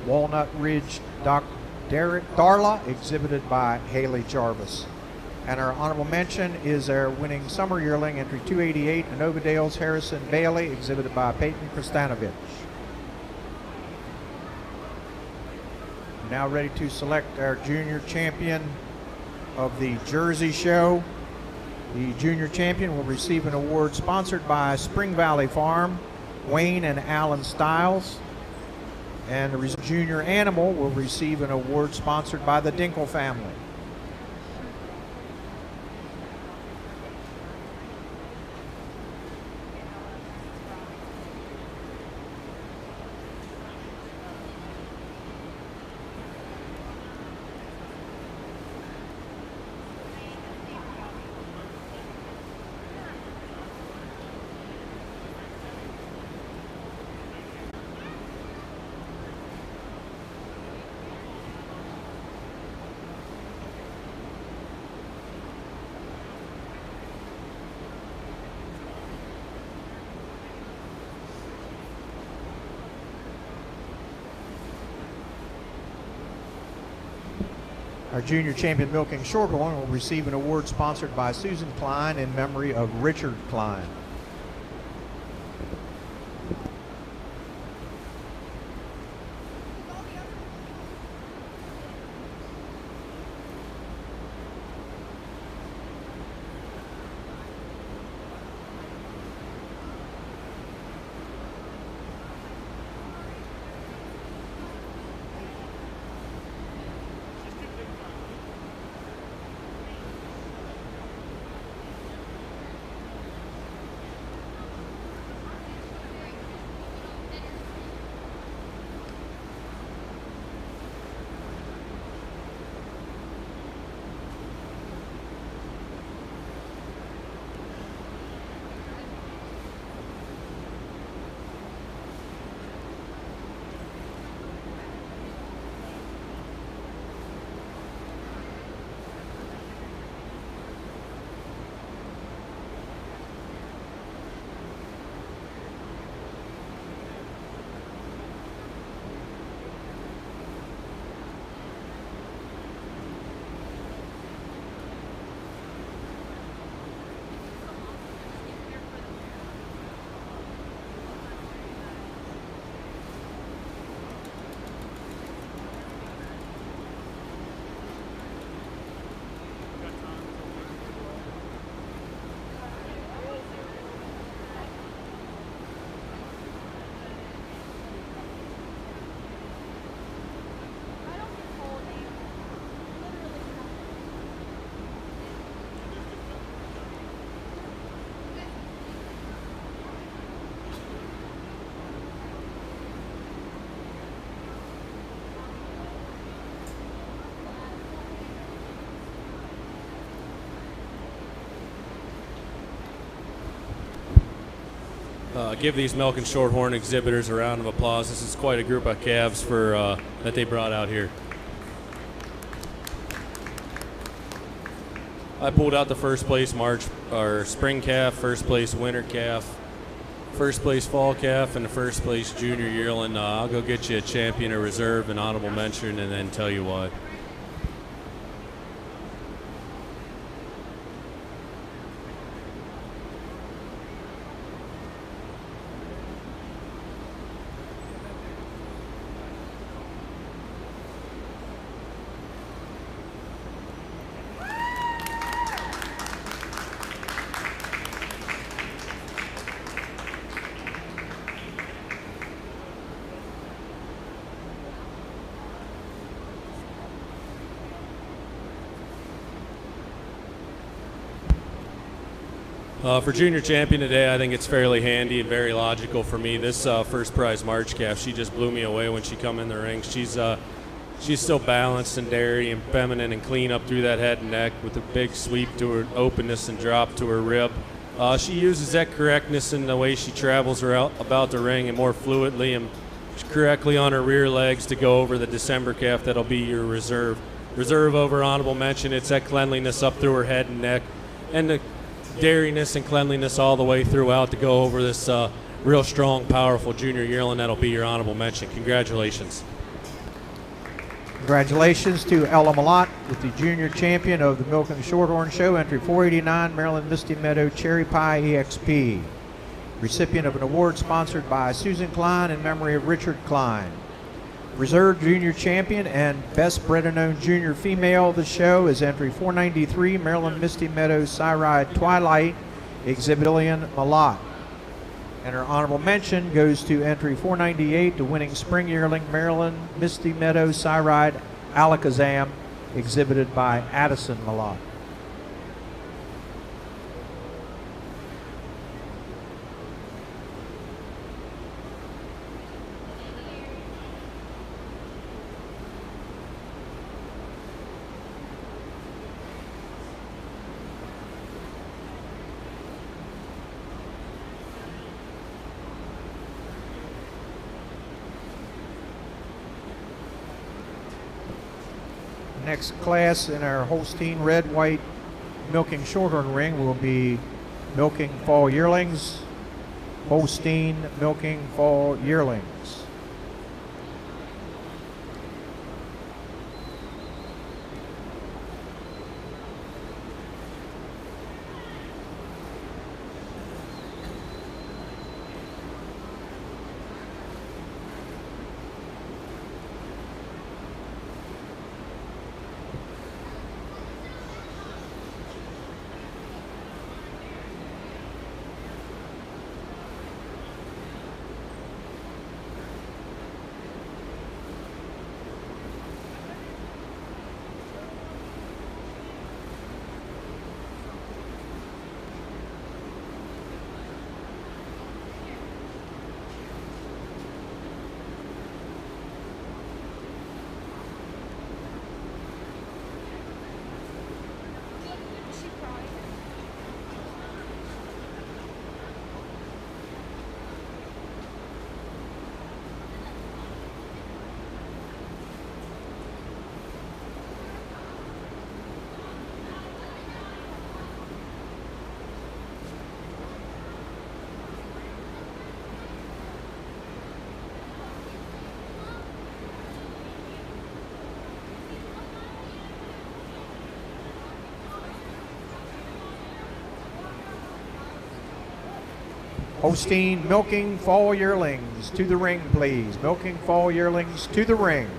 [SPEAKER 1] Walnut Ridge Darla, exhibited by Haley Jarvis. And our honorable mention is our winning summer yearling, entry 288, Novadale's Harrison Bailey, exhibited by Peyton Kristanovich. Now ready to select our junior champion of the Jersey Show. The junior champion will receive an award sponsored by Spring Valley Farm, Wayne and Allen Stiles. And the junior animal will receive an award sponsored by the Dinkle family. Our junior champion milking shorthorn will receive an award sponsored by Susan Klein in memory of Richard Klein.
[SPEAKER 3] Give these milk and shorthorn exhibitors a round of applause. This is quite a group of calves for that they brought out here. I pulled out the first place spring calf, first place winter calf, first place fall calf, and the first place junior yearling. I'll go get you a champion, a reserve, an honorable mention, and then tell you why. For junior champion today, I think it's fairly handy and very logical for me. This first prize March calf, she just blew me away when she come in the ring. She's still balanced and dairy and feminine and clean up through that head and neck with a big sweep to her openness and drop to her rib. She uses that correctness in the way she travels about the ring and more fluidly and correctly on her rear legs to go over the December calf. That'll be your reserve. Reserve over honorable mention. It's that cleanliness up through her head and neck, and the dairyness and cleanliness all the way throughout to go over this real strong, powerful junior yearling. That'll be your honorable mention. Congratulations.
[SPEAKER 1] Congratulations to Ella Malott with the junior champion of the Milk and Shorthorn Show, entry 489, Maryland Misty Meadow Cherry Pie EXP. Recipient of an award sponsored by Susan Klein in memory of Richard Klein. Reserve junior champion and best bred and owned junior female of the show is entry 493, Maryland Misty Meadow Cyride Twilight, Exhibitilian Malott. And her honorable mention goes to entry 498, the winning spring yearling Maryland Misty Meadow Cyride Alakazam, exhibited by Addison Malott. Next class in our Holstein Red White Milking Shorthorn Ring will be Milking Fall Yearlings, Holstein Milking Fall Yearlings. Holstein Milking Fall Yearlings to the ring, please. Milking Fall Yearlings to the ring.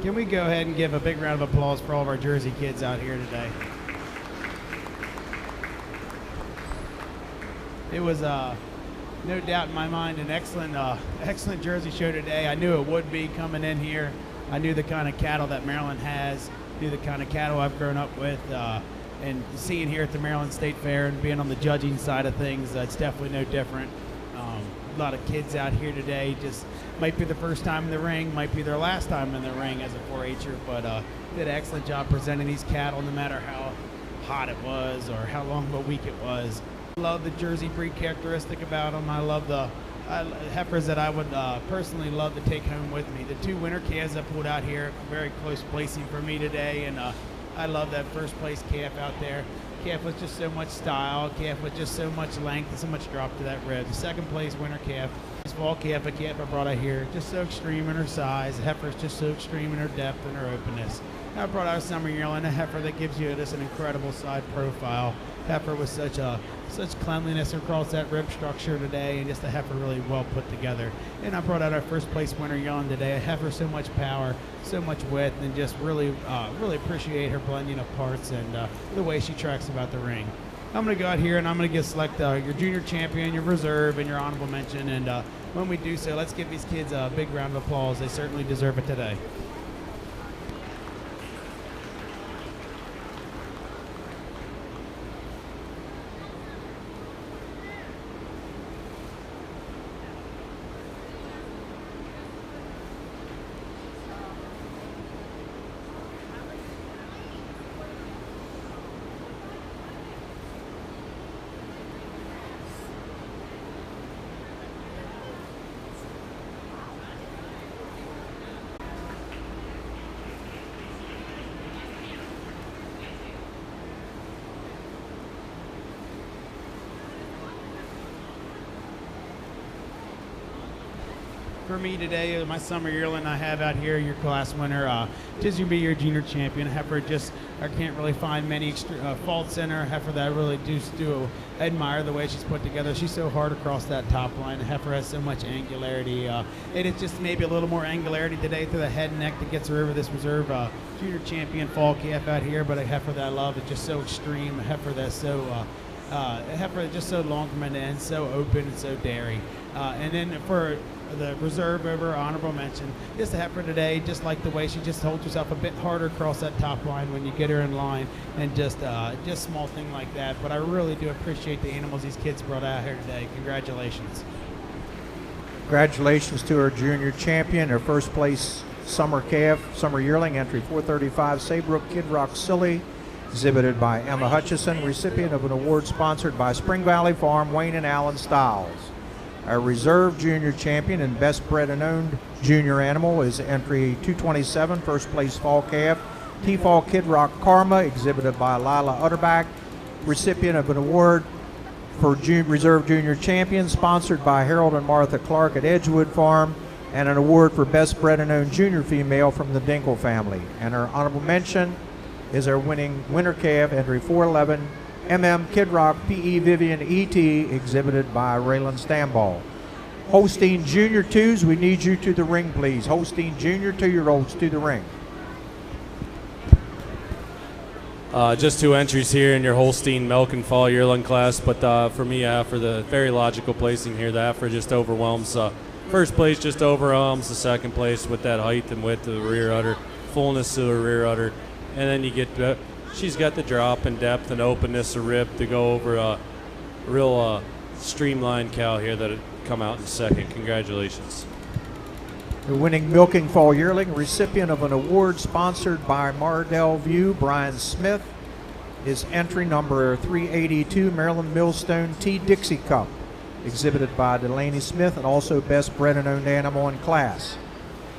[SPEAKER 2] Can we go ahead and give a big round of applause for all of our Jersey kids out here today? It was, no doubt in my mind, an excellent Jersey show today. I knew it would be coming in here. I knew the kind of cattle that Maryland has, knew the kind of cattle I've grown up with. and seeing here at the Maryland State Fair and being on the judging side of things, it's definitely no different. A lot of kids out here today just might be the first time in the ring, might be their last time in the ring as a 4-H'er, but did an excellent job presenting these cattle no matter how hot it was or how long of a week it was. I love the Jersey breed characteristic about them. I love the heifers that I would personally love to take home with me. The 2 winter calves I pulled out here, very close placing for me today, and I love that first place calf out there. Calf was just so much style, calf with just so much length and so much drop to that rib. The second place winner calf, this fall calf, a calf I brought out here, just so extreme in her size. The heifer is just so extreme in her depth and her openness. I brought out a summer yearling, a heifer that gives you just an incredible side profile. Heifer with such cleanliness across that rib structure today, and just a heifer really well put together. And I brought out our first place winner yearling today, a heifer so much power, so much width, and just really appreciate her blending of parts and the way she tracks about the ring. I'm going to go out here and I'm going to select your junior champion, your reserve, and your honorable mention. And when we do so, let's give these kids a big round of applause. They certainly deserve it today. For me today, my summer yearling I have out here, your class winner, just to be your junior champion. Heifer I can't really find many faults in her. Heifer that I really do admire the way she's put together. She's so hard across that top line. Heifer has so much angularity. And it's just maybe a little more angularity today through the head and neck that gets her over this reserve junior champion fall calf out here. But a heifer that I love is just so extreme. A heifer that's so a heifer just so long from end to end, so open and so dairy. And then for the reserve over honorable mention, just a heifer today, just like the way she just holds herself a bit harder across that top line when you get her in line, and just small thing like that. But I really do appreciate the animals these kids brought out here today. Congratulations.
[SPEAKER 1] Congratulations to our junior champion, her first place summer calf, summer yearling, entry 435 Saybrook Kid Rock Silly, exhibited by Emma Hutchison, recipient of an award sponsored by Spring Valley Farm, Wayne and Allen Stiles. Our reserve junior champion and best bred and owned junior animal is entry 227, first place fall calf, T-Fall Kid Rock Karma, exhibited by Lila Utterback, recipient of an award for reserve junior champion, sponsored by Harold and Martha Clark at Edgewood Farm, and an award for best bred and owned junior female from the Dinkle family. And our honorable mention is our winner calf, entry 411, Kid Rock PE Vivian ET, exhibited by Raylan Stamball. Holstein Junior 2s, we need you to the ring, please. Holstein Junior 2-year-olds to the ring.
[SPEAKER 3] Just 2 entries here in your Holstein Milk and Fall yearling class, but for me, for the very logical placing here, the heifer just overwhelms. First place just overwhelms the second place with that height and width of the rear udder, fullness of the rear udder, and then you get she's got the drop and depth and openness of rib to go over a real streamlined cow here that'll come out in second. Congratulations.
[SPEAKER 1] The winning milking fall yearling, recipient of an award sponsored by Mardell View, Brian Smith, is entry number 382 Maryland Millstone T Dixie Cup, exhibited by Delaney Smith, and also best bred and owned animal in class.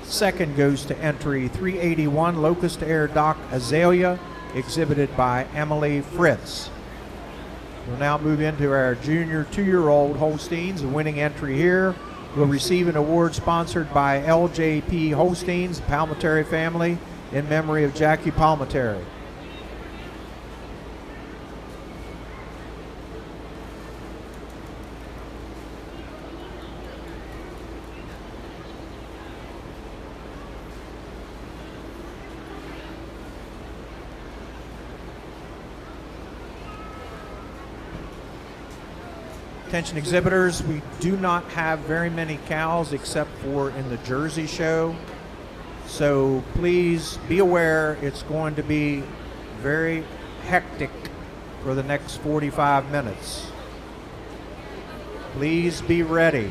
[SPEAKER 1] Second goes to entry 381 Locust Air Doc Azalea, exhibited by Emily Fritz. We'll now move into our junior 2-year-old Holsteins. The winning entry here will receive an award sponsored by LJP Holsteins, Palminteri family, in memory of Jackie Palminteri. Attention exhibitors, we do not have very many cows except for in the Jersey show. So please be aware, it's going to be very hectic for the next 45 minutes. Please be ready.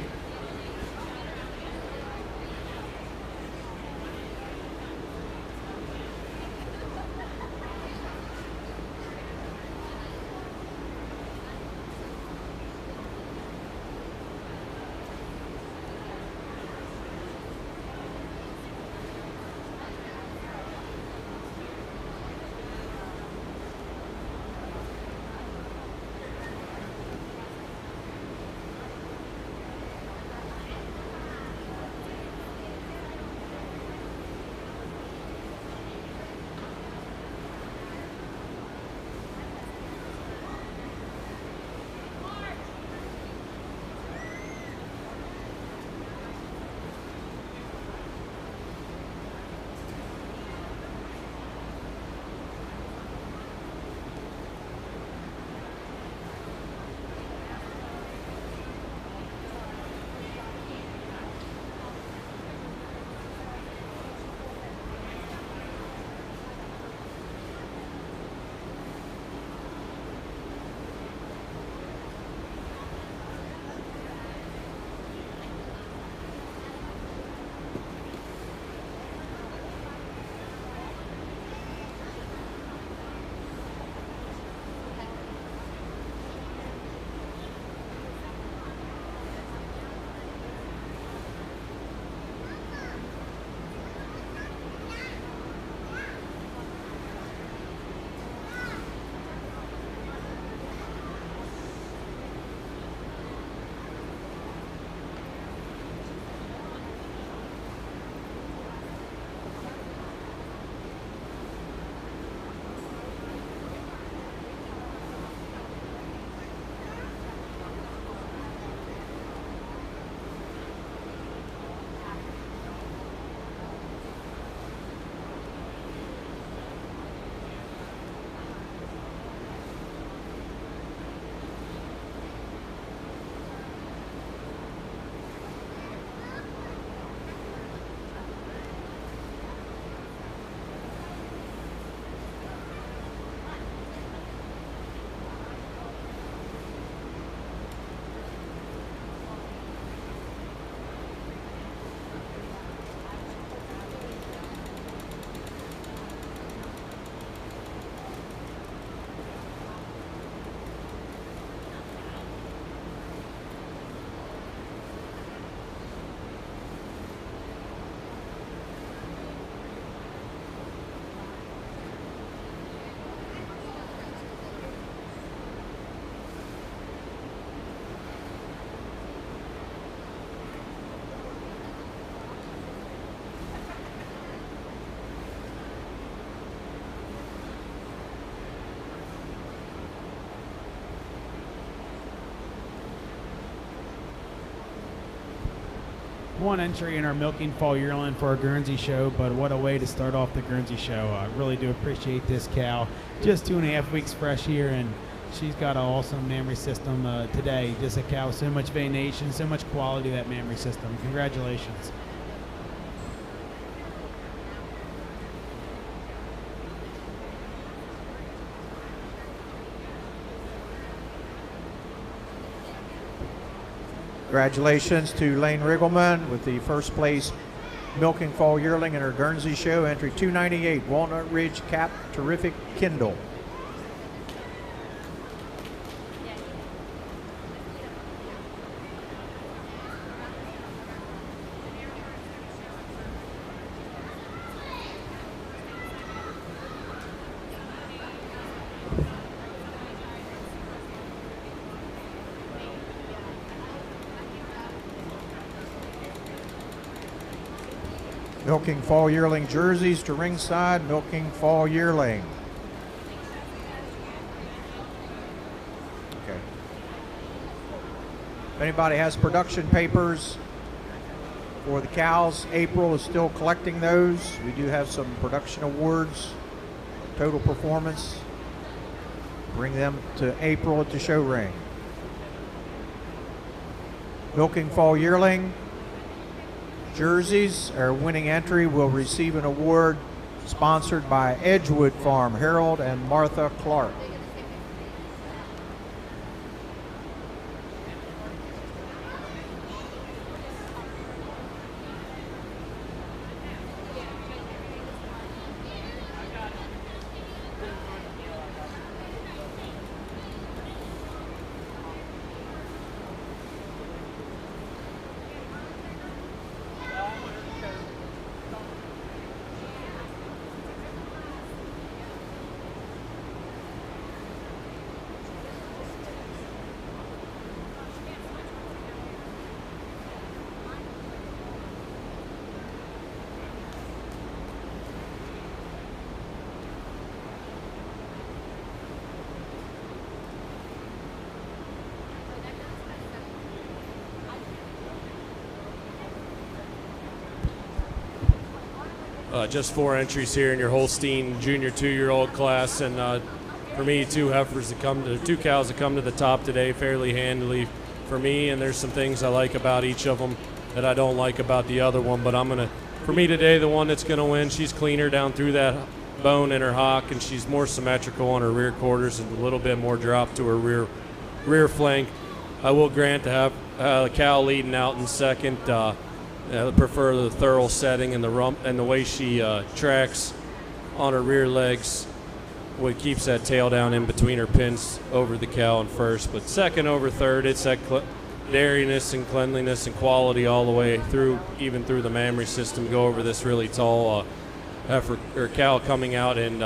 [SPEAKER 2] One entry in our milking fall yearling for our Guernsey show, but what a way to start off the Guernsey show. I really do appreciate this cow. Just 2.5 weeks fresh here, and she's got an awesome mammary system today. Just a cow with so much venation, so much quality, that mammary system. Congratulations.
[SPEAKER 1] Congratulations to Lane Riggleman with the first place milking fall yearling in her Guernsey show. Entry 298, Walnut Ridge Cap Terrific Kindle. Milking fall yearling jerseys to ringside, milking fall yearling. Okay. If anybody has production papers for the cows, April is still collecting those. We do have some production awards, total performance. Bring them to April at the show ring. Milking fall yearling jerseys, our winning entry will receive an award sponsored by Edgewood Farm, Harold and Martha Clark.
[SPEAKER 3] just 4 entries here in your Holstein junior 2-year-old class, and for me, 2 cows that come to the top today fairly handily for me. And there's some things I like about each of them that I don't like about the other one. But for me today, the one that's gonna win, she's cleaner down through that bone in her hock, and she's more symmetrical on her rear quarters and a little bit more drop to her rear flank. I will grant to have the cow leading out in second. I prefer the thorough setting and the rump and the way she tracks on her rear legs. What keeps that tail down in between her pins over the cow in first. But second over third, it's that dairiness and cleanliness and quality all the way through, even through the mammary system. Go over this really tall heifer or cow coming out in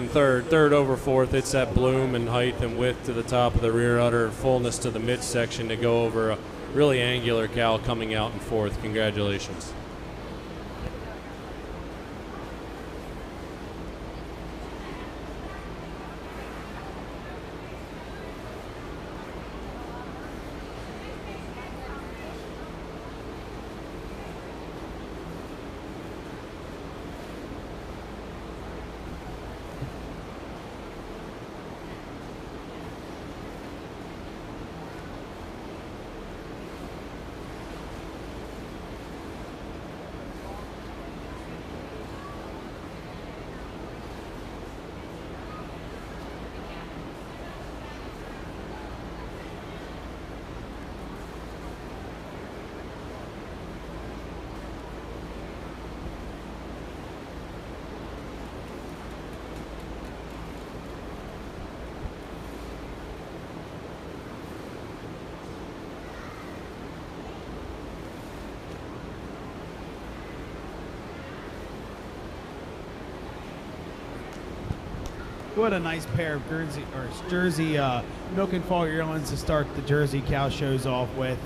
[SPEAKER 3] third over fourth. It's that bloom and height and width to the top of the rear udder, fullness to the midsection to go over a really angular cow coming out in fourth. Congratulations.
[SPEAKER 2] What a nice pair of Jersey milk and fall yearlings to start the Jersey cow shows off with.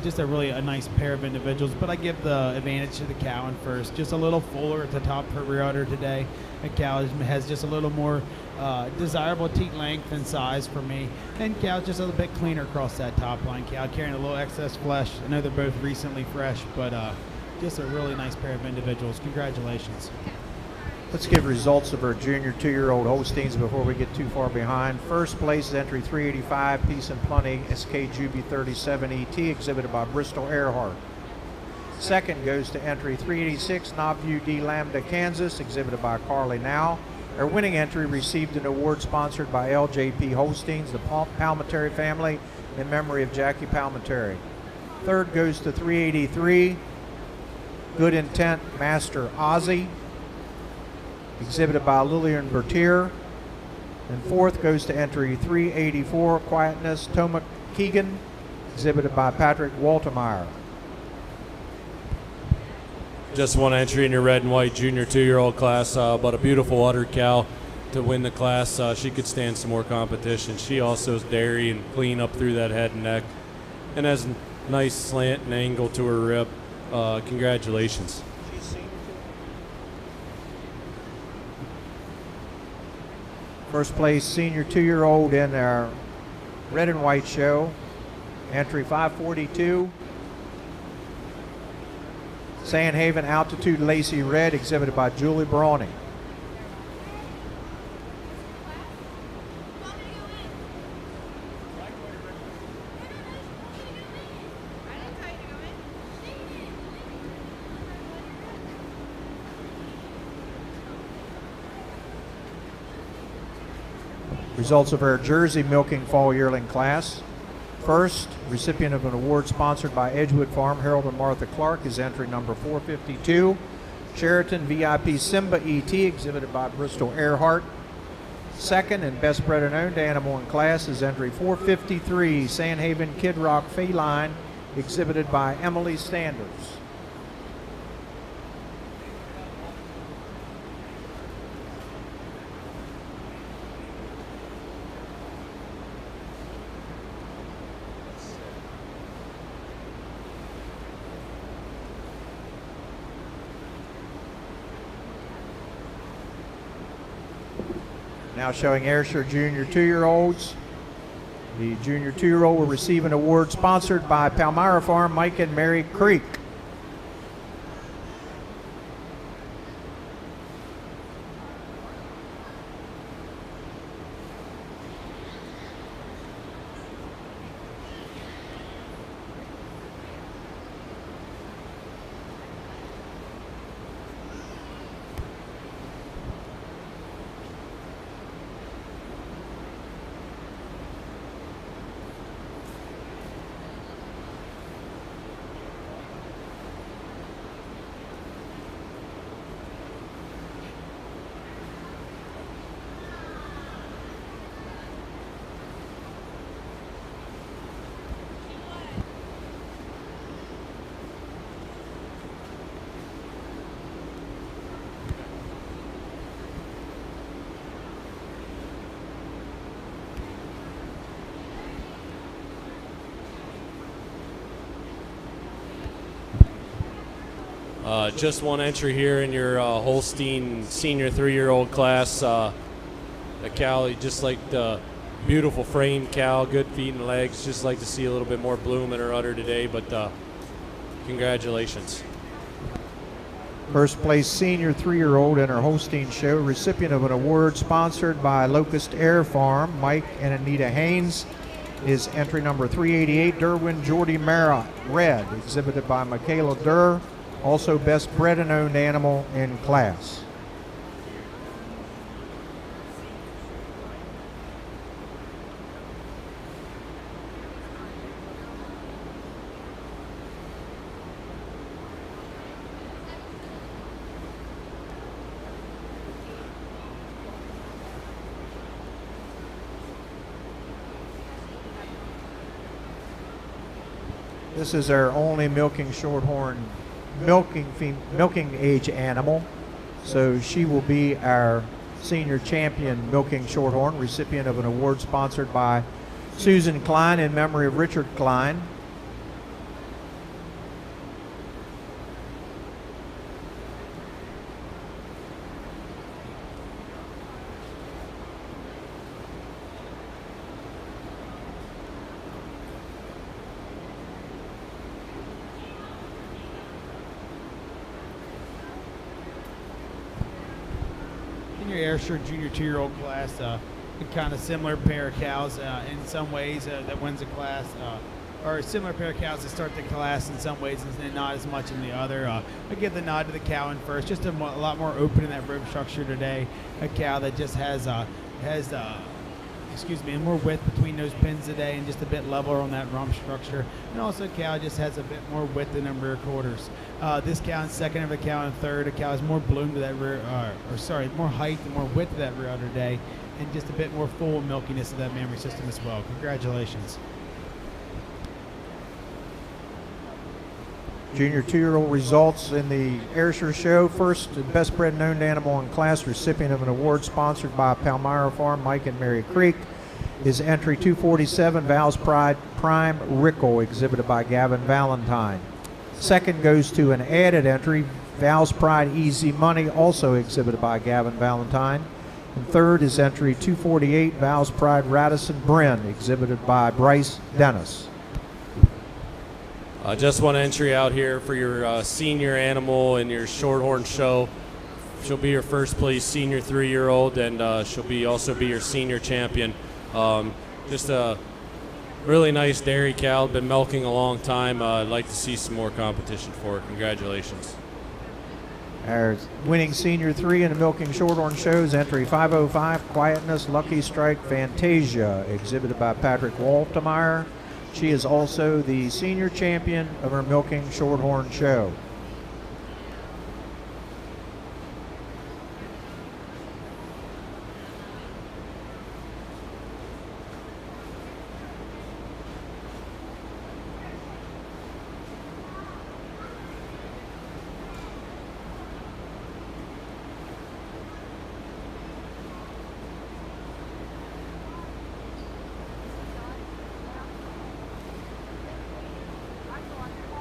[SPEAKER 2] Just a nice pair of individuals, but I give the advantage to the cow in first. Just a little fuller at the top of her rear udder today. The cow has just a little more desirable teat length and size for me, and cow just a little bit cleaner across that top line. Cow carrying a little excess flesh. I know they're both recently fresh, but just a really nice pair of individuals. Congratulations.
[SPEAKER 1] Let's give results of our junior 2-year-old Holsteins before we get too far behind. First place is entry 385, Peace and Plenty, SK Juby 37 ET, exhibited by Bristol Earhart. Second goes to entry 386, Knobview D Lambda, Kansas, exhibited by Carly Now. Our winning entry received an award sponsored by LJP Holsteins, the Palmentary family, in memory of Jackie Palmentary. Third goes to 383, Good Intent Master Ozzy, exhibited by Lillian Bertier. And fourth goes to entry 384, Quietness Tomac Keegan, exhibited by Patrick Waltemeyer.
[SPEAKER 3] Just one entry in your red and white junior 2-year-old class, but a beautiful udder cow to win the class. She could stand some more competition. She also is dairy and clean up through that head and neck, and has a nice slant and angle to her rib. Congratulations.
[SPEAKER 1] First place senior 2-year-old in our red and white show, entry 542. Sandhaven Altitude Lacy Red, exhibited by Julie Brawny. Results of our Jersey milking fall yearling class. First, recipient of an award sponsored by Edgewood Farm, Harold and Martha Clark, is entry number 452. Sheraton VIP Simba ET, exhibited by Bristol Earhart. Second, and best bred and owned animal in class, is entry 453, Sandhaven Kid Rock Feline, exhibited by Emily Standers. Now showing Ayrshire Junior 2-year-olds. The Junior 2-year-old will receive an award sponsored by Palmyra Farm, Mike and Mary Creek.
[SPEAKER 3] Just one entry here in your Holstein senior 3-year-old class. A cow, just like the beautiful frame cow, good feet and legs. Just like to see a little bit more bloom in her udder today, but congratulations.
[SPEAKER 1] First place senior 3-year-old in our Holstein show, recipient of an award sponsored by Locust Air Farm, Mike and Anita Haynes, is entry number 388, Derwin Jordy Mara Red, exhibited by Michaela Durr, also best bred and owned animal in class. This is our only milking shorthorn milking age animal, so she will be our senior champion milking shorthorn, recipient of an award sponsored by Susan Klein in memory of Richard Klein.
[SPEAKER 2] In your Ayrshire junior 2-year-old class, a kind of similar pair of cows in some ways that wins the class, or a similar pair of cows that start the class in some ways and then not as much in the other. I give the nod to the cow in first, just a lot more open in that rib structure today. A cow that just has more width between those pins today and just a bit leveler on that rump structure. And also a cow just has a bit more width in them rear quarters. This cow in second, of a cow in third. A cow has more bloom to that rear, more height and more width to that rear udder day, and just a bit more full milkiness of that mammary system as well. Congratulations.
[SPEAKER 1] Junior 2-year-old results in the Ayrshire show. First, best bred and owned animal in class, recipient of an award sponsored by Palmyra Farm, Mike and Mary Creek, is entry 247, Val's Pride Prime Rickle, exhibited by Gavin Valentine. Second goes to an added entry, Val's Pride Easy Money, also exhibited by Gavin Valentine. And third is entry 248, Val's Pride Radisson Bryn, exhibited by Bryce Dennis.
[SPEAKER 3] Just one entry out here for your senior animal in your shorthorn show. She'll be your first place senior 3-year-old, and she'll also be your senior champion. Just a really nice dairy cow, been milking a long time. I'd like to see some more competition for her. Congratulations.
[SPEAKER 1] Our winning senior 3 in the milking shorthorn shows, entry 505, Quietness, Lucky Strike, Fantasia, exhibited by Patrick Waltemeyer. She is also the senior champion of her milking shorthorn show.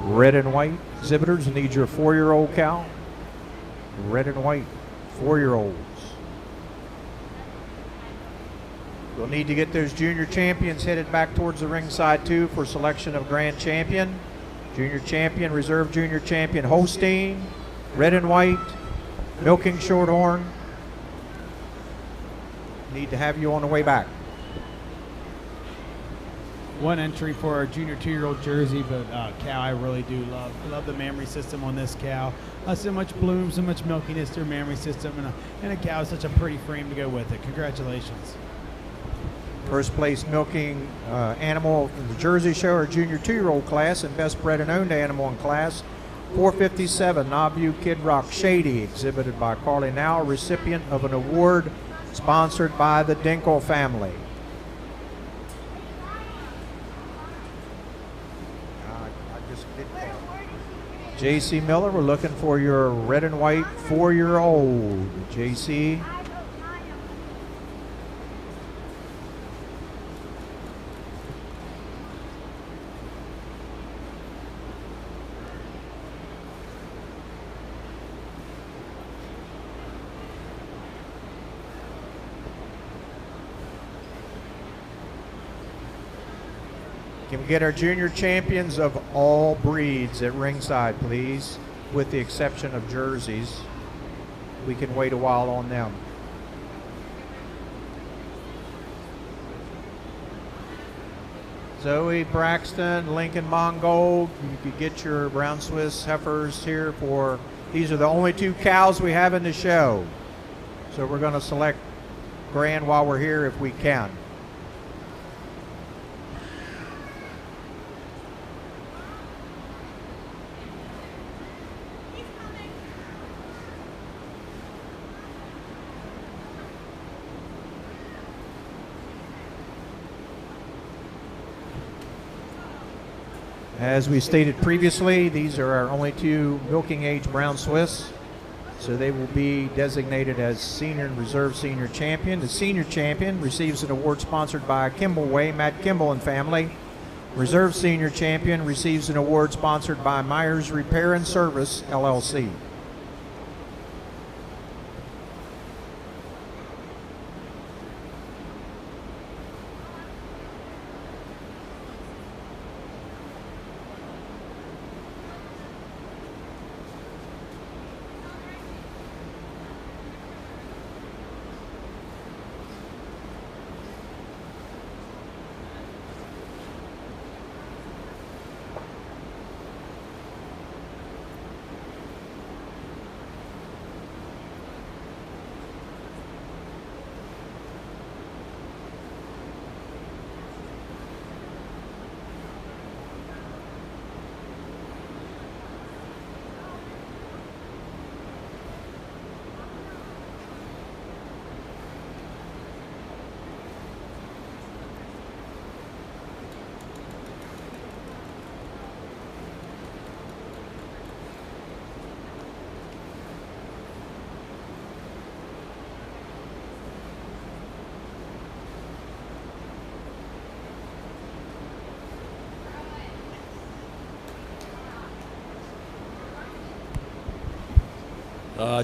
[SPEAKER 1] Red and white exhibitors need your 4-year-old cow. Red and white 4-year-olds. You'll need to get those junior champions headed back towards the ringside too for selection of grand champion. Junior champion, reserve junior champion, Holstein, red and white, milking shorthorn. Need to have you on the way back.
[SPEAKER 2] One entry for our junior 2-year-old Jersey, but cow I really do love. I love the mammary system on this cow. So much bloom, so much milkiness to her mammary system, and a cow is such a pretty frame to go with it. Congratulations.
[SPEAKER 1] First place milking animal in the Jersey show, our junior 2-year-old class, and best bred and owned animal in class, 457, Nauvoo Kid Rock Shady, exhibited by Carly Now, recipient of an award sponsored by the Dinkle family. J.C. Miller, we're looking for your red and white 4-year-old. J.C. Can we get our junior champions of all breeds at ringside, please? With the exception of jerseys. We can wait a while on them. Zoe Braxton, Lincoln Mongold. You could get your brown Swiss heifers here for, these are the only 2 cows we have in the show. So we're going to select grand while we're here if we can. As we stated previously, these are our only 2 milking age brown Swiss. So they will be designated as senior and reserve senior champion. The senior champion receives an award sponsored by Kimball Way, Matt Kimball and family. Reserve senior champion receives an award sponsored by Myers Repair and Service, LLC.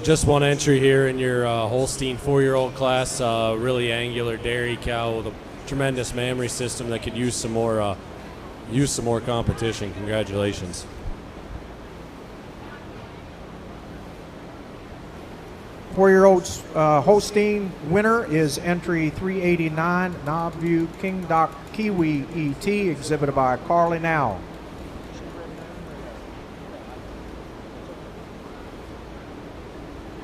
[SPEAKER 3] Just one entry here in your Holstein 4-year-old class. Really angular dairy cow with a tremendous mammary system that could use some more competition. Congratulations.
[SPEAKER 1] Four-year-old Holstein winner is entry 389, Knobview King Doc Kiwi ET, exhibited by Carly Now.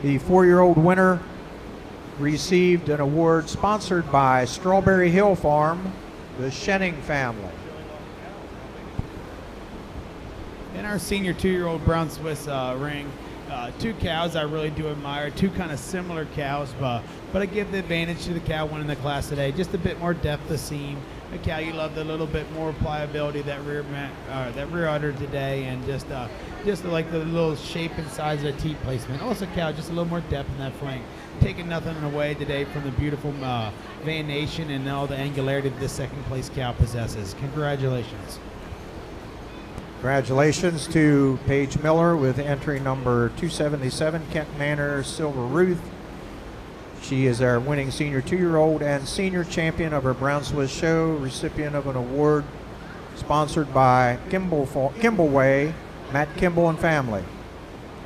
[SPEAKER 1] The 4-year-old winner received an award sponsored by Strawberry Hill Farm, the Shenning family.
[SPEAKER 2] In our senior 2-year-old brown Swiss ring, 2 cows I really do admire, 2 kind of similar cows, but I give the advantage to the cow winning the class today. Just a bit more depth of seam. A cow you loved a little bit more pliability, that rear udder today, and just like the little shape and size of the teat placement. Also cow, just a little more depth in that flank. Taking nothing away today from the beautiful venation and all the angularity that this second place cow possesses. Congratulations.
[SPEAKER 1] Congratulations to Paige Miller with entry number 277, Kent Manor Silver Ruth. She is our winning senior 2-year-old and senior champion of her Brown Swiss show, recipient of an award sponsored by Kimball Way, Matt Kimball and family.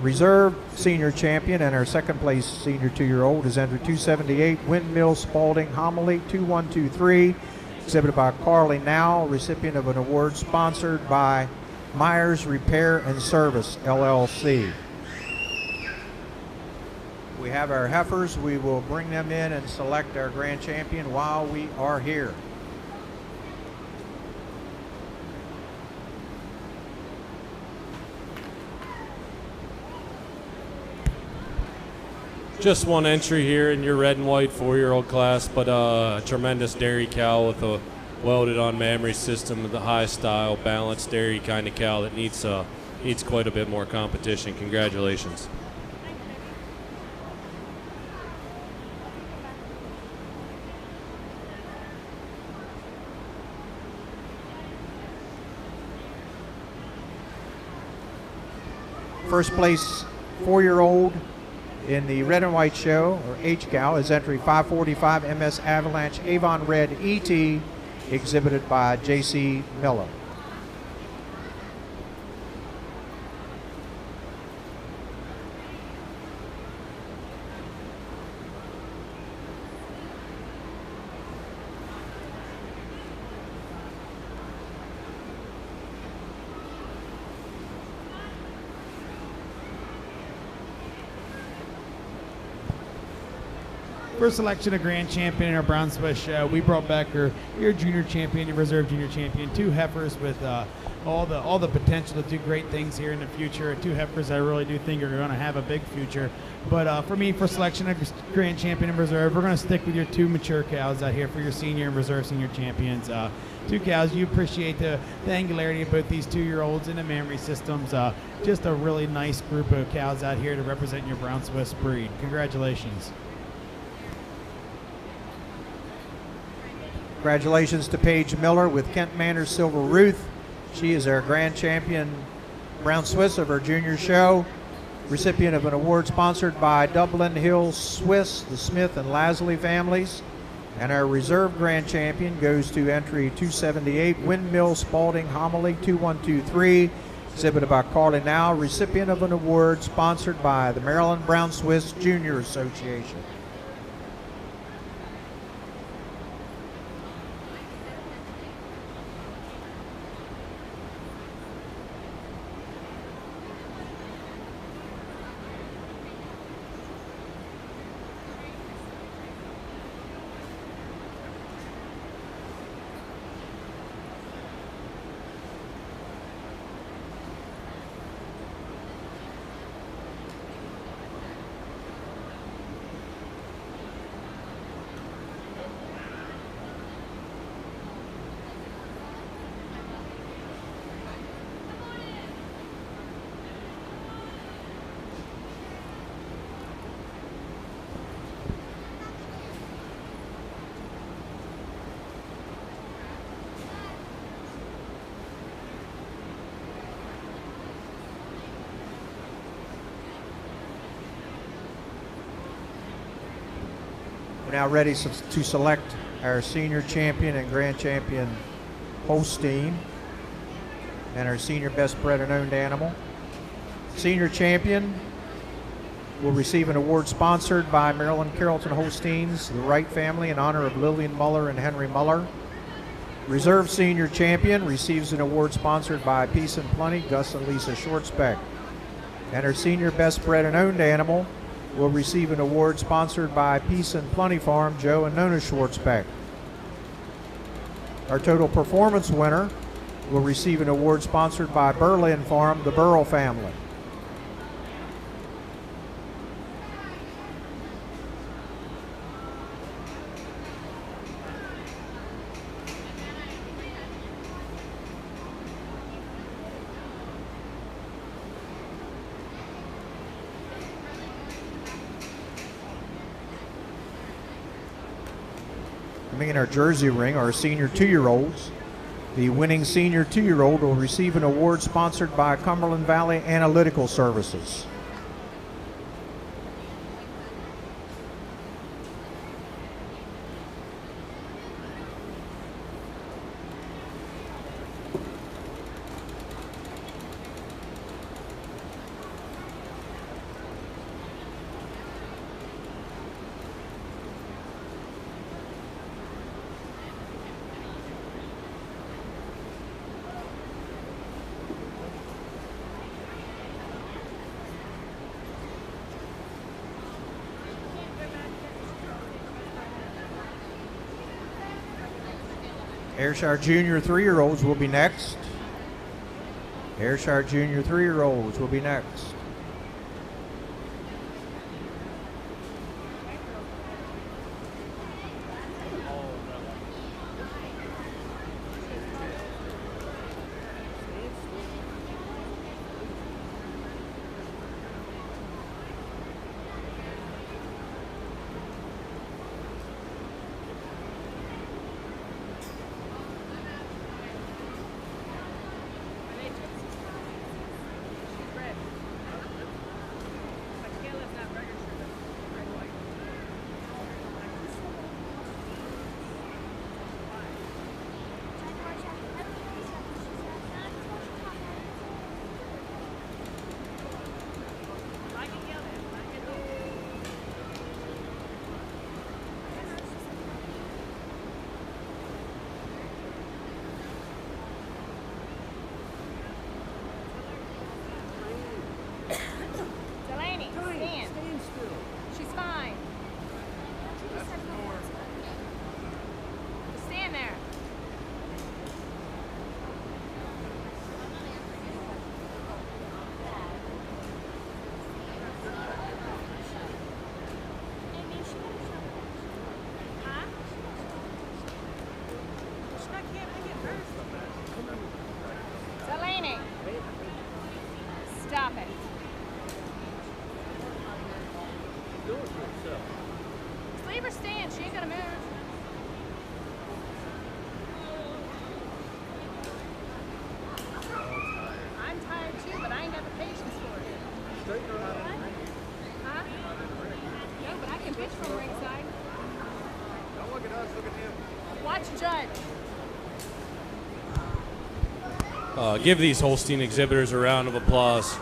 [SPEAKER 1] Reserve senior champion and our second place senior 2-year-old is entry 278, Windmill Spalding Homily 2123, exhibited by Carly Now, recipient of an award sponsored by Myers Repair and Service, LLC. We have our heifers. We will bring them in and select our grand champion while we are here.
[SPEAKER 3] Just one entry here in your red and white 4-year-old class, but a tremendous dairy cow with a welded on mammary system with the high style, balanced dairy kind of cow that needs quite a bit more competition. Congratulations.
[SPEAKER 1] First place 4-year-old in the red and white show, or H cow, is entry 545 MS Avalanche Avon Red ET, exhibited by J.C. Miller.
[SPEAKER 2] First selection of Grand Champion in our Brown Swiss show, we brought back your junior champion, your reserve junior champion, two heifers with all the potential to do great things here in the future. Two heifers I really do think are going to have a big future. But for me, for selection of Grand Champion and reserve, we're going to stick with your two mature cows out here for your senior and reserve senior champions. Two cows, you appreciate the angularity of both these 2-year-olds and the memory systems. Just a really nice group of cows out here to represent your Brown Swiss breed. Congratulations.
[SPEAKER 1] Congratulations to Paige Miller with Kent Manor Silver Ruth. She is our Grand Champion Brown Swiss of her junior show. Recipient of an award sponsored by Dublin Hill Swiss, the Smith and Lasley families. And our reserve Grand Champion goes to entry 278, Windmill Spalding Homily 2123, exhibited by Carly Now, recipient of an award sponsored by the Maryland Brown Swiss Junior Association. We're now ready to select our senior champion and grand champion Holstein and our senior best bred and owned animal. Senior champion will receive an award sponsored by Maryland Carrollton Holsteins, the Wright family, in honor of Lillian Muller and Henry Muller. Reserve senior champion receives an award sponsored by Peace and Plenty, Gus and Lisa Shortspeck. And our senior best bred and owned animal will receive an award sponsored by Peace and Plenty Farm, Joe and Nona Schwartzbeck. Our total performance winner will receive an award sponsored by Berlin Farm, the Burrell family. In our Jersey ring, our senior 2-year-olds. The winning senior 2-year-old will receive an award sponsored by Cumberland Valley Analytical Services. Ayrshire Junior 3-year-olds will be next. Ayrshire Junior 3-year-olds will be next.
[SPEAKER 6] leave her stand. She ain't gonna move. I'm tired too, but I ain't got the patience for it. Huh? No, but I can bitch from ringside.
[SPEAKER 4] Don't look at us, look at him.
[SPEAKER 6] Watch Judge.
[SPEAKER 3] Give these Holstein exhibitors a round of applause.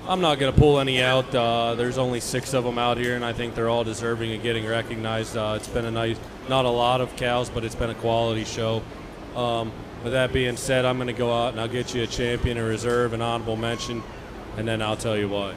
[SPEAKER 3] I'm not going to pull any out. There's only 6 of them out here, and I think they're all deserving of getting recognized. It's been a nice, not a lot of cows, but it's been a quality show. With that being said, I'm going to go out and I'll get you a champion, a reserve, an honorable mention, and then I'll tell you why.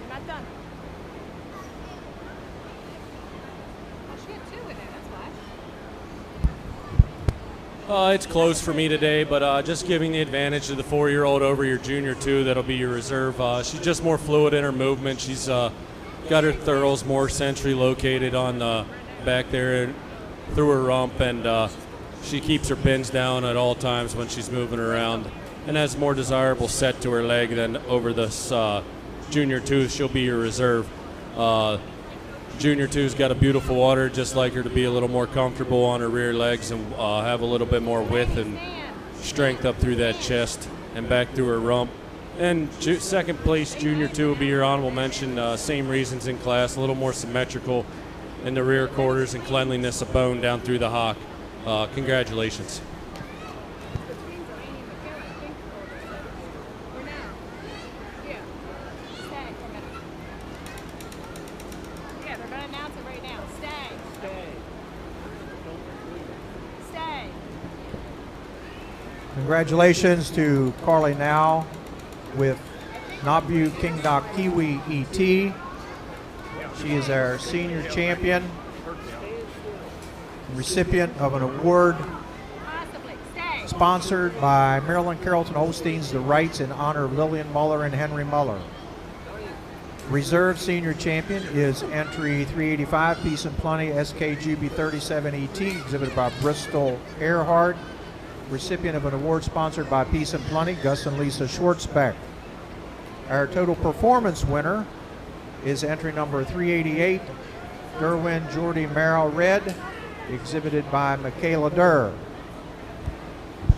[SPEAKER 6] You're not done. Oh, she had 2 in there, that's why.
[SPEAKER 3] It's close for me today, but just giving the advantage to the 4-year-old over your junior 2. That'll be your reserve. She's just more fluid in her movement. She's got her thurls more centrally located on back there through her rump, and she keeps her pins down at all times when she's moving around, and has more desirable set to her leg than over this junior 2. She'll be your reserve. Junior 2's got a beautiful water, just like her, to be a little more comfortable on her rear legs and have a little bit more width and strength up through that chest and back through her rump. And second place junior 2 will be your honorable mention. Same reasons in class, a little more symmetrical in the rear quarters and cleanliness of bone down through the hock. Congratulations.
[SPEAKER 6] Yeah, they're gonna announce it right now. Stay. Stay.
[SPEAKER 1] Congratulations to Carly Now with Nabu King Doc Kiwi ET. She is our senior champion, recipient of an award
[SPEAKER 6] Possibly. Stay.
[SPEAKER 1] sponsored by Maryland Carrollton Holsteins, the Rights in honor of Lillian Muller and Henry Muller. Reserve senior champion is entry 385, Peace and Plenty SKGB 37ET, exhibited by Bristol Earhart. Recipient of an award sponsored by Peace and Plenty, Gus and Lisa Schwartzbeck. Our total performance winner is entry number 388, Derwin Jordy Merrill Red, exhibited by Michaela Durr.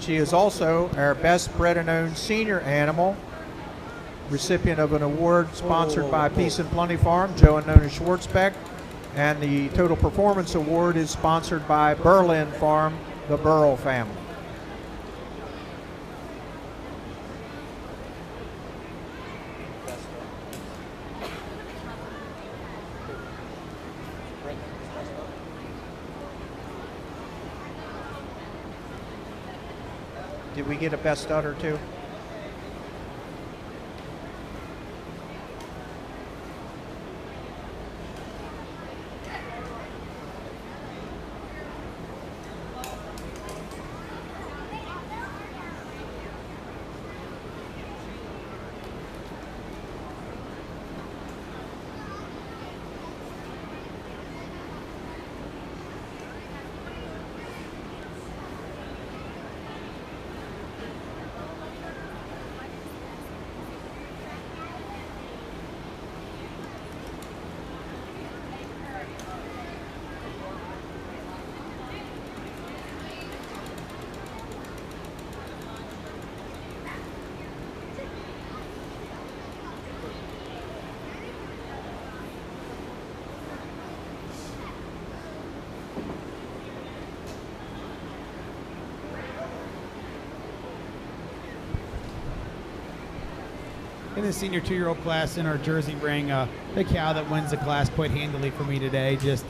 [SPEAKER 1] She is also our best bred and owned senior animal, recipient of an award sponsored by Peace and Plenty Farm, Joe and Nona Schwartzbeck, and the total performance award is sponsored by Berlin Farm, the Burrell family. Did we get a best stud or two?
[SPEAKER 2] the senior 2-year-old class in our Jersey ring, the cow that wins the class quite handily for me today just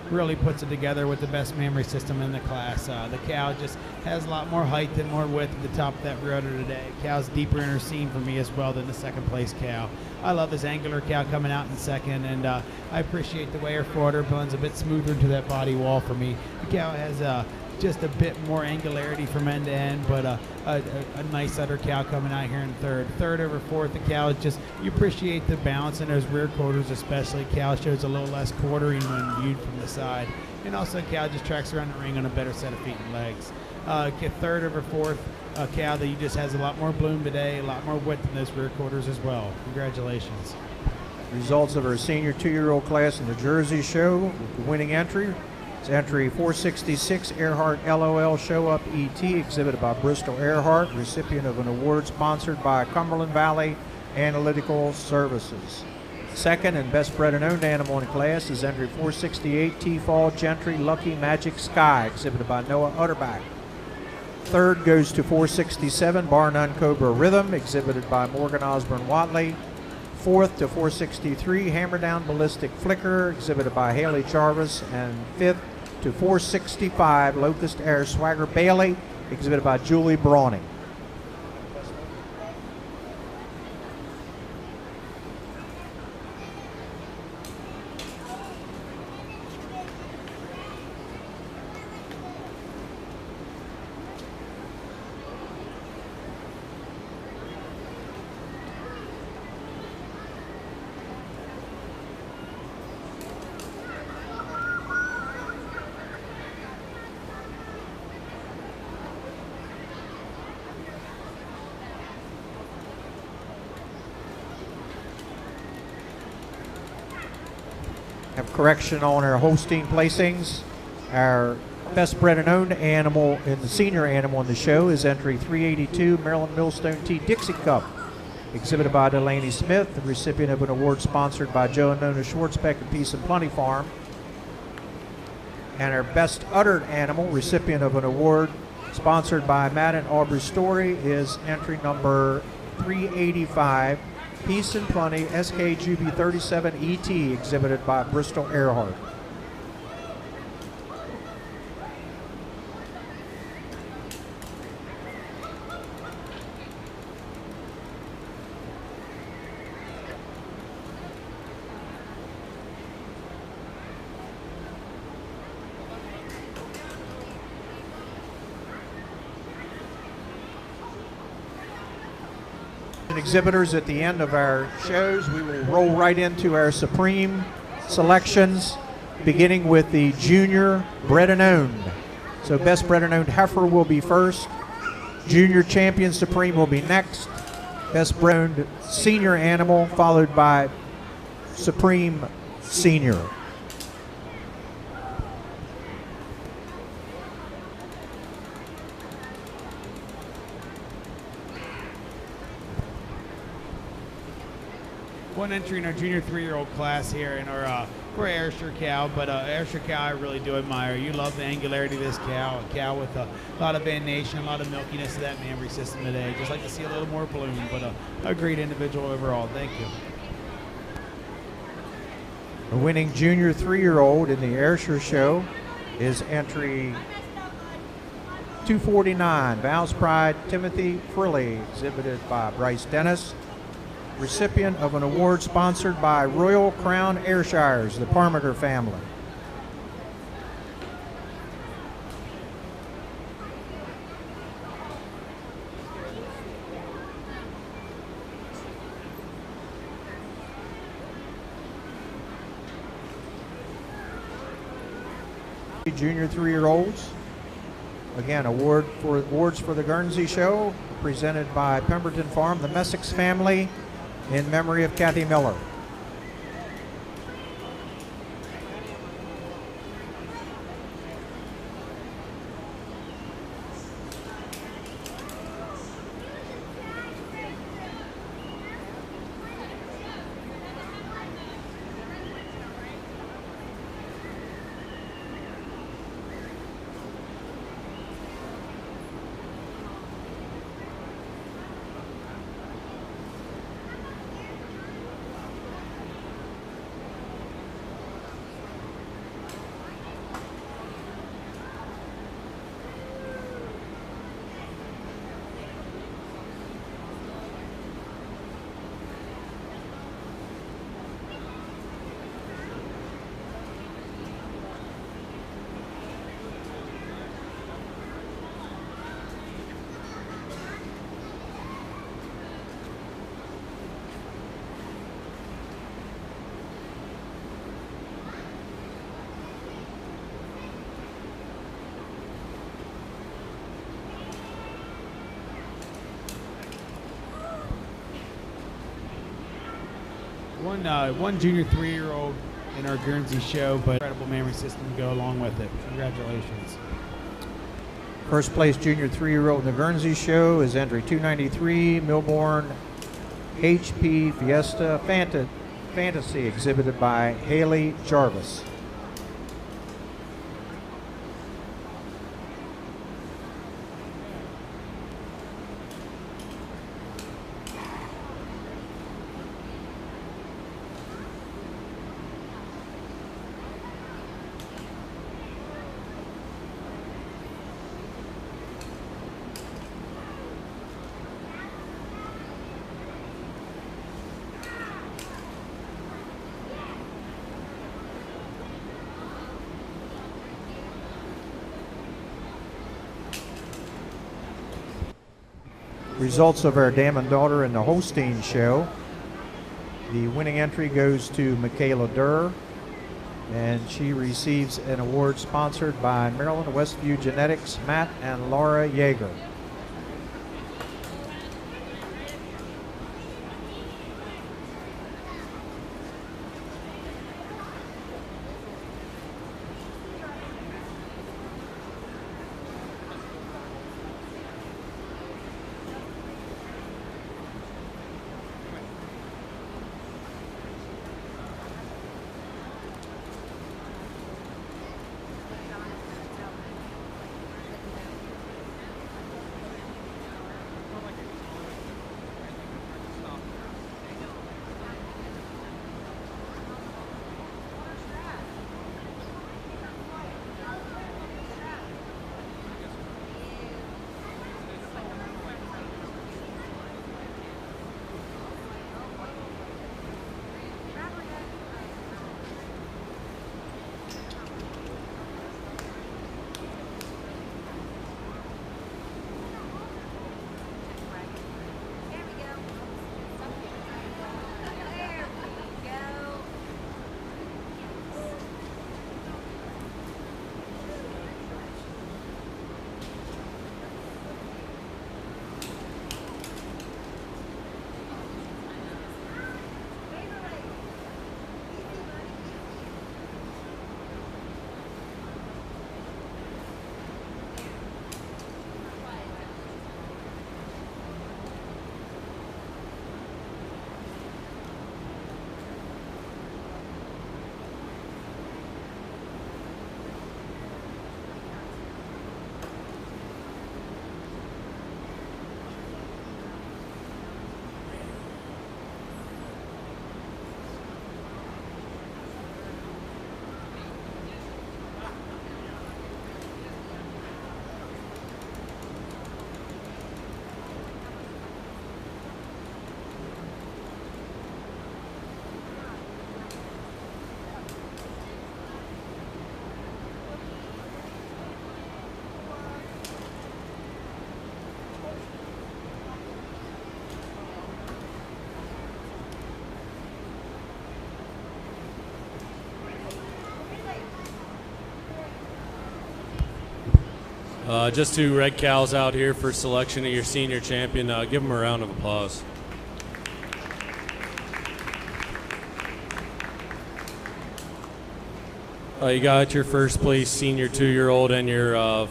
[SPEAKER 2] really puts it together with the best mammary system in the class. The cow just has a lot more height and more width at the top of that rear udder today. Cow's deeper in her seam for me as well than the second place cow. I love this angular cow coming out in second, and I appreciate the way her forudder blends a bit smoother into that body wall for me. The cow has just a bit more angularity from end to end, but a nice udder cow coming out here in third. Third over fourth, the cow is just, you appreciate the balance in those rear quarters especially. Cow shows a little less quartering when viewed from the side. And also cow just tracks around the ring on a better set of feet and legs. Get third over fourth, a cow that just has a lot more bloom today, a lot more width in those rear quarters as well. Congratulations.
[SPEAKER 1] Results of our senior 2-year-old class in the Jersey show. The winning entry is entry 466 Earhart LOL Show Up ET, exhibited by Bristol Earhart, recipient of an award sponsored by Cumberland Valley Analytical Services. Second and best bred and owned animal in class is entry 468 T-Fall Gentry Lucky Magic Sky, exhibited by Noah Utterback. Third goes to 467 Bar None Cobra Rhythm, exhibited by Morgan Osborne Watley. Fourth to 463 Hammer Down Ballistic Flicker, exhibited by Haley Jarvis. And fifth to 465 Locust Air Swagger Bailey, exhibited by Julie Brawning. Have correction on our Holstein placings. Our best bred and owned animal in the senior animal in the show is entry 382 Maryland Millstone T Dixie Cup, exhibited by Delaney Smith, the recipient of an award sponsored by Joe and Nona Schwartzbeck at Peace and Plenty Farm. And our best uddered animal, recipient of an award sponsored by Matt and Aubrey Story, is entry number 385 Peace and Plenty SKGB 37 ET, exhibited by Bristol Earhart. Exhibitors at the end of our shows, we will roll right into our Supreme selections, beginning with the junior bred and owned. So best bred and owned heifer will be first, junior champion Supreme will be next, best bred and owned senior animal followed by Supreme senior.
[SPEAKER 2] One entry in our junior 3-year-old class here in our for Ayrshire cow, but Ayrshire cow I really do admire. You love the angularity of this cow, a cow with a lot of venation, a lot of milkiness of that mammary system today. Just like to see a little more bloom, but a great individual overall. Thank you.
[SPEAKER 1] The winning junior 3-year-old in the Ayrshire show is entry 249 Val's Pride Timothy Frilly, exhibited by Bryce Dennis, recipient of an award sponsored by Royal Crown Ayrshires, the Parmenter family. Junior 3-year-olds. Again, awards for the Guernsey show, presented by Pemberton Farm, the Messick's family, in memory of Kathy Miller.
[SPEAKER 2] One junior 3-year-old in our Guernsey show, but incredible memory system to go along with it. Congratulations.
[SPEAKER 1] First place junior 3-year-old in the Guernsey show is entry 293, Milborn HP Fiesta Fantasy, exhibited by Haley Jarvis. Results of our Dam and Daughter in the Holstein show. The winning entry goes to Michaela Durr, and she receives an award sponsored by Maryland Westview Genetics, Matt and Laura Yeager.
[SPEAKER 3] Just 2 red cows out here for selection of your senior champion. Give them a round of applause. You got your first place senior 2-year-old and your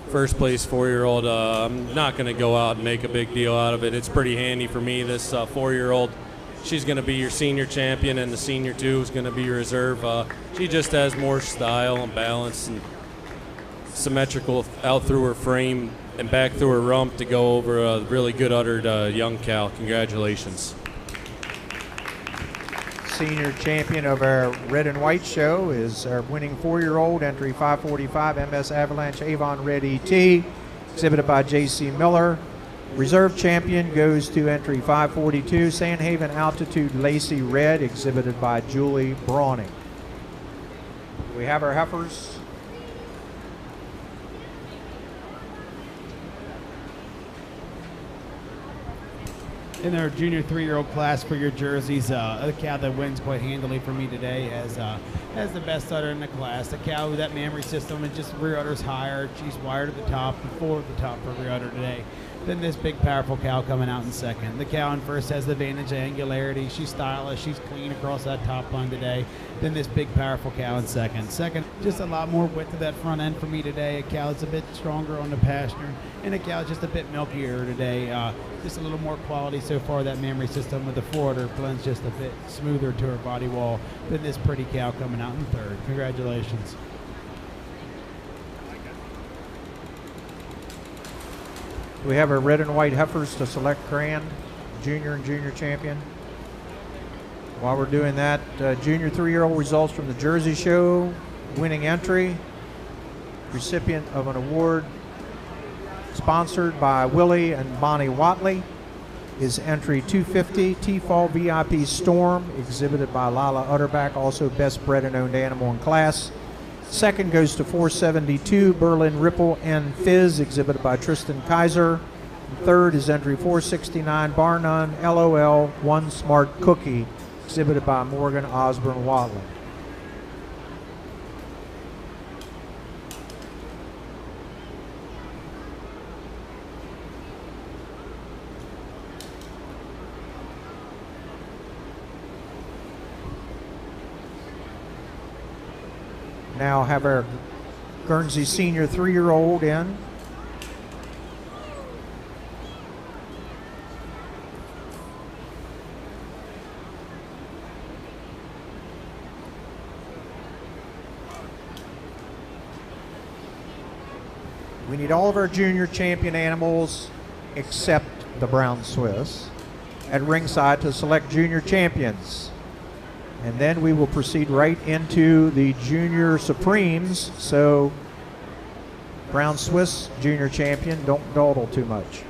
[SPEAKER 3] first place 4-year-old. I'm not going to go out and make a big deal out of it. It's pretty handy for me. This 4-year-old, she's going to be your senior champion, and the senior 2 is going to be your reserve. She just has more style and balance and symmetrical out through her frame and back through her rump to go over a really good uddered young cow. Congratulations.
[SPEAKER 1] Senior champion of our red and white show is our winning 4-year-old, entry 545 MS Avalanche Avon Red ET, exhibited by J.C. Miller. Reserve champion goes to entry 542 Sandhaven Altitude Lacey Red, exhibited by Julie Brawning. We have our heifers.
[SPEAKER 2] In our junior 3-year-old class for your jerseys, a cow that wins quite handily for me today has the best udder in the class. The cow with that mammary system and just rear udders higher. She's wired at the top and 4 at the top for rear udder today. Then this big, powerful cow coming out in second. The cow in first has the advantage of angularity. She's stylish. She's clean across that top line today. Then this big, powerful cow in second. Second, just a lot more width to that front end for me today. A cow that's a bit stronger on the pasture, and a cow just a bit milkier today. Just a little more quality so far. That mammary system with the forwarder blends just a bit smoother to her body wall. Then this pretty cow coming out in third. Congratulations.
[SPEAKER 1] We have our red and white heifers to select grand junior and junior champion. While we're doing that, junior 3-year-old results from the Jersey Show, winning entry, recipient of an award sponsored by Willie and Bonnie Watley, is entry 250 T-Fall VIP Storm, exhibited by Lila Utterback, also best bred and owned animal in class. Second goes to 472 Berlin Ripple and Fizz, exhibited by Tristan Kaiser. Third is entry 469 Bar None LOL One Smart Cookie, exhibited by Morgan Osborne Watley. Now have our Guernsey Senior 3-year-old in. We need all of our junior champion animals except the brown Swiss at ringside to select junior champions. And then we will proceed right into the Junior Supremes. So, Brown Swiss Junior Champion, don't dawdle too much.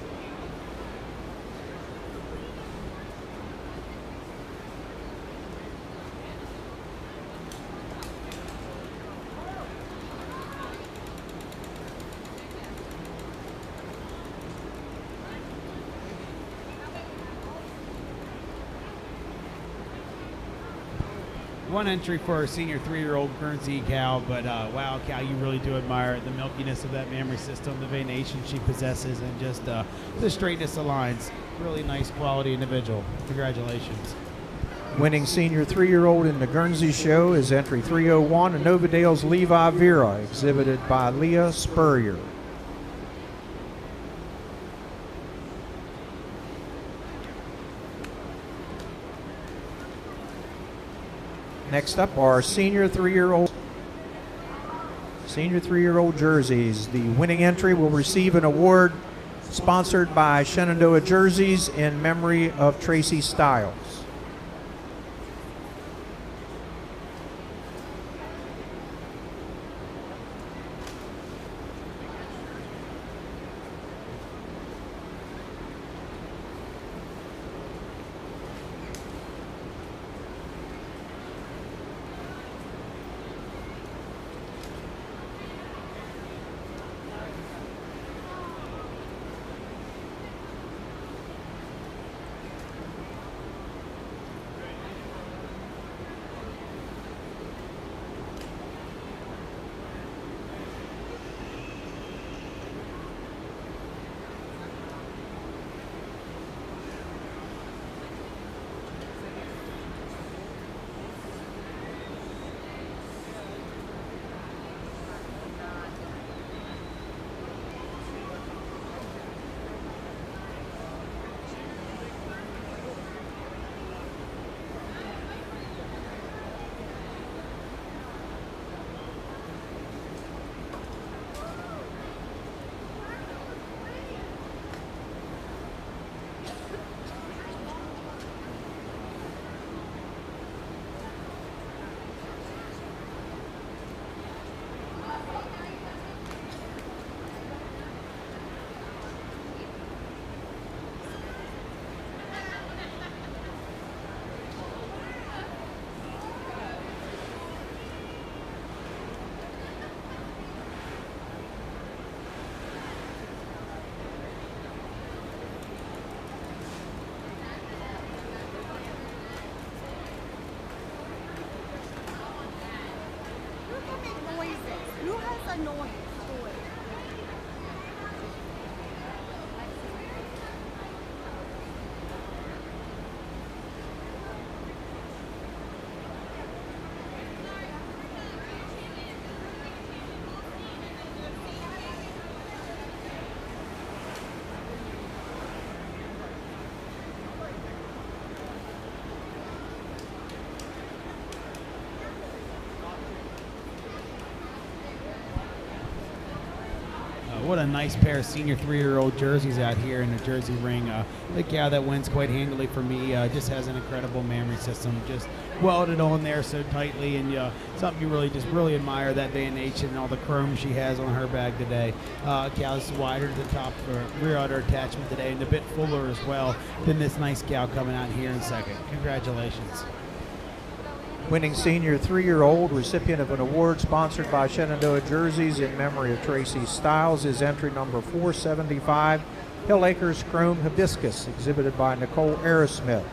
[SPEAKER 2] One entry for our senior 3-year-old Guernsey cow, but wow, cow, you really do admire the milkiness of that mammary system, the venation she possesses, and just the straightness of lines. Really nice quality individual. Congratulations.
[SPEAKER 1] Winning senior 3-year-old in the Guernsey Show is entry 301, a Novadale's Levi Vera, exhibited by Leah Spurrier. Next up are senior 3-year-old jerseys. The winning entry will receive an award sponsored by Shenandoah Jerseys in memory of Tracy Stiles.
[SPEAKER 6] Who has a noise?
[SPEAKER 2] what a nice pair of senior 3-year-old jerseys out here in the Jersey ring. The cow that wins quite handily for me just has an incredible mammary system, just welded on there so tightly, and something you really admire, that variation and all the chrome she has on her bag today. Cow's wider to the top for rear udder attachment today, and a bit fuller as well than this nice cow coming out here in second. Congratulations.
[SPEAKER 1] Winning senior 3-year-old, recipient of an award sponsored by Shenandoah Jerseys in memory of Tracy Stiles, is entry number 475, Hill Acres Chrome Hibiscus, exhibited by Nicole Aerosmith.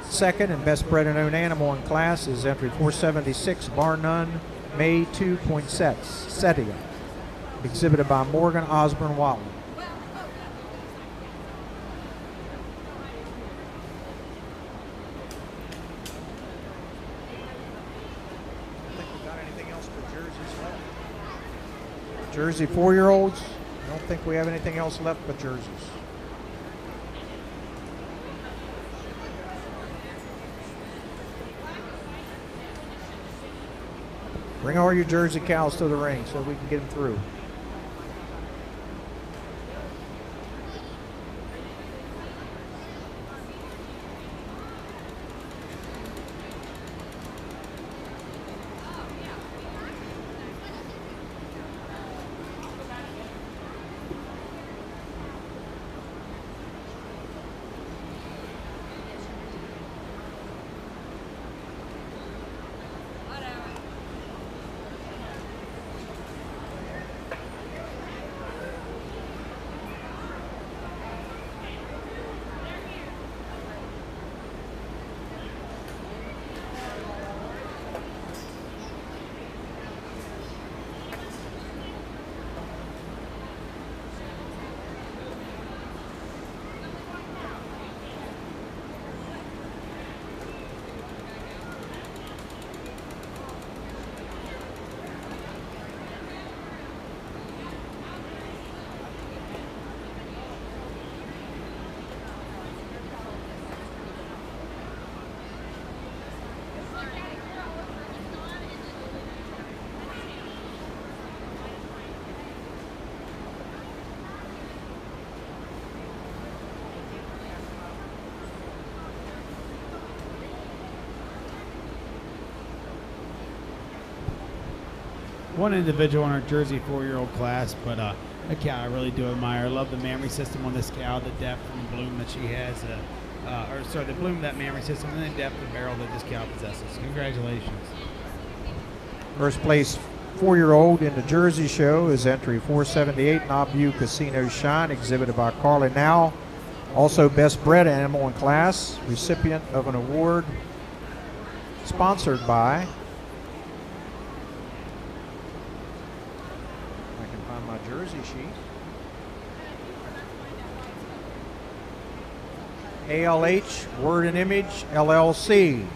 [SPEAKER 1] Second and best bred and owned animal in class is entry 476, Bar None May 2 Poinsettia, exhibited by Morgan Osborne Wallen. Jersey 4-year-olds, I don't think we have anything else left but jerseys. Bring all your Jersey cows to the ring so we can get them through.
[SPEAKER 2] One individual in our Jersey 4-year-old class, but a cow I really do admire. I love the mammary system on this cow, the depth and the bloom that she has, the bloom of that mammary system, and the depth of barrel that this cow possesses. Congratulations.
[SPEAKER 1] First place 4-year-old in the Jersey show is entry 478, Knob View Casino Shine, exhibited by Carly Now. Also best bred animal in class, recipient of an award sponsored by, Jersey sheet, ALH Word and Image LLC.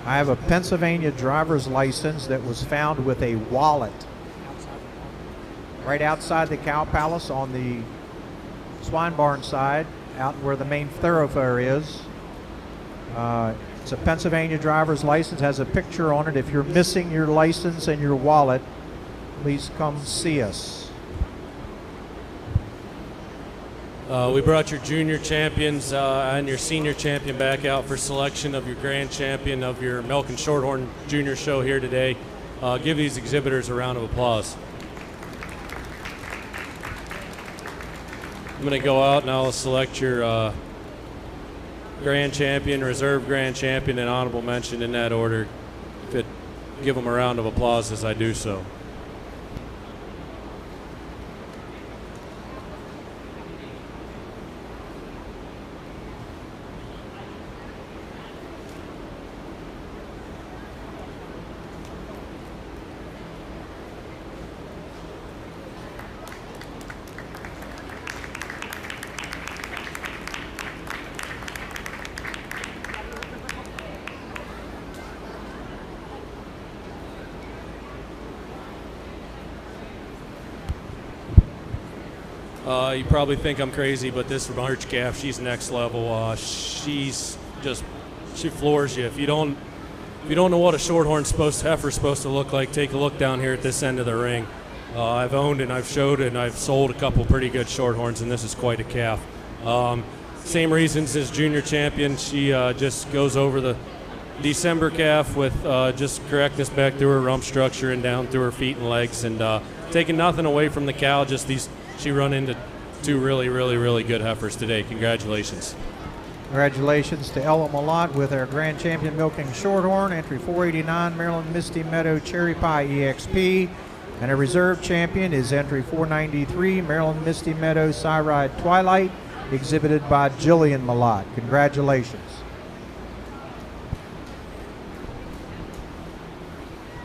[SPEAKER 1] I have a Pennsylvania driver's license that was found with a wallet right outside the Cow Palace on the swine barn side, out where the main thoroughfare is. It's a Pennsylvania driver's license, has a picture on it. If you're missing your license and your wallet, please come see us.
[SPEAKER 3] We brought your junior champions and your senior champion back out for selection of your grand champion of your Milk and Shorthorn Junior Show here today. Give these exhibitors a round of applause. I'm going to go out and I'll select your grand champion, reserve grand champion, and honorable mention in that order. Give them a round of applause as I do so. You probably think I'm crazy, but this March calf, she's next level. She floors you. If you don't know what a heifer's supposed to look like, take a look down here at this end of the ring. I've owned and I've showed and I've sold a couple pretty good shorthorns, and this is quite a calf. Same reasons as junior champion. She just goes over the December calf with just correctness back through her rump structure and down through her feet and legs, and taking nothing away from the cow. Just she run into two really, really, really good heifers today. Congratulations.
[SPEAKER 1] Congratulations to Ella Malott with our grand champion milking shorthorn, entry 489 Maryland Misty Meadow Cherry Pie EXP. And a reserve champion is entry 493 Maryland Misty Meadow Cyride Twilight, exhibited by Jillian Malott. Congratulations.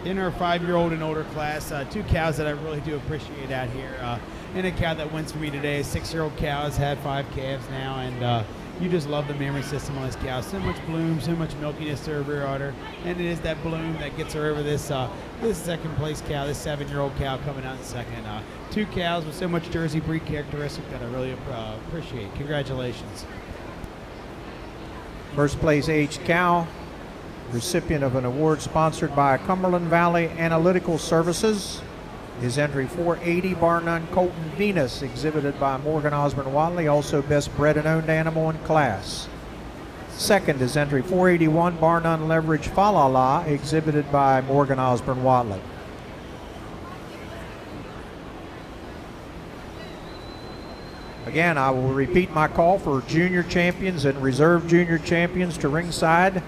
[SPEAKER 2] In our 5-year-old and older class, two cows that I really do appreciate out here. And a cow that wins for me today, a 6-year-old cow, has had 5 calves now, and you just love the memory system on this cow. So much bloom, so much milkiness to her rear udder, and it is that bloom that gets her over this this second place cow, this 7-year-old cow coming out in second. Two cows with so much Jersey breed characteristic that I really appreciate. Congratulations.
[SPEAKER 1] First place H cow, recipient of an award sponsored by Cumberland Valley Analytical Services, is entry 480 Bar None Colton Venus, exhibited by Morgan Osborne Watley, also best bred and owned animal in class. Second is entry 481 Bar None Leverage Falala, exhibited by Morgan Osborne Watley. Again, I will repeat my call for junior champions and reserve junior champions to ringside.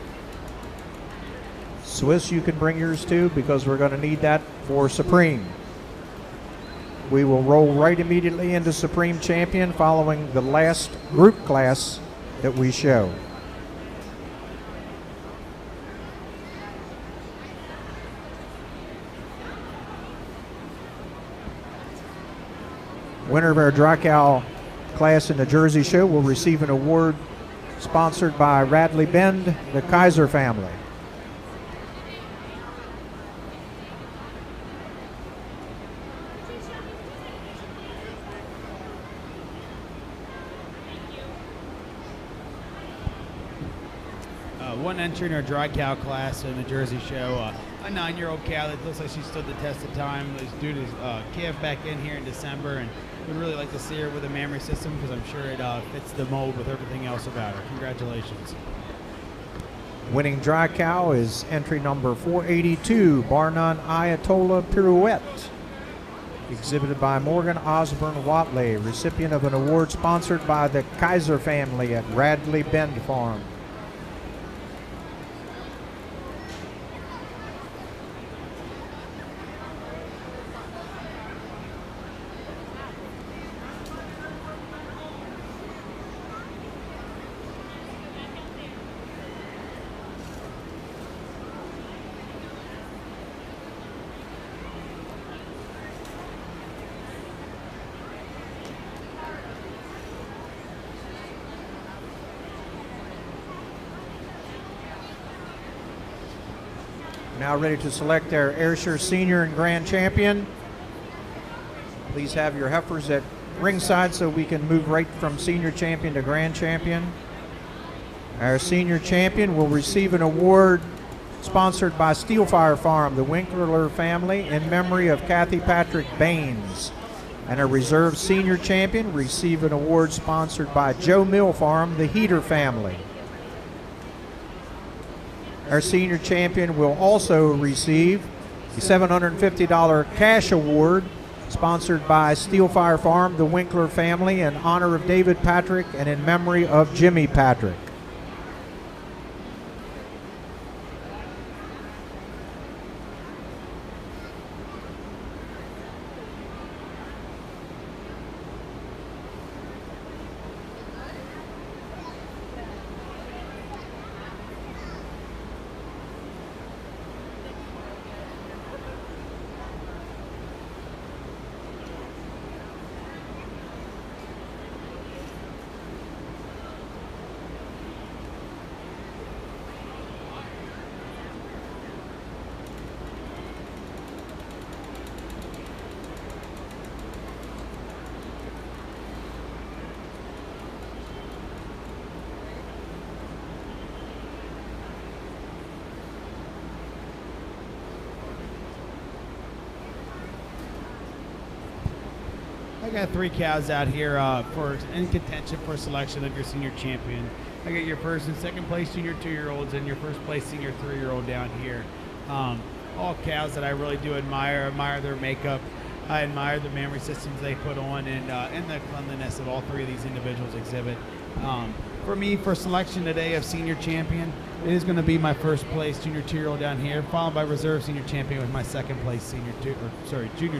[SPEAKER 1] Swiss, you can bring yours too, because we're going to need that for Supreme. We will roll right immediately into Supreme Champion following the last group class that we show. Winner of our dry cow class in the Jersey Show will receive an award sponsored by Radley Bend, the Kaiser family.
[SPEAKER 2] One entry in our dry cow class in the Jersey Show, a 9-year-old cow that looks like she stood the test of time. This dude is calf back in here in December, and we'd really like to see her with a mammary system because I'm sure it fits the mold with everything else about her. Congratulations.
[SPEAKER 1] Winning dry cow is entry number 482, Bar None Ayatollah Pirouette, exhibited by Morgan Osborne Watley, recipient of an award sponsored by the Kaiser family at Radley Bend Farm. Now ready to select our Ayrshire Senior and Grand Champion. Please have your heifers at ringside so we can move right from Senior Champion to Grand Champion. Our Senior Champion will receive an award sponsored by Steelfire Farm, the Winkler family, in memory of Kathy Patrick Baines. And our reserve senior champion receive an award sponsored by Joe Mill Farm, the Heater family. Our senior champion will also receive a $750 cash award sponsored by Steel Fire Farm, the Winkler family, in honor of David Patrick and in memory of Jimmy Patrick.
[SPEAKER 2] I got 3 cows out here for in contention for selection of your senior champion. I got your first and second place junior 2-year-olds and your first place senior 3-year-old down here. All cows that I really do admire their makeup. I admire the memory systems they put on and the cleanliness of all 3 of these individuals exhibit. For me, for selection today of senior champion, it is going to be my first place junior 2-year-old down here, followed by reserve senior champion with my second place junior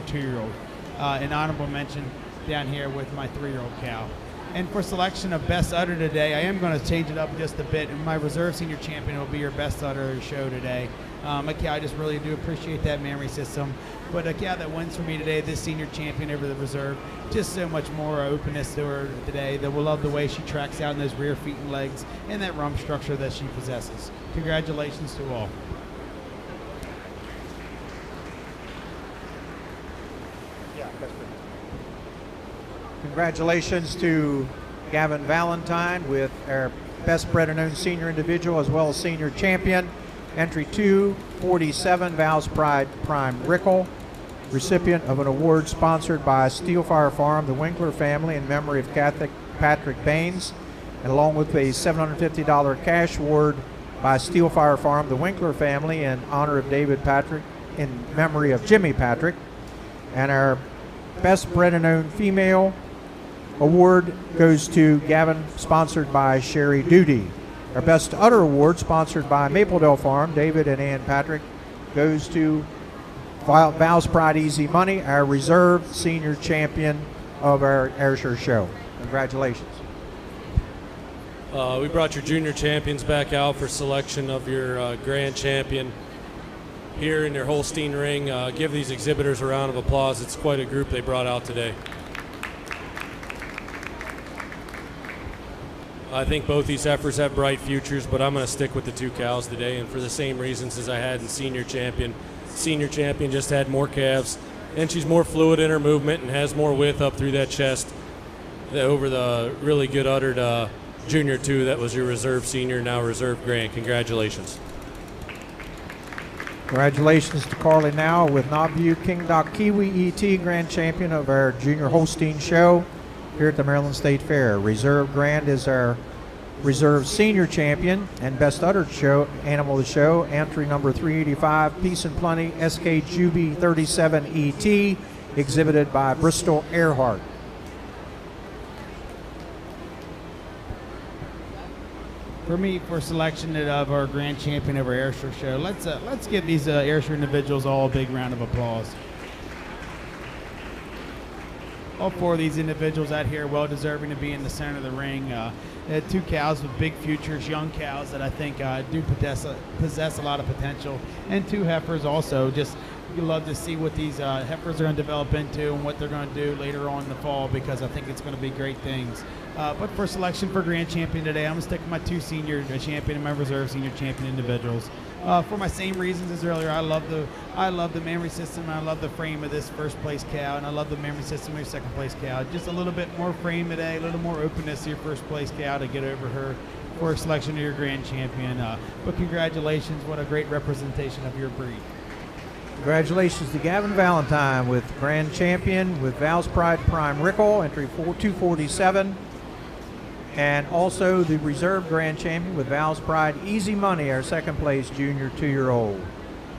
[SPEAKER 2] 2-year-old. An honorable mention down here with my 3-year-old cow. And for selection of best udder today, I am going to change it up just a bit, and my reserve senior champion will be your best udder show today. A cow, I just really do appreciate that memory system. But a cow that wins for me today, this senior champion over the reserve, just so much more openness to her today. That will love the way she tracks out in those rear feet and legs and that rump structure that she possesses. Congratulations to all.
[SPEAKER 1] Congratulations to Gavin Valentine with our best bred and owned senior individual as well as senior champion. Entry 247, Val's Pride Prime Rickle, recipient of an award sponsored by Steel Fire Farm, the Winkler family, in memory of Patrick Baines, and along with a $750 cash award by Steel Fire Farm, the Winkler family, in honor of David Patrick, in memory of Jimmy Patrick. And our best bred and owned female award goes to Gavin, sponsored by Sherry Duty. Our best udder award, sponsored by Mapledale Farm, David and Ann Patrick, goes to Val's Pride Easy Money, our reserve senior champion of our Ayrshire show. Congratulations.
[SPEAKER 3] We brought your junior champions back out for selection of your grand champion here in your Holstein ring. Give these exhibitors a round of applause. It's quite a group they brought out today. I think both these heifers have bright futures, but I'm going to stick with the 2 cows today, and for the same reasons as I had in senior champion. Senior champion just had more calves, and she's more fluid in her movement and has more width up through that chest over the really good uddered junior 2 that was your reserve senior, now reserve grand. Congratulations.
[SPEAKER 1] Congratulations to Carly Now with Knobview King Doc Kiwi ET, grand champion of our junior Holstein show here at the Maryland State Fair. Reserve grand is our reserve senior champion and best uddered show animal of the show, entry number 385, Peace and Plenty SK Juby 37 ET, exhibited by Bristol Earhart.
[SPEAKER 2] For me, for selection of our grand champion of our Ayrshire show, let's give these Ayrshire individuals all a big round of applause. All 4 of these individuals out here well deserving to be in the center of the ring. 2 cows with big futures, young cows that I think do possess a lot of potential, and 2 heifers also. Just you love to see what these heifers are going to develop into and what they're going to do later on in the fall, because I think it's going to be great things. But for selection for grand champion today, I'm going to stick with my 2 senior champion and my reserve senior champion individuals. For my same reasons as earlier, I love the memory system, and I love the frame of this first place cow, and I love the memory system of your second place cow. Just a little bit more frame today, a little more openness to your first place cow to get over her for a selection of your grand champion. But congratulations, what a great representation of your breed.
[SPEAKER 1] Congratulations to Gavin Valentine with Grand Champion with Val's Pride Prime Rickle, entry 247. And also the Reserve Grand Champion with Val's Pride Easy Money, our second place junior 2-year-old.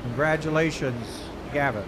[SPEAKER 1] Congratulations, Gavin.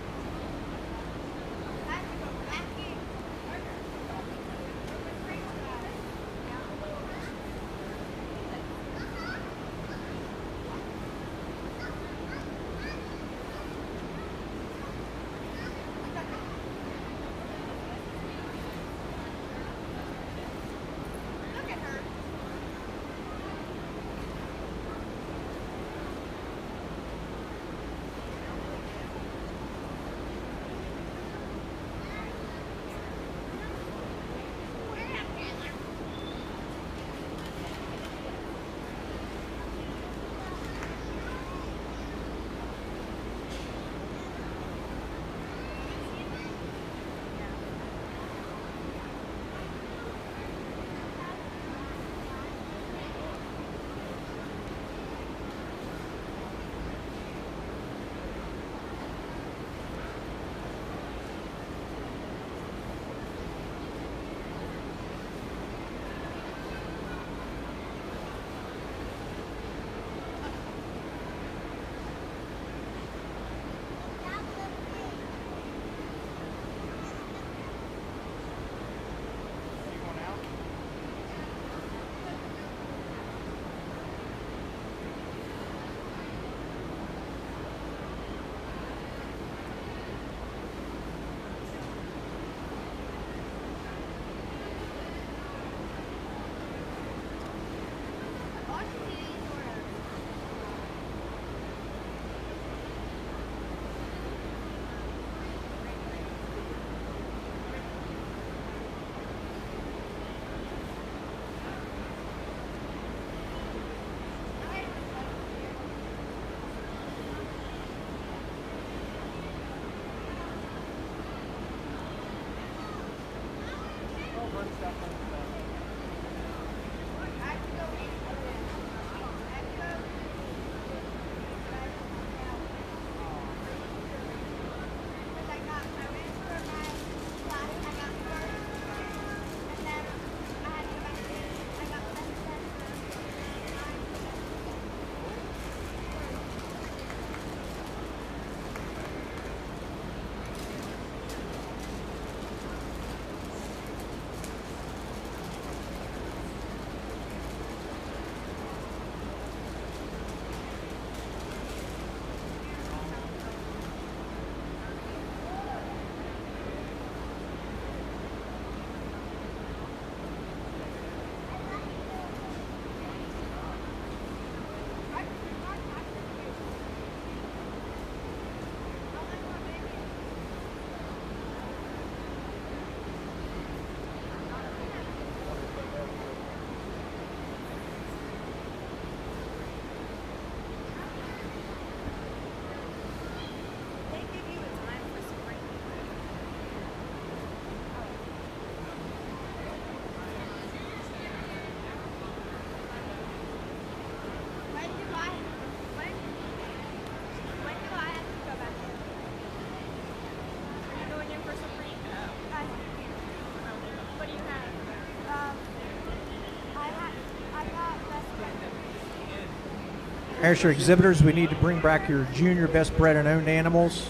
[SPEAKER 1] Ayrshire exhibitors, we need to bring back your junior best bred and owned animals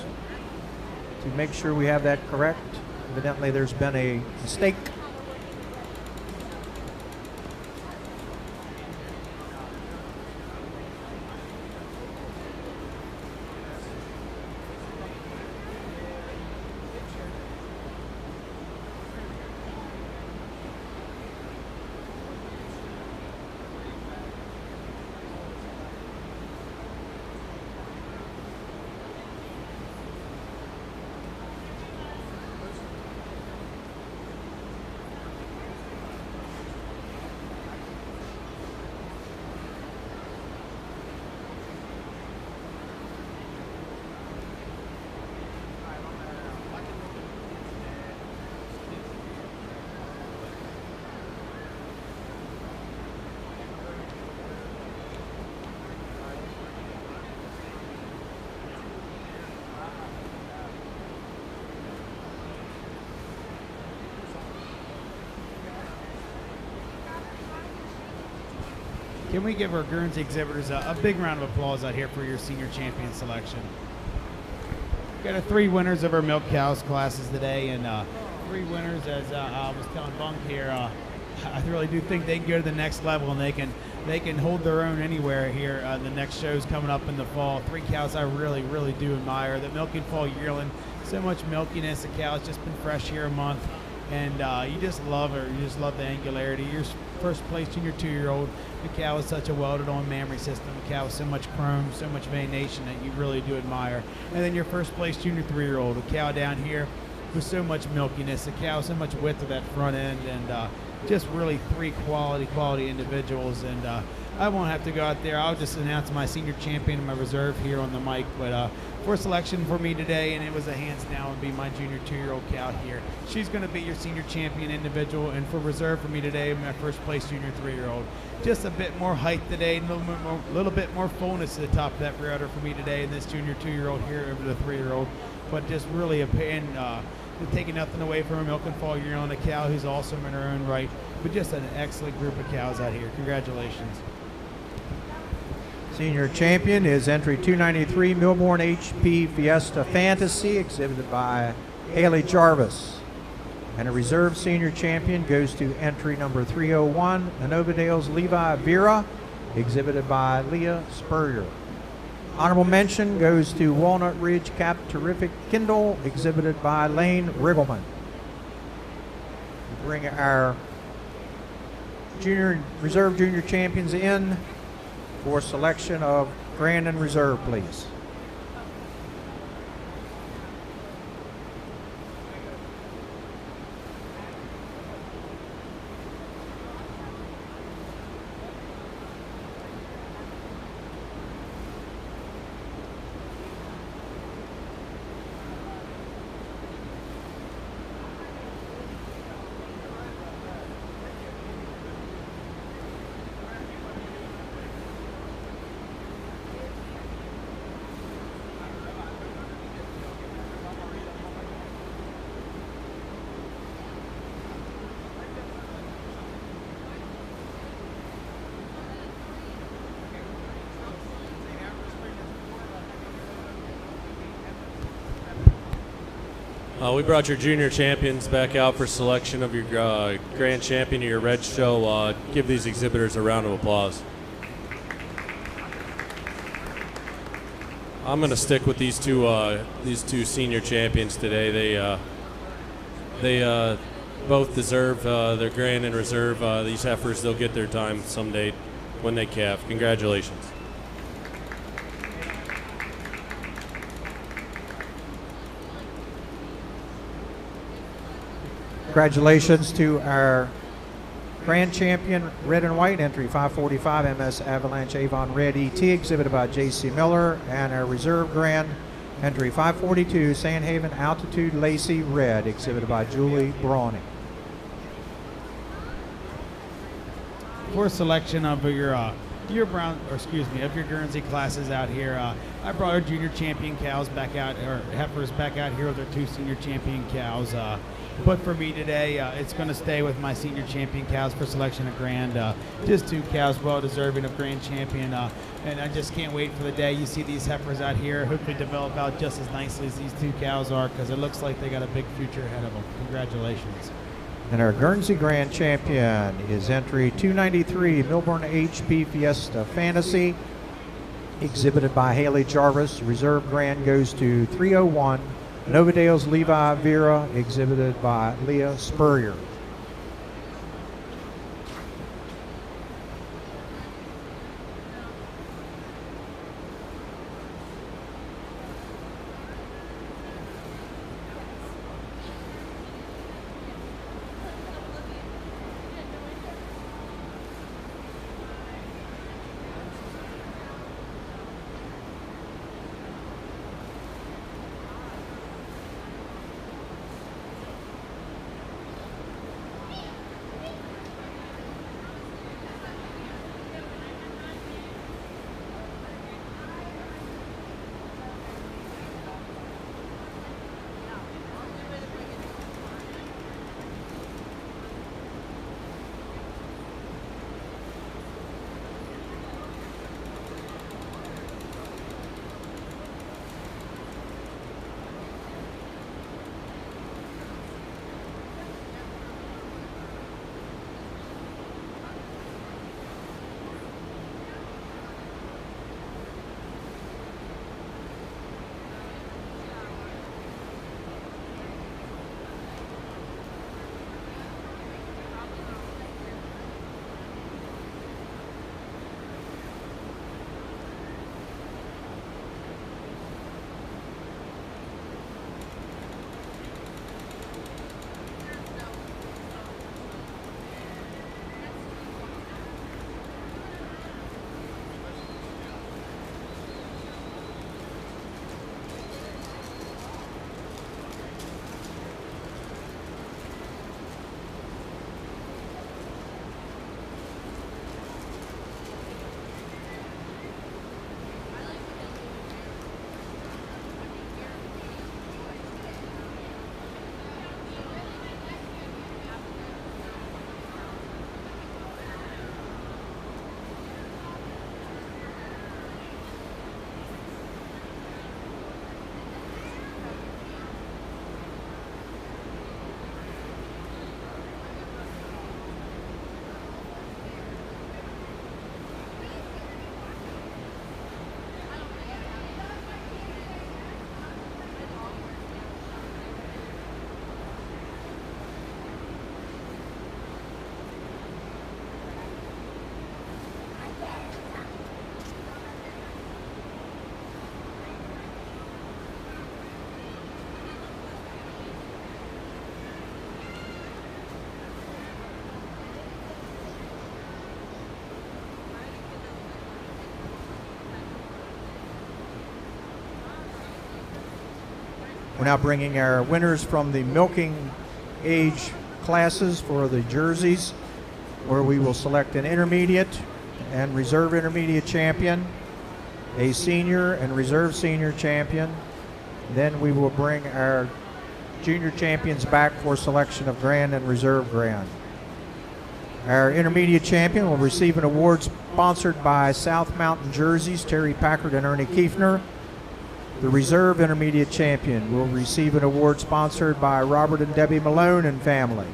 [SPEAKER 1] to make sure we have that correct. Evidently there's been a mistake.
[SPEAKER 2] Can we give our Guernsey exhibitors a big round of applause out here for your senior champion selection? Got 3 winners of our milk cows classes today, and 3 winners, as I was telling Bunk here. I really do think they can go to the next level, and they can hold their own anywhere here. The next show's coming up in the fall. 3 cows I really do admire. The Milking Fall yearling, so much milkiness. The cow's just been fresh here a month, and you just love her. You just love the angularity. Your first place junior 2-year-old. The cow is such a welded-on mammary system. The cow with so much chrome, so much venation that you really do admire. And then your first place junior 3-year-old. A cow down here with so much milkiness. A cow with so much width to that front end, and just really 3 quality individuals. And I won't have to go out there. I'll just announce my senior champion and my reserve here on the mic. But for selection for me today, and it was a hands down, would be my junior 2-year-old cow here. She's going to be your senior champion individual. And for reserve for me today, my first place junior 3-year-old. Just a bit more height today, a little bit more fullness to the top of that rear udder for me today, and this junior 2-year-old here over the 3-year-old. But just really taking nothing away from a Milking Fall yearling, a cow who's awesome in her own right, but just an excellent group of cows out here. Congratulations.
[SPEAKER 1] Senior champion is entry 293 Milborn HP Fiesta Fantasy, exhibited by Haley Jarvis. And a reserve senior champion goes to entry number 301, Anovadale's Levi Vera, exhibited by Leah Spurrier. Honorable mention goes to Walnut Ridge Cap Terrific Kindle, exhibited by Lane Riggleman. We bring our reserve junior champions in for selection of Grand and Reserve, please.
[SPEAKER 3] We brought your junior champions back out for selection of your grand champion of your red show. Give these exhibitors a round of applause. I'm going to stick with these two senior champions today. They both deserve their grand and reserve. These heifers, they'll get their time someday when they calve. Congratulations.
[SPEAKER 1] Congratulations to our grand champion, red and white, entry 545 MS Avalanche Avon Red ET, exhibited by J.C. Miller, and our reserve grand, entry 542 Sandhaven Altitude Lacey Red, exhibited by Julie Brawny.
[SPEAKER 2] For selection of your Guernsey classes out here, I brought our junior champion cows back out, or heifers back out here with our 2 senior champion cows. But for me today, it's going to stay with my senior champion cows for selection of grand. Just 2 cows well deserving of grand champion. And I just can't wait for the day you see these heifers out here hopefully develop out just as nicely as these 2 cows are, because it looks like they got a big future ahead of them. Congratulations.
[SPEAKER 1] And our Guernsey grand champion is entry 293 Milborn HP Fiesta Fantasy, exhibited by Haley Jarvis. Reserve grand goes to 301 Novadale's Levi Vera, exhibited by Leah Spurrier. We're now bringing our winners from the milking age classes for the jerseys, where we will select an intermediate and reserve intermediate champion, a senior and reserve senior champion. Then we will bring our junior champions back for selection of grand and reserve grand. Our intermediate champion will receive an award sponsored by South Mountain Jerseys, Terry Packard and Ernie Kiefner. The reserve intermediate champion will receive an award sponsored by Robert and Debbie Malone and family.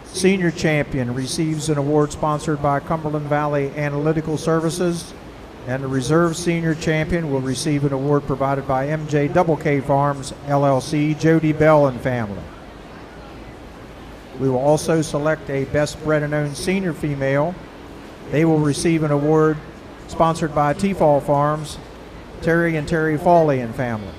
[SPEAKER 1] Senior champion receives an award sponsored by Cumberland Valley Analytical Services, and the reserve senior champion will receive an award provided by MJ Double K Farms LLC, Jody Bell and family. We will also select a best bred and owned senior female. They will receive an award sponsored by T-Fall Farms, Terry and Terry Fawley and family.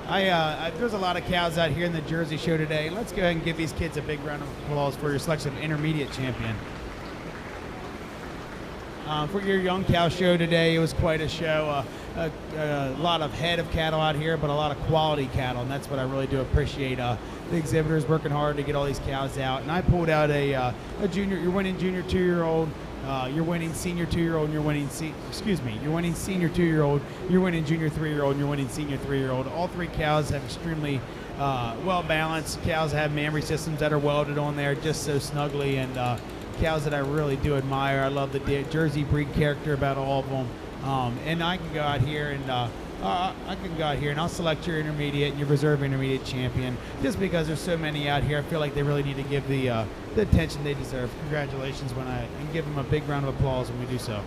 [SPEAKER 2] There's a lot of cows out here in the Jersey show today. Let's go ahead and give these kids a big round of applause for your selection of intermediate champion. For your young cow show today, it was quite a show. A lot of head of cattle out here, but a lot of quality cattle, and that's what I really do appreciate. The exhibitors working hard to get all these cows out. And I pulled out a junior. You're winning junior 2-year-old. You're winning senior 2-year-old, and you're winning you're winning senior 2-year-old. You're winning junior 3-year-old, and you're winning senior 3-year-old. All three cows have extremely well balanced. Cows have mammary systems that are welded on there just so snugly, and cows that I really do admire. I love the Jersey breed character about all of them. And I can go out here and I'll select your intermediate and your reserve intermediate champion just because there's so many out here. I feel like they really need to give the attention they deserve. Congratulations and give them a big round of applause when we do so.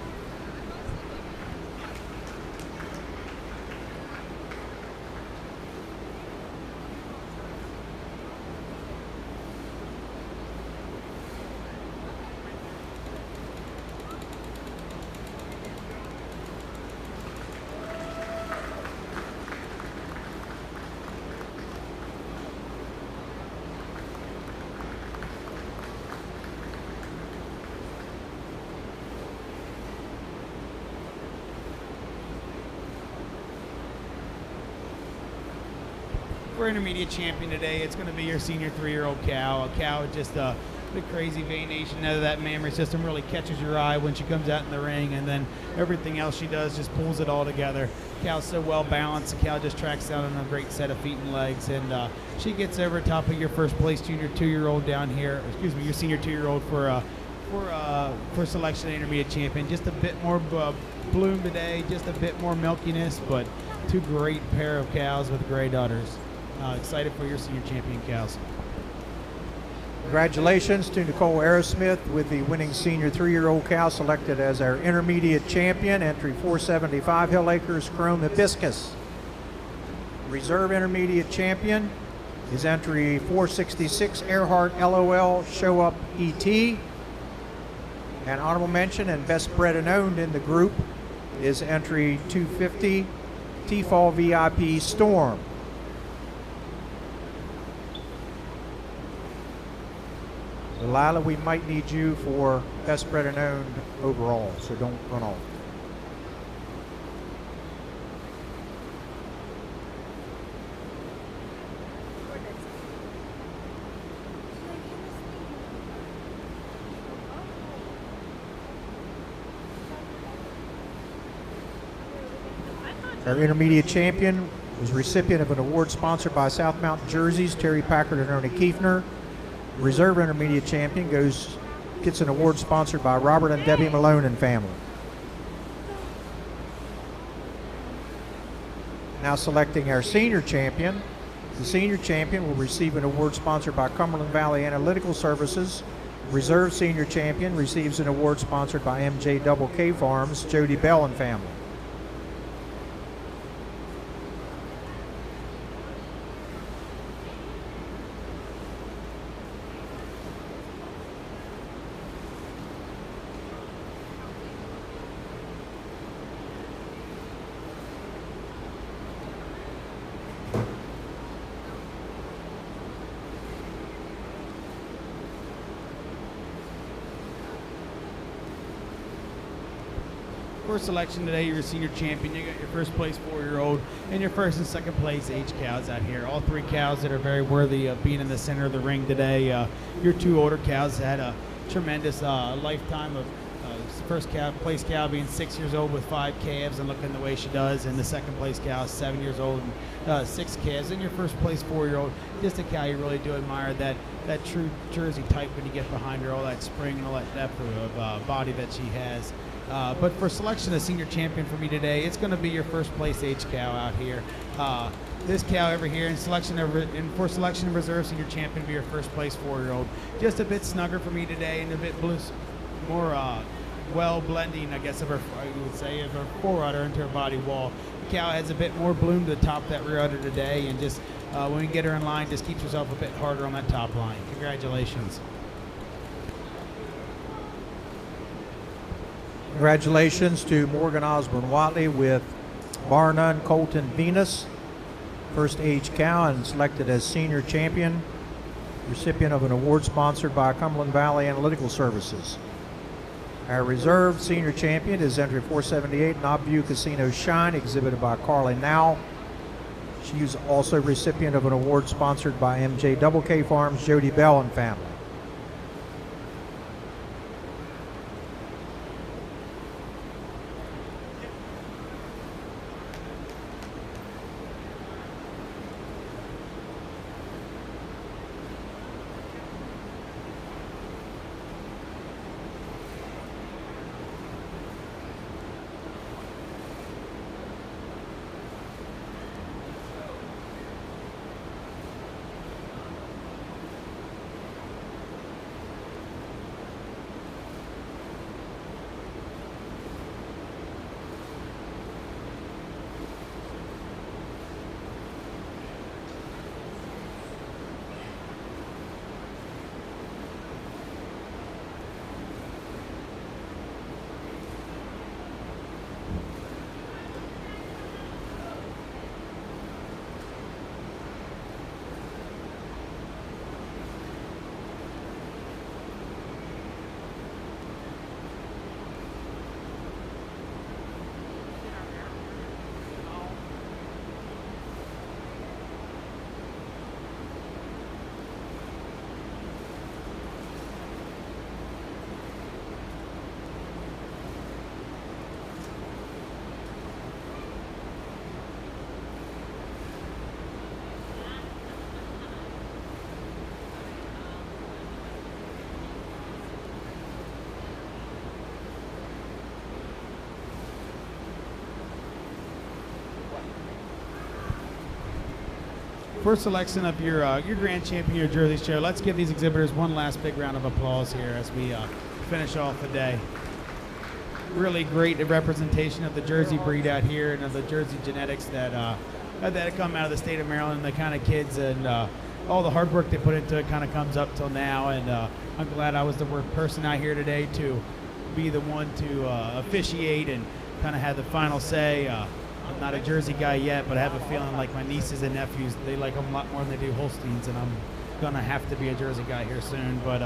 [SPEAKER 2] For intermediate champion today, it's going to be your senior 3-year-old cow. A cow with just the crazy venation out of that mammary system really catches your eye when she comes out in the ring, and then everything else she does just pulls it all together. Cow's so well balanced. The cow just tracks down on a great set of feet and legs, and she gets over top of your first place junior 2-year-old down here. Excuse me, your senior 2-year-old for selection of intermediate champion. Just a bit more bloom today, just a bit more milkiness, but two great pair of cows with great udders. Excited for your senior champion cows.
[SPEAKER 1] Congratulations to Nicole Aerosmith with the winning senior 3-year-old cow selected as our intermediate champion, entry 475 Hill Acres Chrome Hibiscus. Reserve intermediate champion is entry 466 Earhart LOL Show Up ET. And honorable mention and best bred and owned in the group is entry 250 T-Fall VIP Storm. Lila, we might need you for best bred and owned overall, so don't run off. Our intermediate champion was recipient of an award sponsored by South Mountain Jerseys, Terry Packard and Ernie Kiefner. Reserve intermediate champion gets an award sponsored by Robert and Debbie Malone and family. Now selecting our senior champion. The senior champion will receive an award sponsored by Cumberland Valley Analytical Services. Reserve senior champion receives an award sponsored by MJ Farms, Jody Bell and family.
[SPEAKER 2] For selection today, you're a senior champion. You got your first place 4-year-old and your first and second place age cows out here. All three cows that are very worthy of being in the center of the ring today. Your two older cows had a tremendous lifetime of first place cow being 6 years old with 5 calves and looking the way she does, and the second place cow is 7 years old and 6 calves. And your first place 4-year-old, just a cow you really do admire, that true Jersey type when you get behind her, all that spring and all that depth of body that she has. But for selection of senior champion for me today, it's going to be your first place age cow out here. This cow over here, for selection of reserve senior champion, be your first place 4-year-old. Just a bit snugger for me today and a bit more well blending, I guess, of her fore udder into her body wall. The cow has a bit more bloom to the top of that rear udder today, and just when we get her in line, just keeps herself a bit harder on that top line. Congratulations. Congratulations to Morgan Osborne Watley with bar none Colton Venus.
[SPEAKER 1] First age cow and selected as senior champion, recipient of an award sponsored by Cumberland Valley Analytical Services. Our reserve senior champion is entry 478, Knob View Casino Shine, exhibited by Carly Now. She's also recipient of an award sponsored by MJ Double K Farms, Jody Bell and family.
[SPEAKER 2] First selection of your grand champion, your Jersey show. Let's give these exhibitors one last big round of applause here as we finish off the day. Really great representation of the Jersey breed out here and of the Jersey genetics that come out of the state of Maryland. The kind of kids and all the hard work they put into it kind of comes up till now. And I'm glad I was the person out here today to be the one to officiate and kind of have the final say. I'm not a Jersey guy yet, but I have a feeling like my nieces and nephews, they like them a lot more than they do Holsteins, and I'm going to have to be a Jersey guy here soon. But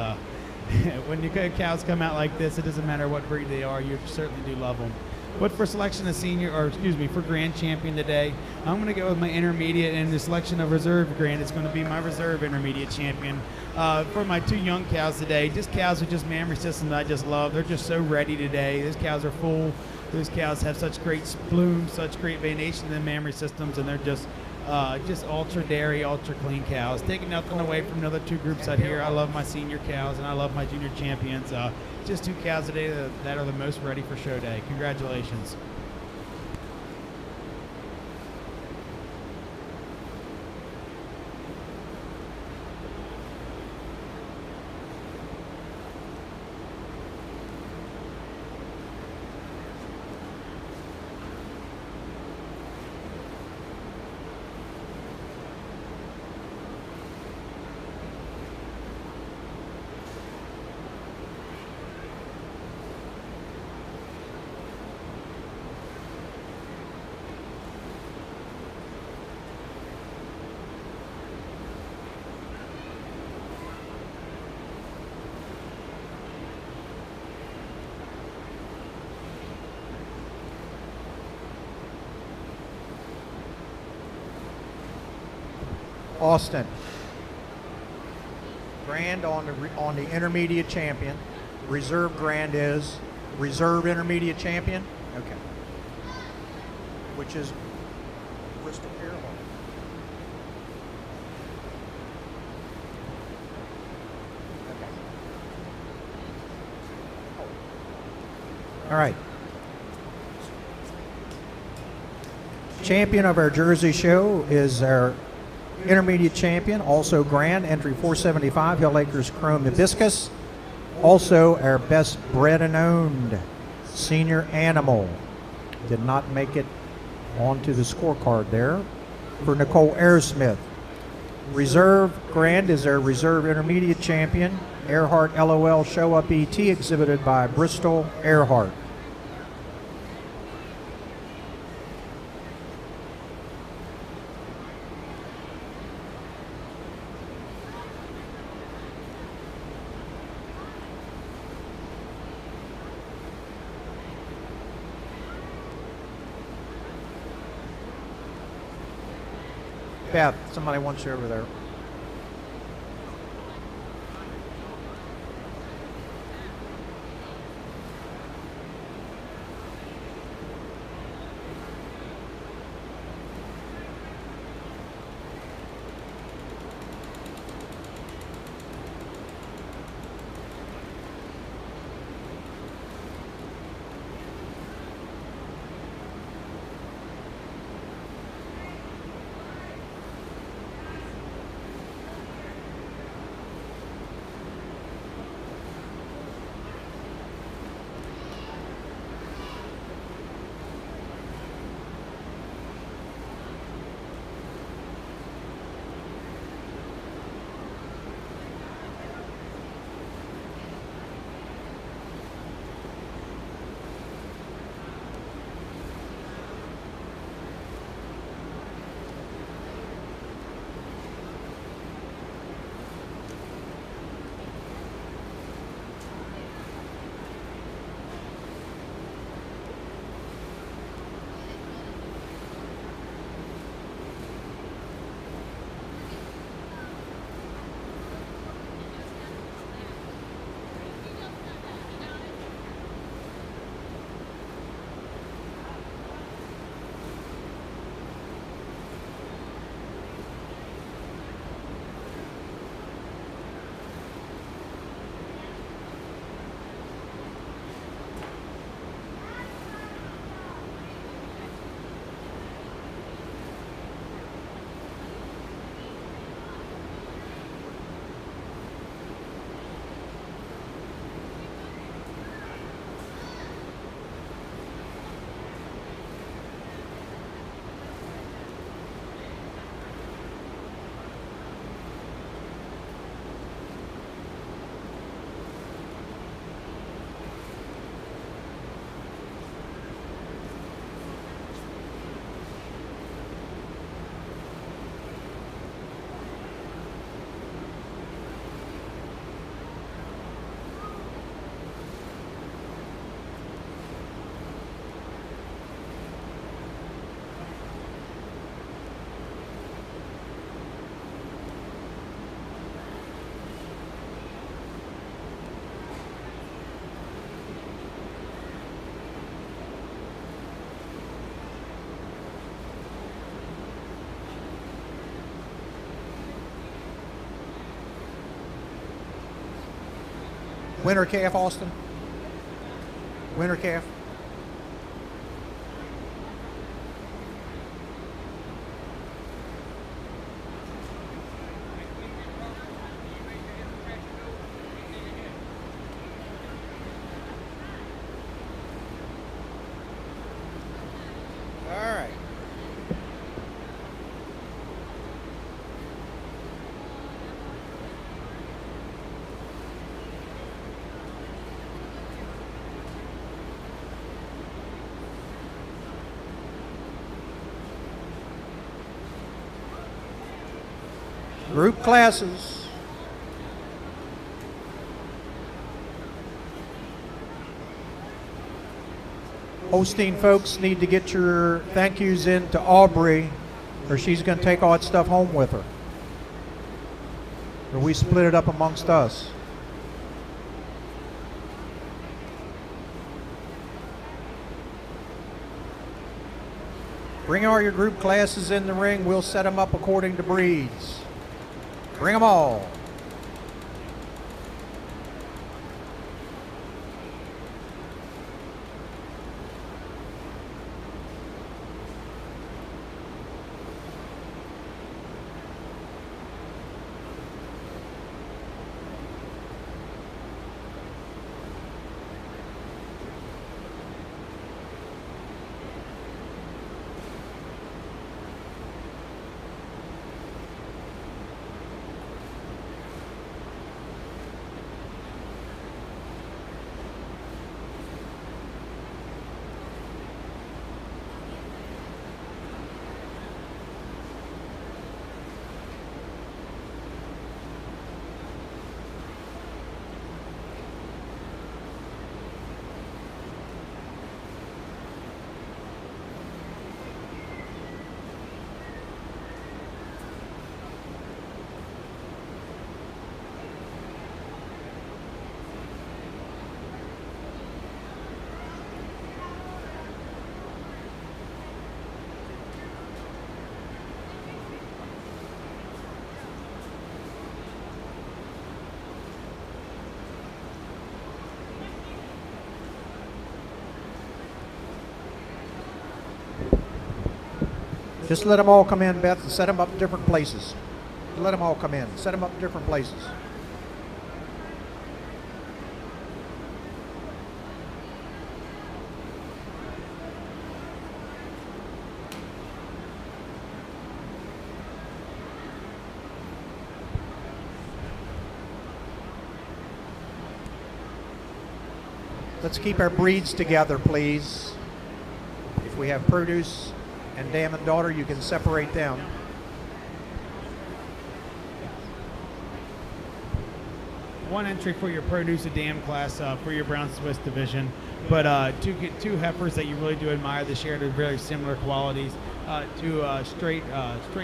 [SPEAKER 2] when your cows come out like this, it doesn't matter what breed they are, you certainly do love them. But for selection of for grand champion today, I'm going to go with my intermediate, and the selection of reserve grand is going to be my reserve intermediate champion. For my two young cows today, just cows with just mammary systems I just love. They're just so ready today. These cows are full. Those cows have such great blooms, such great venation in the mammary systems, and they're just ultra dairy, ultra clean cows. Taking nothing away from the other two groups out here. I love my senior cows and I love my junior champions. Just two cows today that are the most ready for show day. Congratulations.
[SPEAKER 1] Austin. Grand on the intermediate champion. Reserve grand is reserve intermediate champion. Okay. Which is Bristol Airline. Okay. All right. Champion of our Jersey show is our intermediate champion, also grand, entry 475, Hill Acres Chrome Hibiscus. Also our best bred and owned senior animal. Did not make it onto the scorecard there for Nicole Airsmith. Reserve grand is our reserve intermediate champion, Earhart LOL Show Up ET, exhibited by Bristol Earhart. Beth, somebody wants you over there. Winter calf, Austin? Winter calf? All right. Group classes. Holstein folks need to get your thank yous in to Aubrey, or she's going to take all that stuff home with her. Or we split it up amongst us. Bring all your group classes in the ring. We'll set them up according to breeds. Bring them all. Just let them all come in, Beth, and set them up in different places. Let them all come in. Set them up in different places. Let's keep our breeds together, please. If we have produce and dam and daughter, you can separate them.
[SPEAKER 2] One entry for your produce a dam class for your brown Swiss division, but two heifers that you really do admire this year. They're very similar qualities. Two straight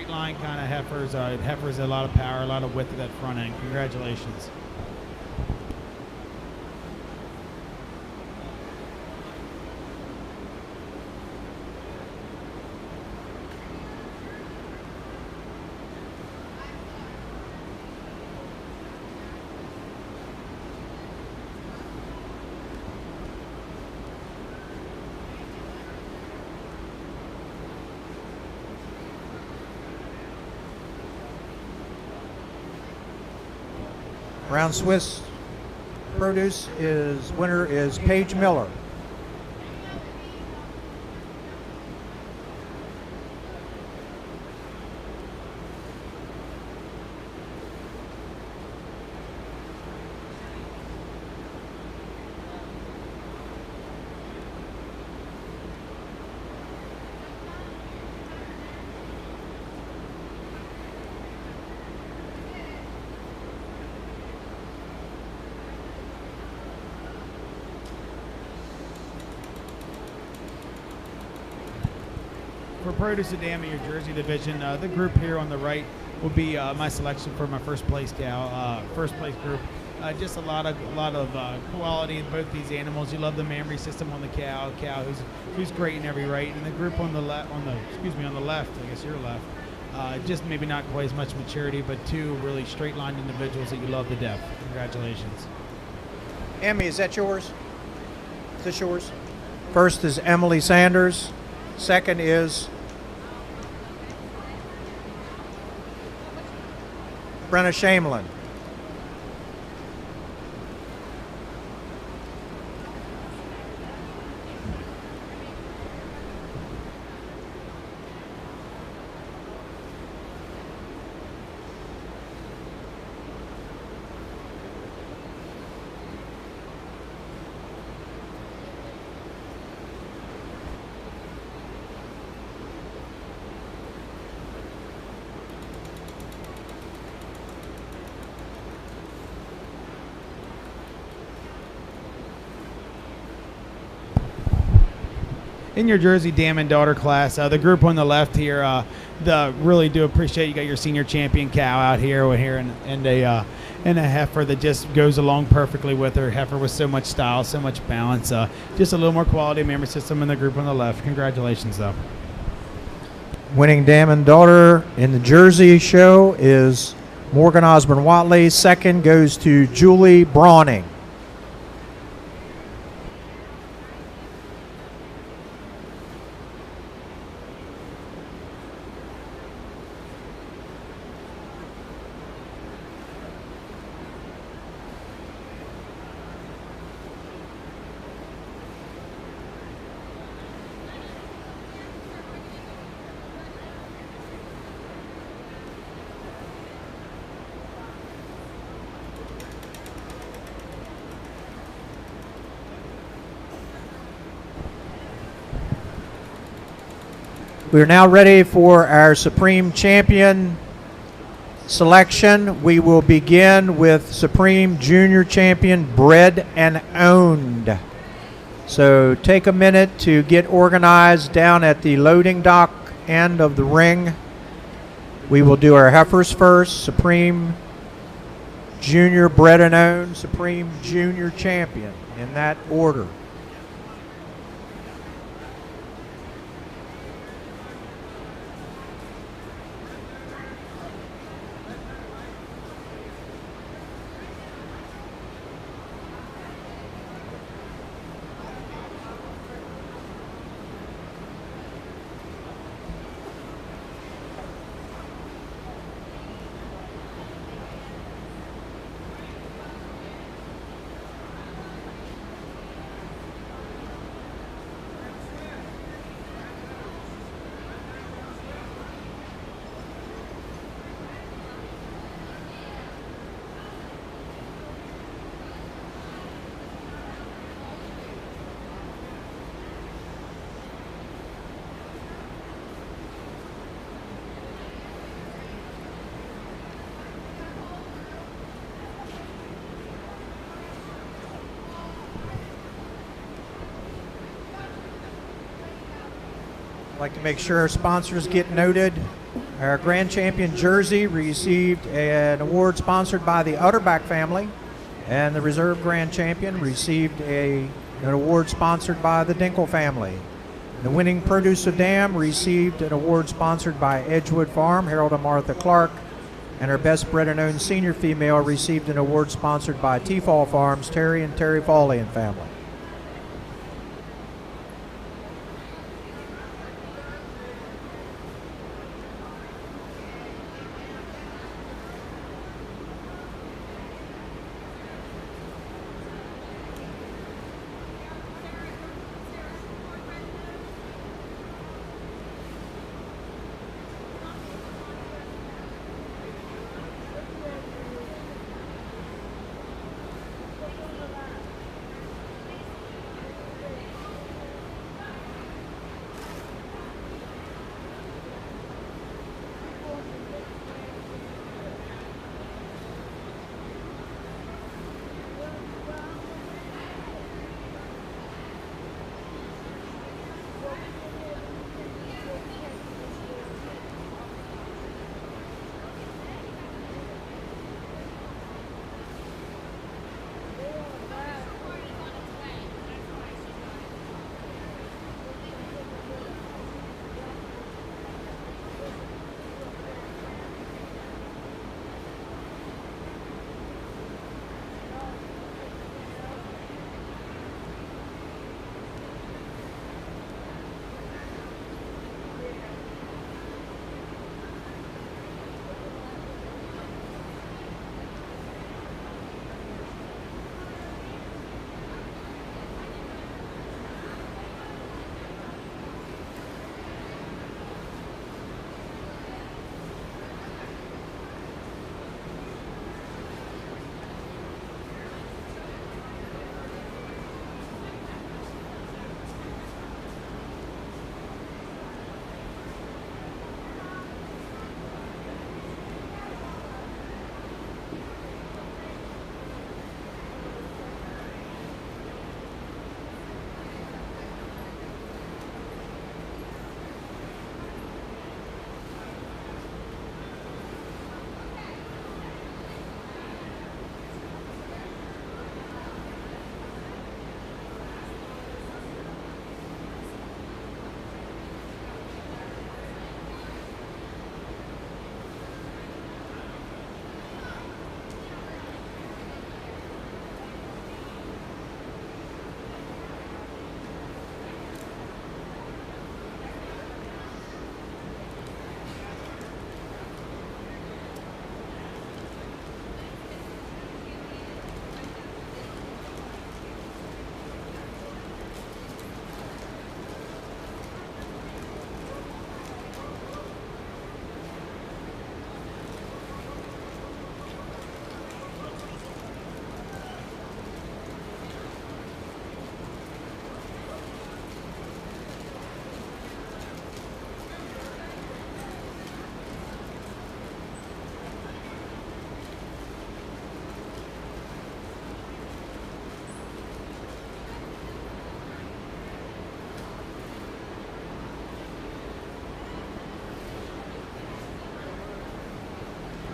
[SPEAKER 2] line kind of heifers. Heifers a lot of power, a lot of width at that front end. Congratulations.
[SPEAKER 1] Brown Swiss produce is winner is Paige Miller.
[SPEAKER 2] For produce a dam in your Jersey division, the group here on the right will be my selection for my first place cow, first place group. Just a lot of quality in both these animals. You love the mammary system on the cow who's great in every right, and the group on the left, on the left, I guess your left, just maybe not quite as much maturity, but two really straight-lined individuals that you love to death. Congratulations.
[SPEAKER 1] Emmy, is that yours? Is this yours? First is Emily Sanders. Second is Brenna Shamelin.
[SPEAKER 2] In your Jersey dam and daughter class, the group on the left here, really do appreciate you got your senior champion cow out here, and a heifer that just goes along perfectly with her. Heifer with so much style, so much balance, just a little more quality memory system in the group on the left. Congratulations, though.
[SPEAKER 1] Winning dam and daughter in the Jersey show is Morgan Osborne Watley. Second goes to Julie Brawning. We are now ready for our Supreme Champion selection. We will begin with Supreme Junior Champion bred and owned. So take a minute to get organized down at the loading dock end of the ring. We will do our heifers first. Supreme Junior bred and owned, Supreme Junior Champion, in that order. like to make sure our sponsors get noted. Our grand champion jersey received an award sponsored by the Utterback family, and the reserve grand champion received an award sponsored by the Dinkle family. The winning produce of dam received an award sponsored by Edgewood Farm, Harold and Martha Clark, and our best bred and owned senior female received an award sponsored by T-Fall Farms, Terry and Terry Fawley and family.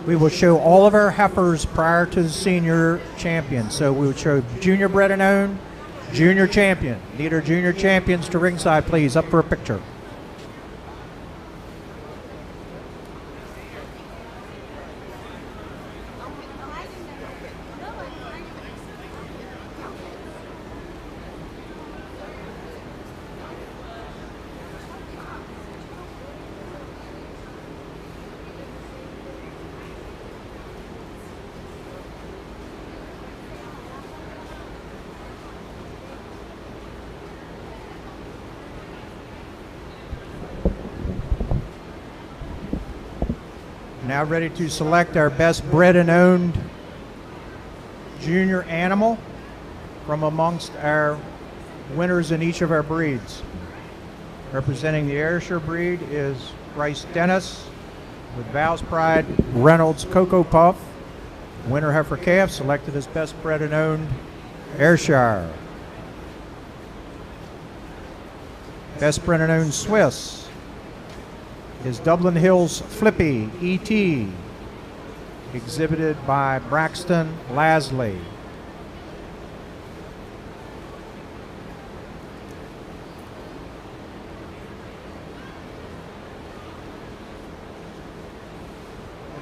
[SPEAKER 1] We will show all of our heifers prior to the senior champion. So we will show junior bred and owned, junior champion. Need our junior champions to ringside, please, up for a picture. Now ready to select our best bred and owned junior animal from amongst our winners in each of our breeds. Representing the Ayrshire breed is Bryce Dennis with Val's Pride Reynolds Cocoa Puff. Winner heifer calf selected as best bred and owned Ayrshire. Best bred and owned Swiss is Dublin Hills Flippy ET, exhibited by Braxton Lasley.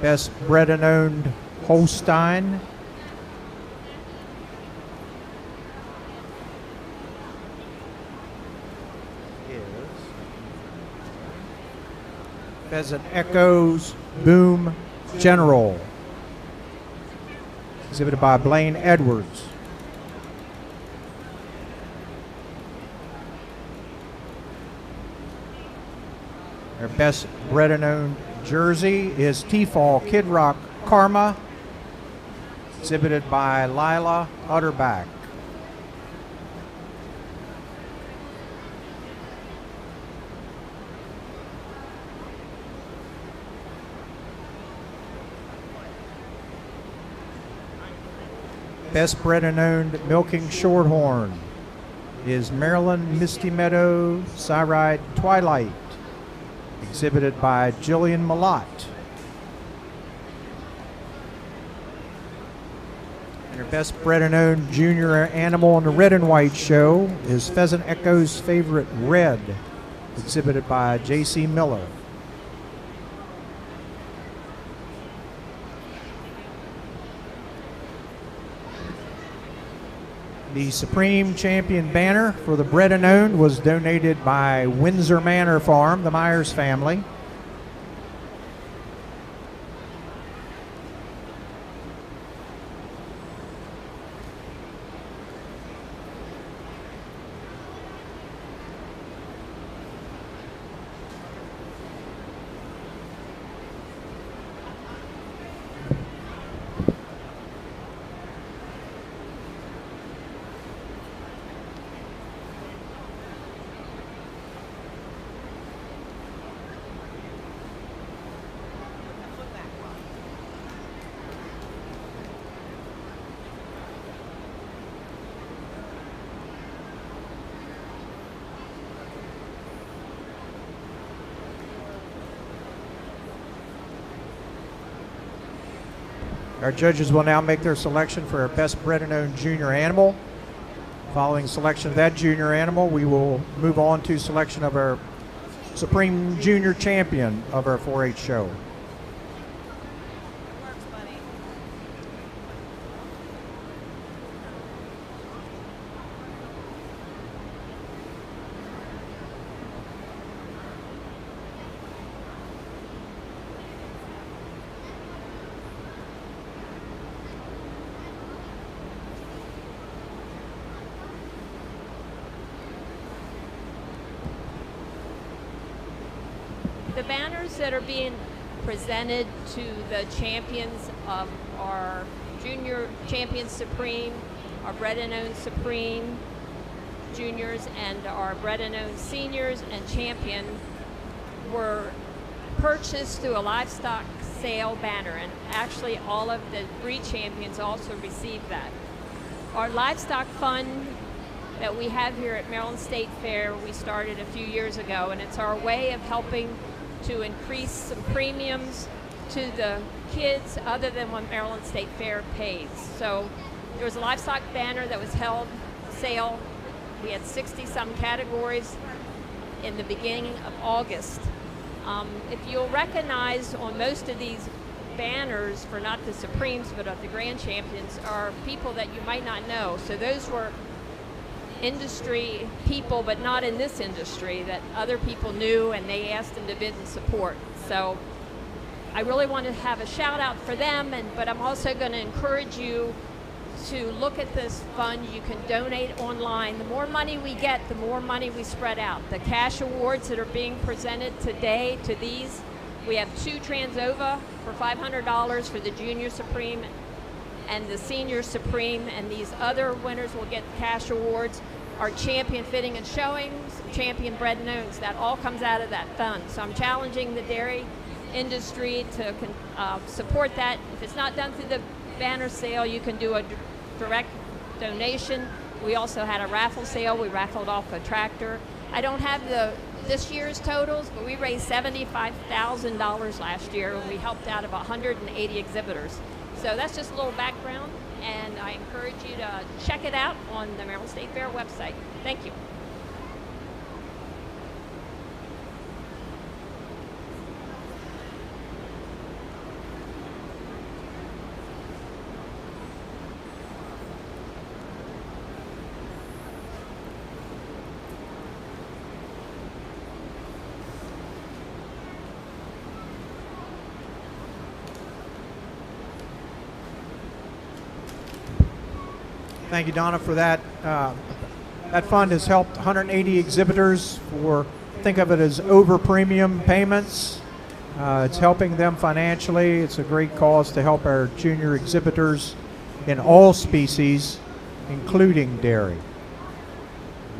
[SPEAKER 1] Best bred and owned Holstein is Pheasant Echoes Boom General, exhibited by Blaine Edwards. Our best bred and owned jersey is T-Fall Kid Rock Karma, exhibited by Lila Utterback. Best bred and owned milking shorthorn is Maryland Misty Meadow Cyride Twilight, exhibited by Jillian Malott. And our best bred and owned junior animal on the red and white show is Pheasant Echo's Favorite Red, exhibited by J.C. Miller. The Supreme Champion banner for the bred and owned was donated by Windsor Manor Farm, the Myers family. Our judges will now make their selection for our best bred and owned junior animal. Following selection of that junior animal, we will move on to selection of our Supreme Junior Champion of our 4-H show.
[SPEAKER 8] The banners that are being presented to the champions of our Junior Champion Supreme, our Bred and Owned Supreme Juniors, and our Bred and Owned Seniors and Champion were purchased through a livestock sale banner, and actually all of the breed champions also received that. Our livestock fund that we have here at Maryland State Fair, we started a few years ago, and it's our way of helping to increase some premiums to the kids other than what Maryland State Fair pays. So there was a livestock banner that was held sale. We had 60-some categories in the beginning of August. If you'll recognize on most of these banners, for not the Supremes but of the Grand Champions, are people that you might not know. So those were industry people, but not in this industry, that other people knew, and they asked them to bid and support. So I really want to have a shout out for them, but I'm also going to encourage you to look at this fund. You can donate online. The more money we get, the more money we spread out. The cash awards that are being presented today to these, we have 2 Transova for $500 for the Junior Supreme and the Senior Supreme, and these other winners will get cash awards. Our Champion Fitting and Showings, Champion Bred and Owns, that all comes out of that fund. So I'm challenging the dairy industry to support that. If it's not done through the banner sale, you can do a direct donation. We also had a raffle sale. We raffled off a tractor. I don't have the this year's totals, but we raised $75,000 last year when we helped out of 180 exhibitors. So that's just a little background, and I encourage you to check it out on the Maryland State Fair website. Thank you.
[SPEAKER 1] Thank you, Donna, for that. That fund has helped 180 exhibitors for, think of it as over premium payments. It's helping them financially. It's a great cause to help our junior exhibitors in all species, including dairy.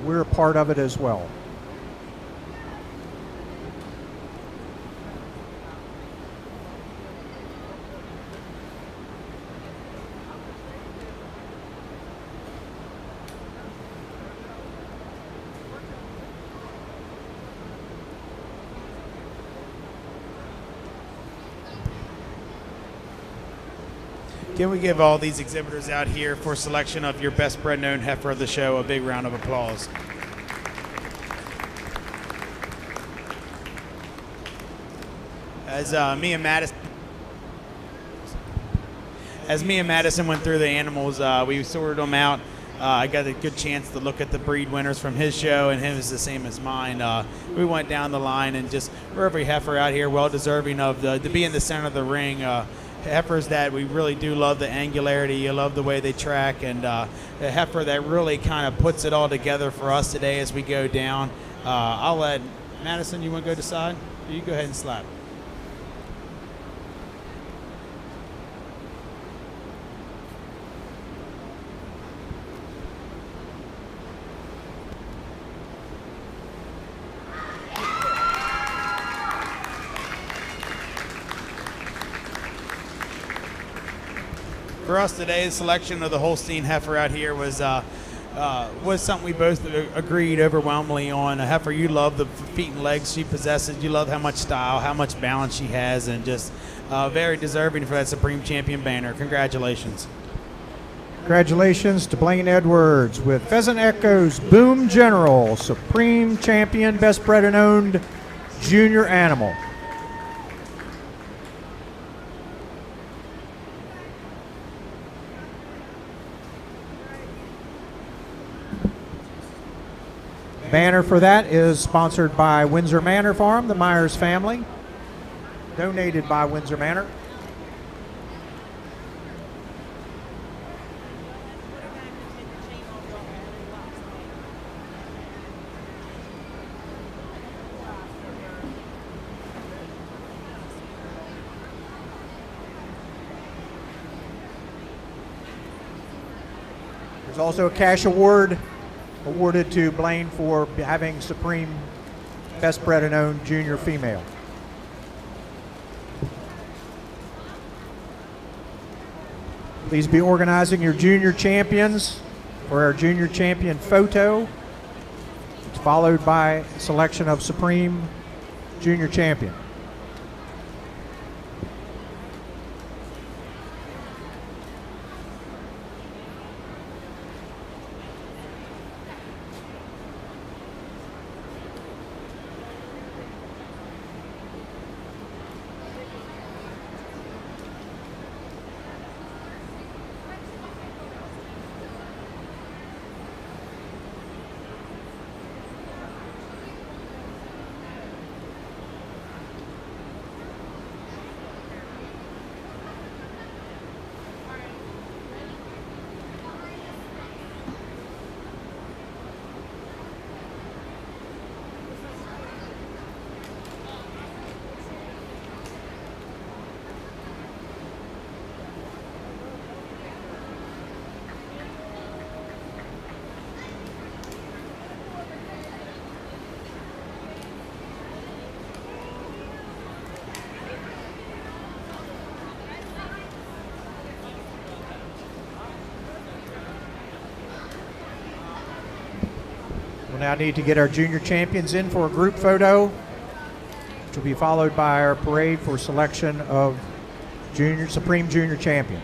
[SPEAKER 1] We're a part of it as well.
[SPEAKER 2] Can we give all these exhibitors out here for selection of your best bred known heifer of the show a big round of applause? As me and Madison went through the animals, we sorted them out. I got a good chance to look at the breed winners from his show, and him is the same as mine. We went down the line, and just for every heifer out here, well deserving of to be in the center of the ring. Heifers that we really do love the angularity, you love the way they track, and a heifer that really kind of puts it all together for us today as we go down. I'll let Madison, you want to go decide? You go ahead and slap. For us today, the selection of the Holstein heifer out here was something we both agreed overwhelmingly on. A heifer, you love the feet and legs she possesses. You love how much style, how much balance she has, and just very deserving for that Supreme Champion banner. Congratulations.
[SPEAKER 1] Congratulations to Blaine Edwards with Pheasant Echo's Boom General, Supreme Champion, Best Bred and Owned Junior Animal. Banner for that is sponsored by Windsor Manor Farm, the Myers family, donated by Windsor Manor. There's also a cash award awarded to Blaine for having Supreme Best Bred and Owned Junior Female. Please be organizing your junior champions for our junior champion photo. It's followed by selection of Supreme Junior Champion. now need to get our junior champions in for a group photo, which will be followed by our parade for selection of Supreme Junior Champion.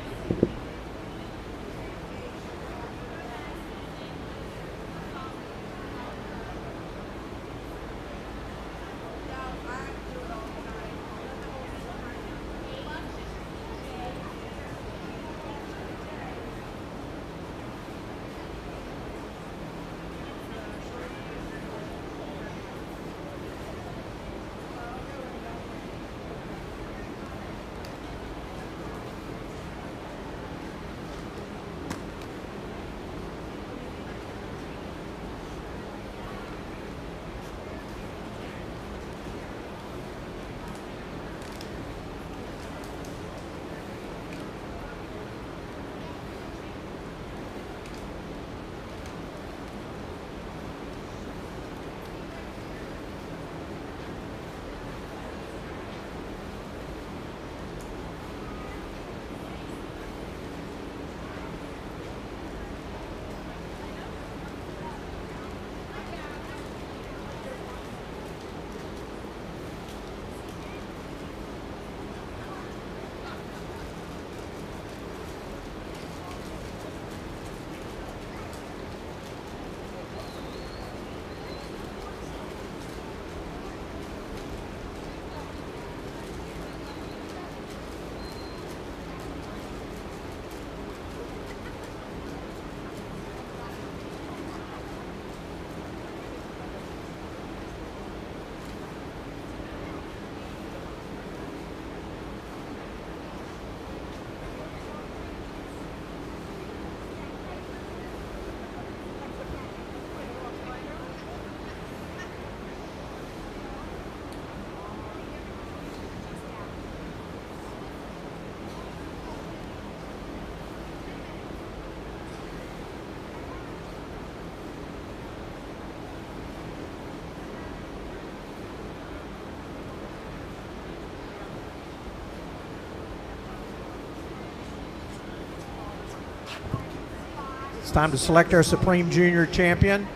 [SPEAKER 1] It's time to select our Supreme Junior Champion.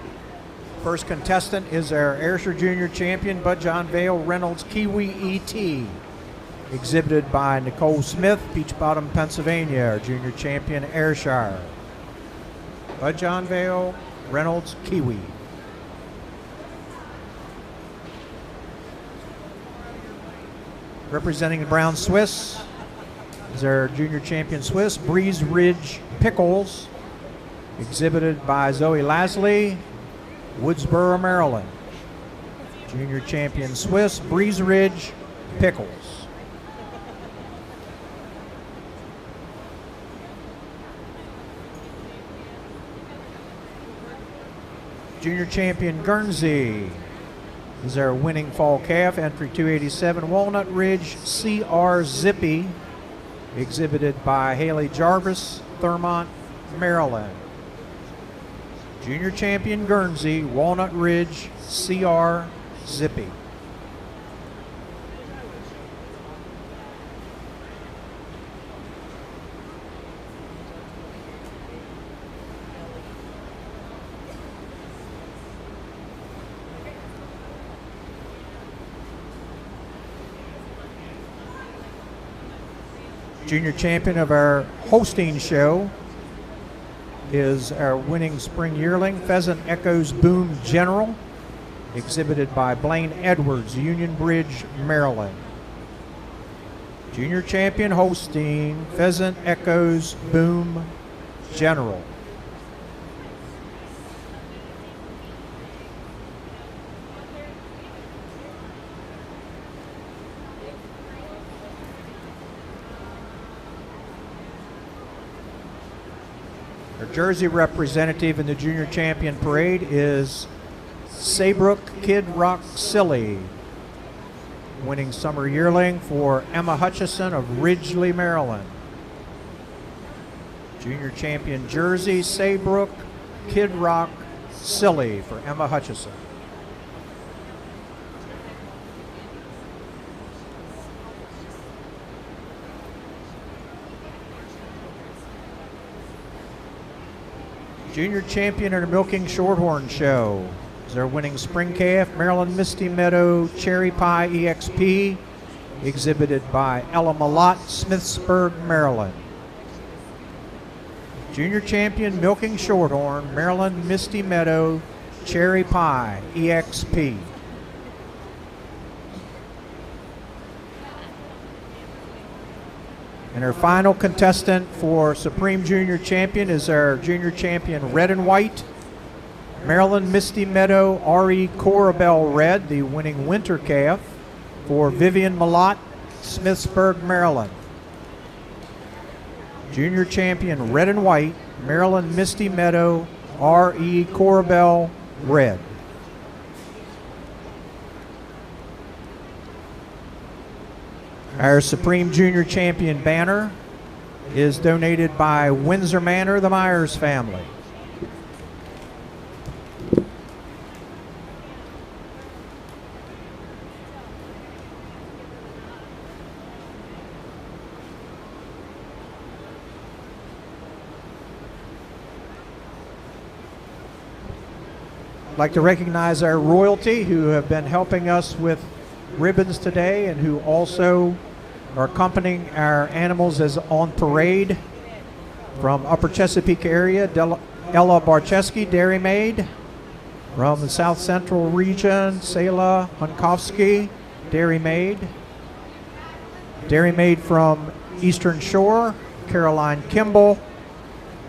[SPEAKER 1] First contestant is our Ayrshire Junior Champion, Bud John Vale Reynolds Kiwi ET, exhibited by Nicole Smith, Beach Bottom, Pennsylvania, our Junior Champion Ayrshire. Bud John Vale Reynolds Kiwi. Representing the Brown Swiss is our Junior Champion Swiss, Breeze Ridge Pickles, exhibited by Zoe Lasley, Woodsboro, Maryland. Junior Champion Swiss, Breeze Ridge Pickles. Junior Champion Guernsey is our winning fall calf, entry 287, Walnut Ridge CR Zippy, exhibited by Haley Jarvis, Thurmont, Maryland. Junior Champion Guernsey, Walnut Ridge CR Zippy. Junior champion of our Holstein show is our winning spring yearling, Pheasant Echoes Boom General, exhibited by Blaine Edwards, Union Bridge, Maryland. Junior champion Holstein, Pheasant Echoes Boom General. Our Jersey representative in the Junior Champion Parade is Saybrook Kid Rock Silly, winning summer yearling for Emma Hutchison of Ridgely, Maryland. Junior Champion Jersey, Saybrook Kid Rock Silly for Emma Hutchison. Junior champion at the Milking Shorthorn Show is is our winning spring calf, Maryland Misty Meadow Cherry Pie EXP, exhibited by Ella Malott, Smithsburg, Maryland. Junior champion Milking Shorthorn, Maryland Misty Meadow Cherry Pie EXP. And our final contestant for Supreme Junior Champion is our Junior Champion Red and White, Maryland Misty Meadow RE Corabelle Red, the winning winter calf for Vivian Malott, Smithsburg, Maryland. Junior Champion Red and White, Maryland Misty Meadow RE Corabelle Red. Our Supreme Junior Champion banner is donated by Windsor Manor, the Myers family. I'd like to recognize our royalty who have been helping us with ribbons today and who also are accompanying our animals as on parade from Upper Chesapeake area. Ella Barcheski, Dairy Maid. From the South Central region, Selah Hunkowski, Dairy Maid. Dairy Maid from Eastern Shore, Caroline Kimball.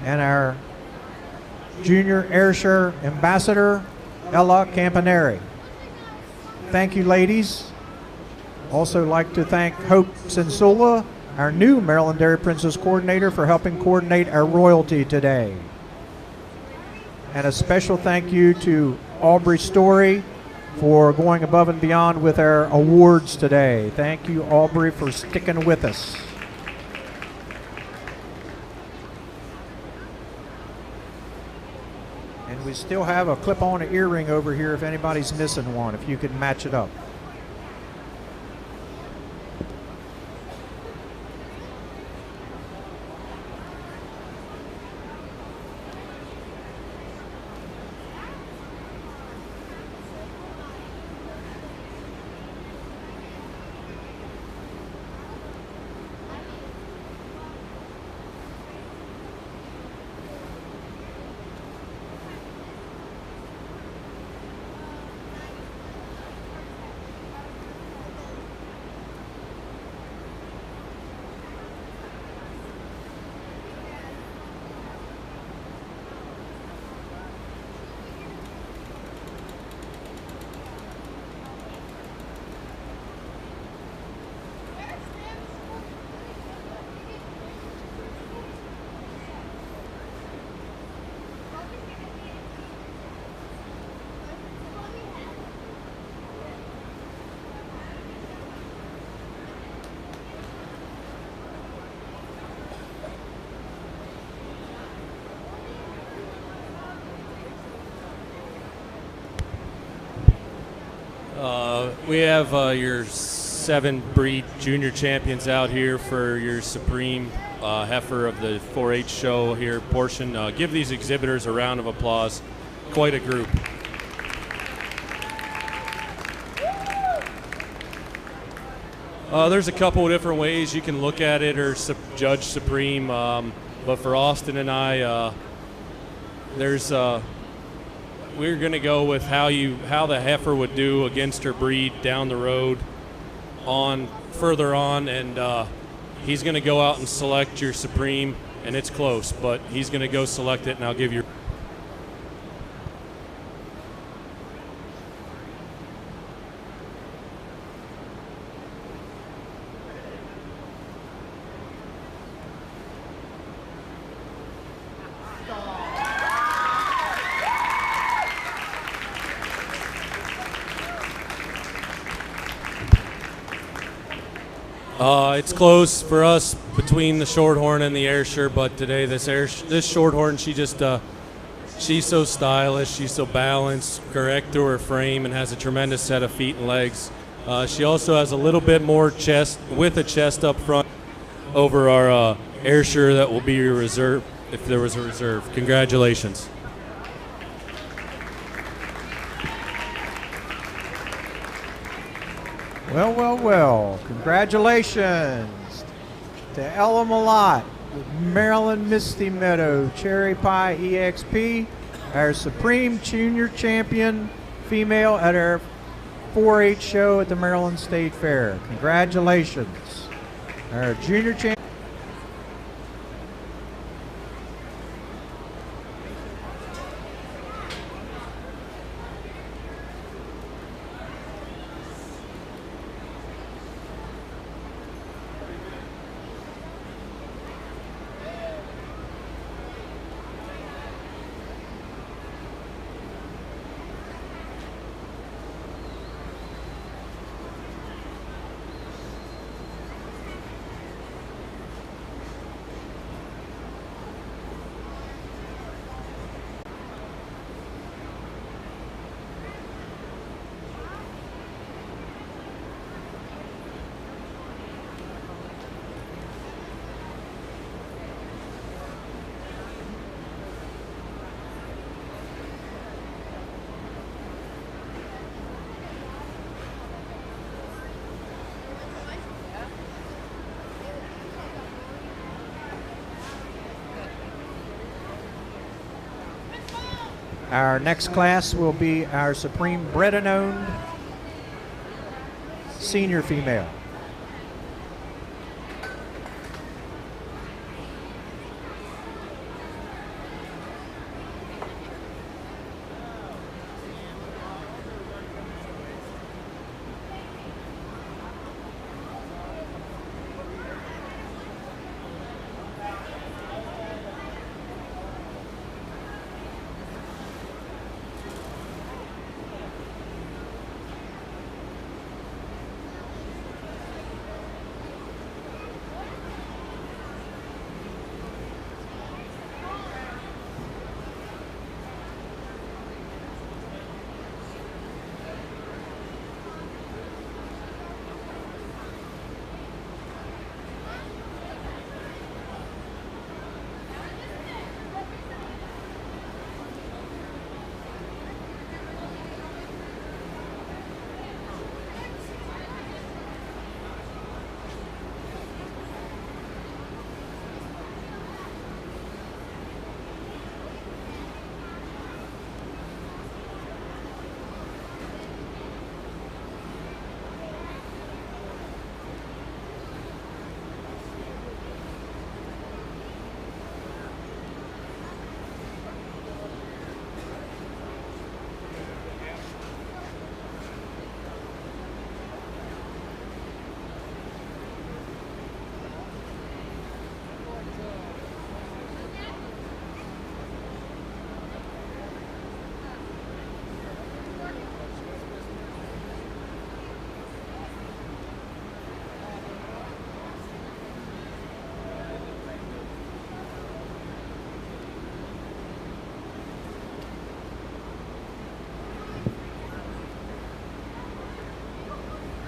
[SPEAKER 1] And our Junior Ayrshire Ambassador, Ella Campaneri. Thank you, ladies. Also like to thank Hope Sensula, our new Maryland Dairy Princess Coordinator, for helping coordinate our royalty today. And a special thank you to Aubrey Story for going above and beyond with our awards today. Thank you, Aubrey, for sticking with us. And we still have a clip-on earring over here if anybody's missing one, if you could match it up.
[SPEAKER 3] We have your 7 breed junior champions out here for your Supreme Heifer of the 4-H show here portion. Give these exhibitors a round of applause. Quite a group. There's a couple of different ways you can look at it or judge Supreme, but for Austin and I, we're going to go with how the heifer would do against her breed down the road, further on, and he's going to go out and select your Supreme, and it's close, but he's going to go select it, and I'll give you. It's close for us between the Shorthorn and the Ayrshire, but today this Shorthorn, she's so stylish, she's so balanced, correct through her frame, and has a tremendous set of feet and legs. She also has a little bit more chest, with a chest up front over our Ayrshire that will be your reserve if there was a reserve. Congratulations.
[SPEAKER 1] Well, well, well. Congratulations to Ella Malott with Maryland Misty Meadow Cherry Pie EXP, our Supreme Junior Champion female at our 4-H show at the Maryland State Fair. Congratulations. Our Junior Champion. Our next class will be our Supreme Bred and Owned Senior Female.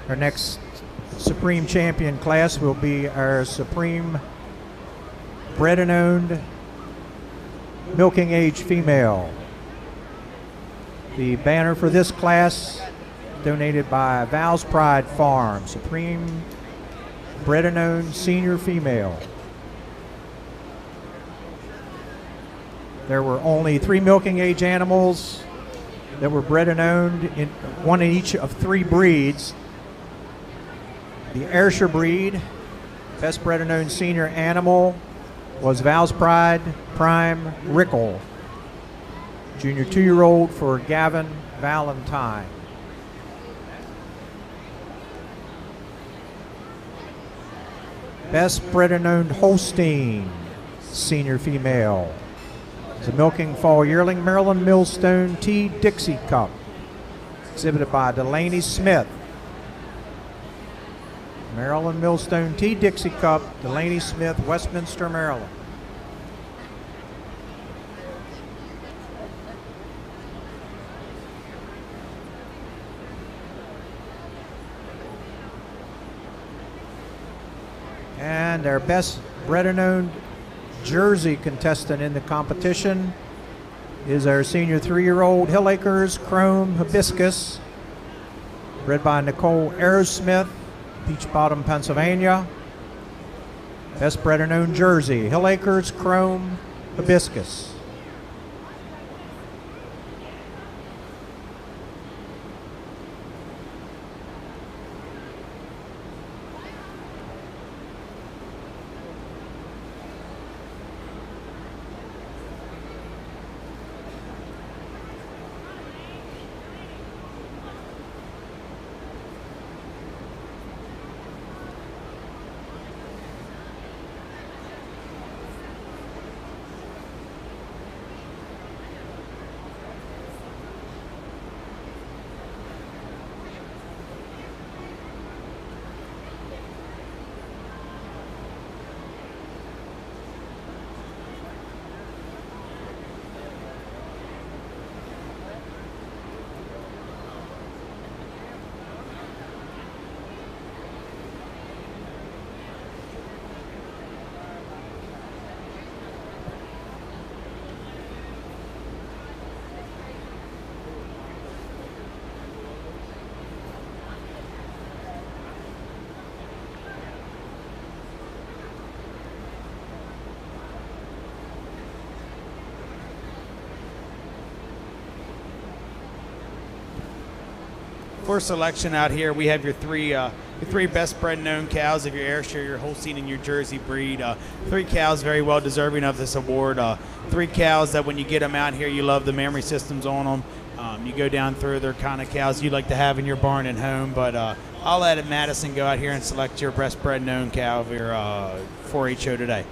[SPEAKER 1] Our next Supreme Champion class will be our Supreme Bred and Owned Milking Age Female. The banner for this class donated by Val's Pride Farm, Supreme Bred and Owned Senior Female. There were only 3 milking age animals that were bred and owned, one in each of 3 breeds. The Ayrshire breed, best bred and owned senior animal, was Val's Pride Prime Rickle, junior 2-year-old for Gavin Valentine. Best bred and owned Holstein senior female is a milking fall yearling Maryland Millstone T. Dixie Cup, exhibited by Delaney Smith. Maryland Millstone T. Dixie Cup, Delaney Smith, Westminster, Maryland. And our best bred and owned Jersey contestant in the competition is our senior 3-year-old Hill Acres Chrome Hibiscus, bred by Nicole Aerosmith, Peach Bottom, Pennsylvania. Best bred and owned Jersey, Hill Acres Chrome Hibiscus.
[SPEAKER 2] For selection out here, we have your three best bred known cows of your Ayrshire, your Holstein, and your Jersey breed. 3 cows very well deserving of this award. 3 cows that when you get them out here, you love the memory systems on them. You go down through, they're kind of cows you like to have in your barn and home. But I'll let Madison go out here and select your best bred known cow of your 4-H show today.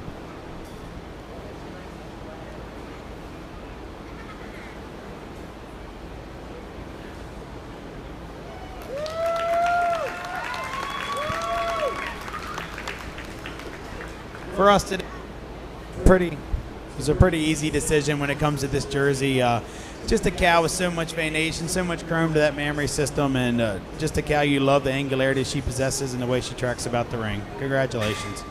[SPEAKER 2] For us today, it was a pretty easy decision when it comes to this Jersey. Just a cow with so much venation, so much chrome to that mammary system, and just a cow you love the angularity she possesses and the way she tracks about the ring. Congratulations.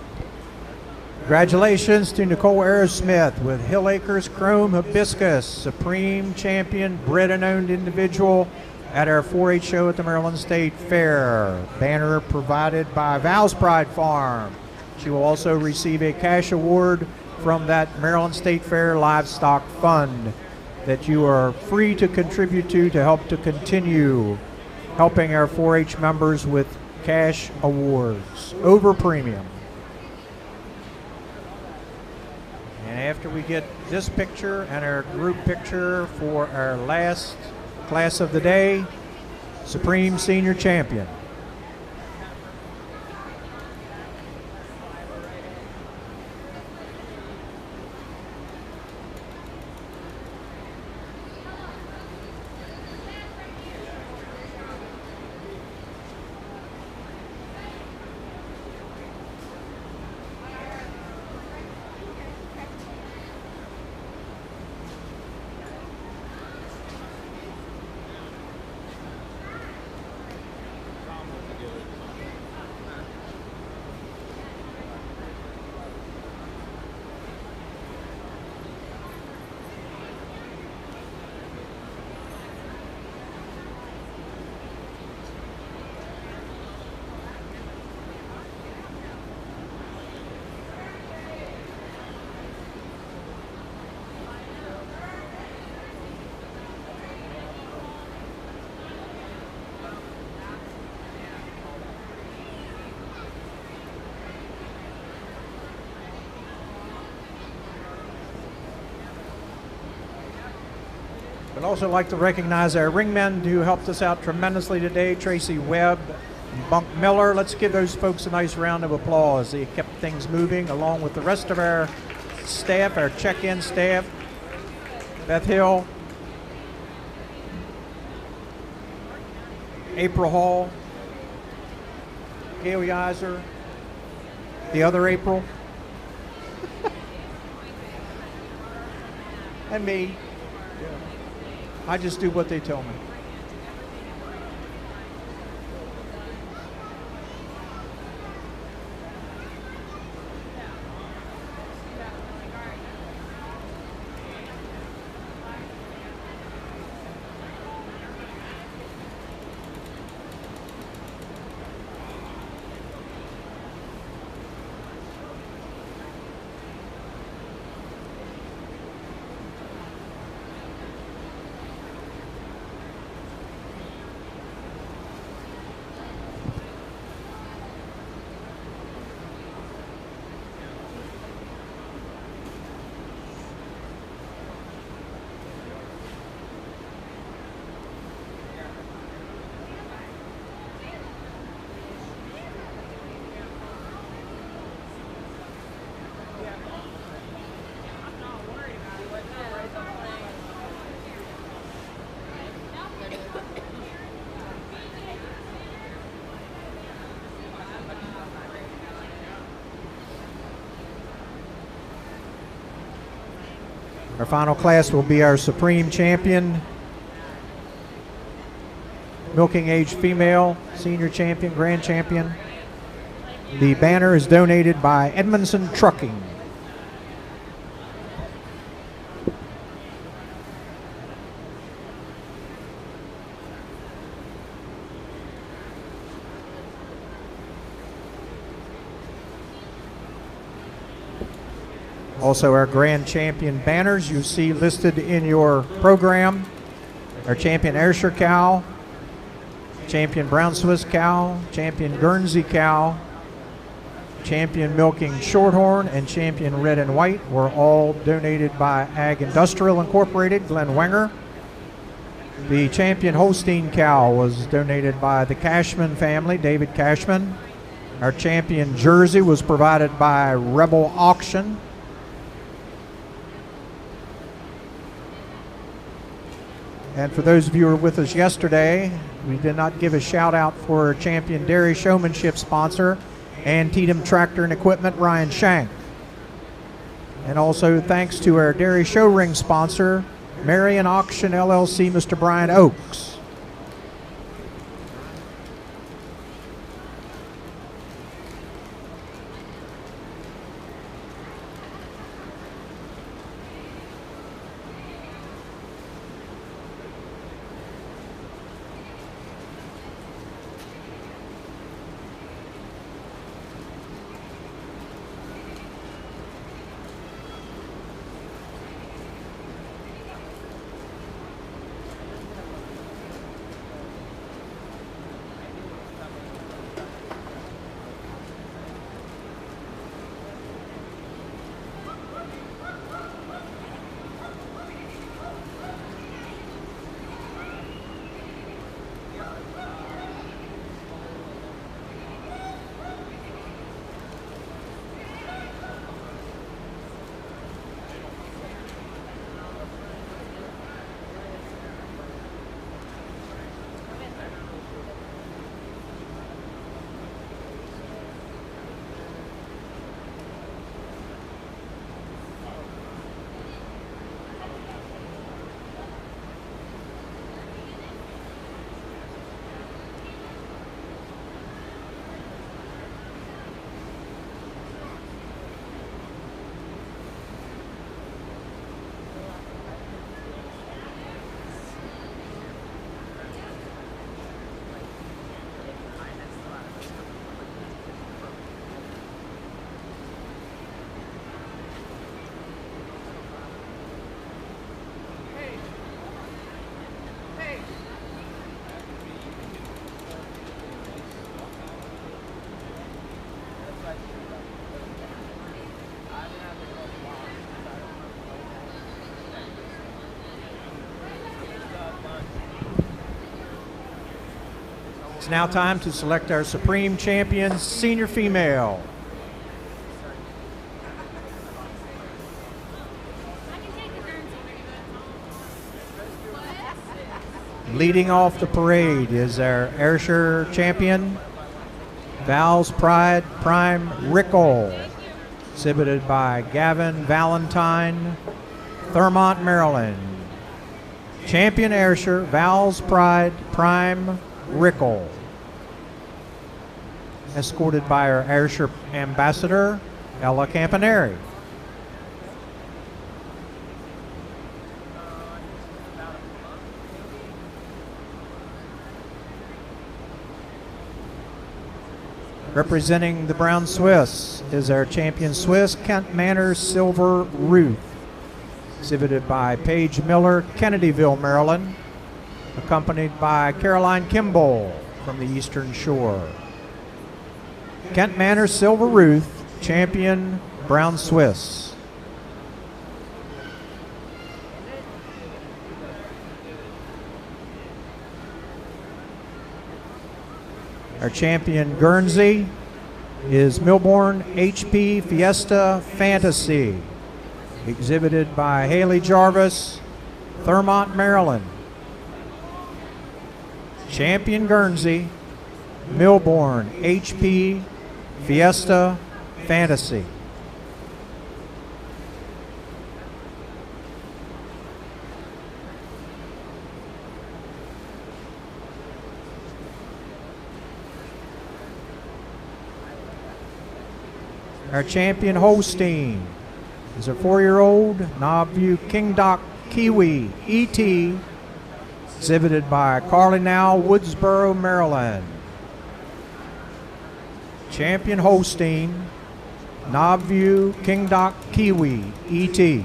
[SPEAKER 1] Congratulations to Nicole Aerosmith with Hill Acres Chrome Hibiscus, Supreme Champion, bred and owned individual at our 4-H show at the Maryland State Fair. Banner provided by Val's Pride Farm. She will also receive a cash award from that Maryland State Fair Livestock Fund that you are free to contribute to help to continue helping our 4-H members with cash awards over premium. And after we get this picture and our group picture for our last class of the day, Supreme Senior Champion. I'd also like to recognize our ringmen who helped us out tremendously today, Tracy Webb and Bunk Miller. Let's give those folks a nice round of applause. They kept things moving along with the rest of our staff, our check-in staff, Beth Hill, April Hall, Gail Yiser, the other April, and me. I just do what they tell me. Our final class will be our Supreme Champion, milking age female, Senior Champion, Grand Champion. The banner is donated by Edmondson Trucking. Also, our Grand Champion banners you see listed in your program. Our Champion Ayrshire cow, Champion Brown Swiss cow, Champion Guernsey cow, Champion Milking Shorthorn, and Champion Red and White were all donated by Ag Industrial Incorporated, Glenn Wenger. The Champion Holstein cow was donated by the Cashman family, David Cashman. Our Champion Jersey was provided by Rebel Auction. And for those of you who were with us yesterday, we did not give a shout out for Champion Dairy Showmanship sponsor, Antietam Tractor and Equipment, Ryan Shank. And also thanks to our Dairy Show Ring sponsor, Marion Auction LLC, Mr. Brian Oakes. It's now time to select our Supreme Champion Senior Female. Leading off the parade is our Ayrshire Champion, Val's Pride Prime Rickle, exhibited by Gavin Valentine, Thurmont, Maryland. Champion Ayrshire, Val's Pride Prime Rickle, escorted by our Ayrshire Ambassador, Ella Campaneri. Representing the Brown Swiss is our Champion Swiss, Kent Manor Silver Ruth, exhibited by Paige Miller, Kennedyville, Maryland, accompanied by Caroline Kimball from the Eastern Shore. Kent Manor Silver Ruth, Champion Brown Swiss. Our Champion Guernsey is Milborn HP Fiesta Fantasy, exhibited by Haley Jarvis, Thurmont, Maryland. Champion Guernsey, Milborn HP Fiesta Fantasy. Our champion Holstein is a 4-year-old Knobview King Doc Kiwi ET, exhibited by Carlinal, Woodsboro, Maryland. Champion Holstein, Knobview King Doc Kiwi ET.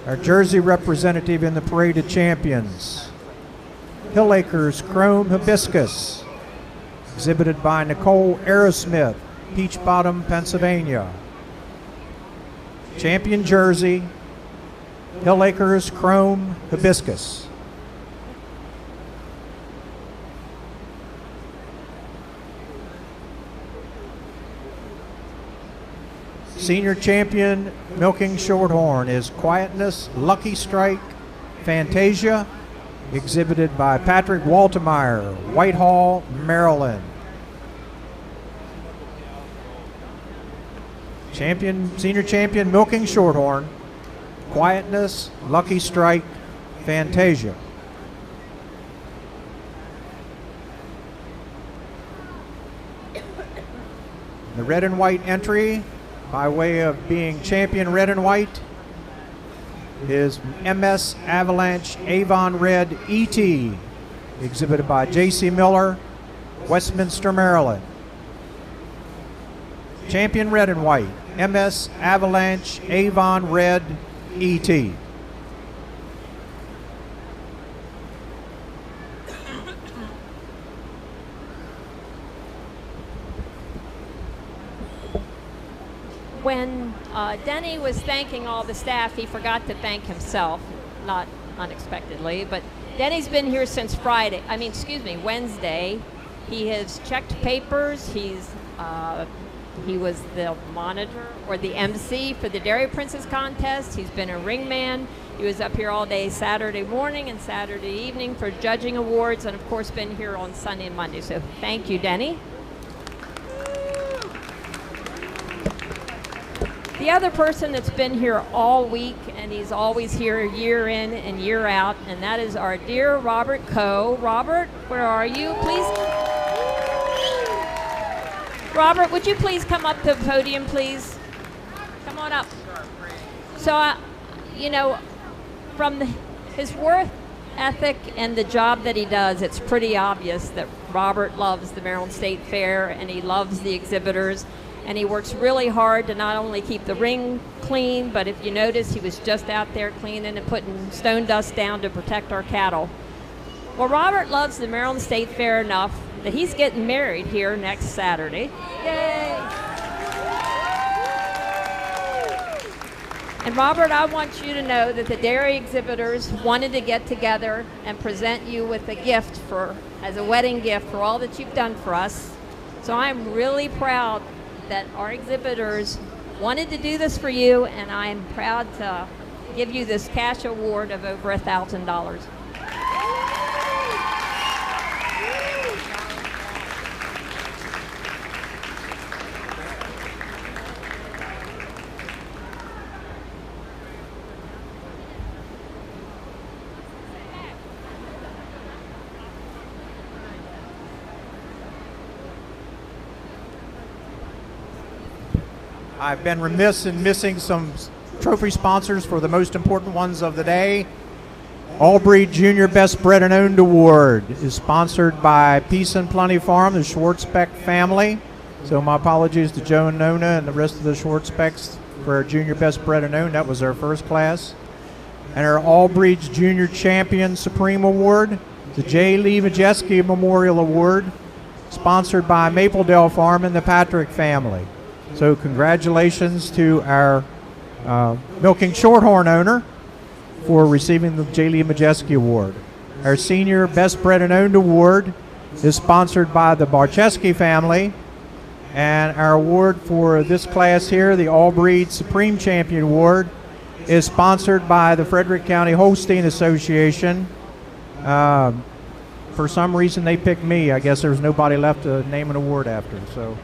[SPEAKER 1] Our Jersey representative in the Parade of Champions, Hill Acres Chrome Hibiscus, exhibited by Nicole Aerosmith, Peach Bottom, Pennsylvania. Champion Jersey, Hill Acres Chrome Hibiscus. Senior champion Milking Shorthorn is Quietness, Lucky Strike, Fantasia, exhibited by Patrick Waltemeyer, Whitehall, Maryland. Senior champion Milking Shorthorn, Quietness, Lucky Strike, Fantasia. The red and white entry, by way of being champion red and white, is MS Avalanche Avon Red ET, exhibited by J.C. Miller, Westminster, Maryland. Champion red and white, MS Avalanche Avon Red ET.
[SPEAKER 8] When Denny was thanking all the staff, he forgot to thank himself, not unexpectedly, but Denny's been here since Wednesday. He has checked papers. He was the monitor or the MC for the Dairy Princess contest. He's been a ringman. He was up here all day Saturday morning and Saturday evening for judging awards, and of course been here on Sunday and Monday. So thank you, Denny. The other person that's been here all week, and he's always here year in and year out, and that is our dear Robert Coe. Robert, where are you? Please. Robert, would you please come up to the podium, please? Come on up. So, from his work ethic and the job that he does, it's pretty obvious that Robert loves the Maryland State Fair, and he loves the exhibitors. And he works really hard to not only keep the ring clean, but if you notice, he was just out there cleaning and putting stone dust down to protect our cattle. Well, Robert loves the Maryland State Fair enough that he's getting married here next Saturday. Yay! And Robert, I want you to know that the dairy exhibitors wanted to get together and present you with a gift as a wedding gift for all that you've done for us. So I'm really proud that our exhibitors wanted to do this for you, and I'm proud to give you this cash award of over $1,000.
[SPEAKER 1] I've been remiss in missing some trophy sponsors for the most important ones of the day. All-Breed Junior Best Bred and Owned Award is sponsored by Peace and Plenty Farm, the Schwartzbeck family. So my apologies to Joe and Nona and the rest of the Schwartzbecks for our Junior Best Bred and Owned. That was our first class. And our All-Breeds Junior Champion Supreme Award, the J. Lee Majeski Memorial Award, sponsored by Mapledale Farm and the Patrick family. So congratulations to our Milking Shorthorn owner for receiving the J. Lee Majeski Award. Our Senior Best Bred and Owned Award is sponsored by the Barcheski family. And our award for this class here, the All-Breed Supreme Champion Award, is sponsored by the Frederick County Holstein Association. For some reason they picked me. I guess there was nobody left to name an award after. So.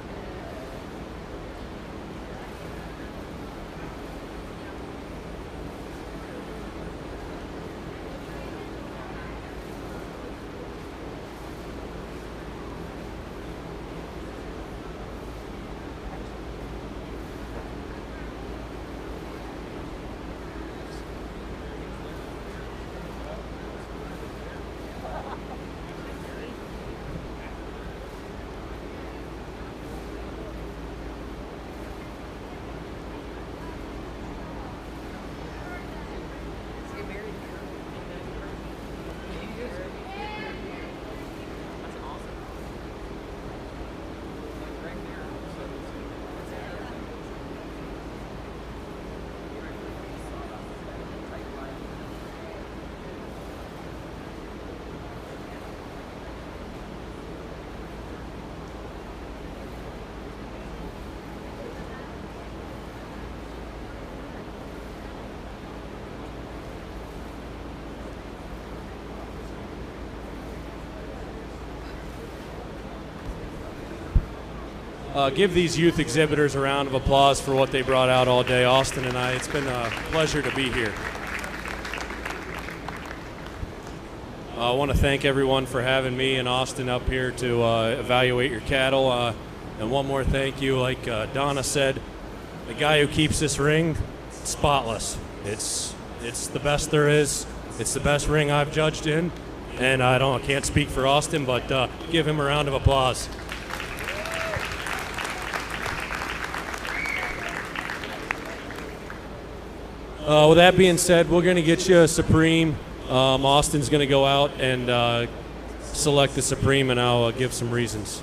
[SPEAKER 3] give these youth exhibitors a round of applause for what they brought out all day, Austin and I. It's been a pleasure to be here. I want to thank everyone for having me and Austin up here to evaluate your cattle. And one more thank you, like Donna said, the guy who keeps this ring spotless. It's the best there is. It's the best ring I've judged in, and I can't speak for Austin, but give him a round of applause. With that being said, we're going to get you a Supreme. Austin's going to go out and select the Supreme, and I'll give some reasons.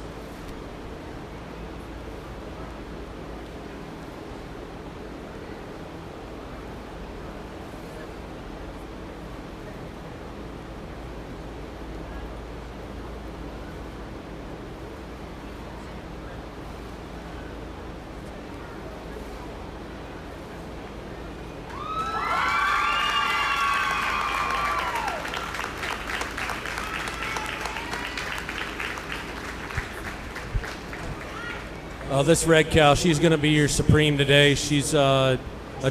[SPEAKER 3] This red cow, she's going to be your Supreme today. She's a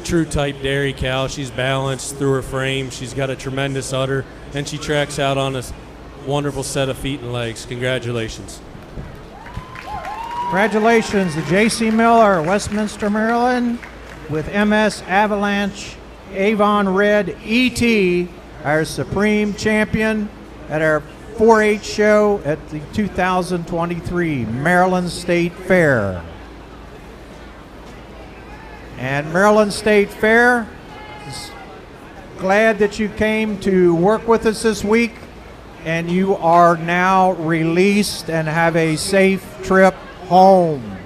[SPEAKER 3] true type dairy cow. She's balanced through her frame. She's got a tremendous udder, and she tracks out on a wonderful set of feet and legs. Congratulations.
[SPEAKER 1] Congratulations to J.C. Miller, Westminster, Maryland, with MS Avalanche Avon Red ET, our Supreme Champion at our 4-H show at the 2023 Maryland State Fair. And Maryland State Fair is glad that you came to work with us this week, and you are now released and have a safe trip home.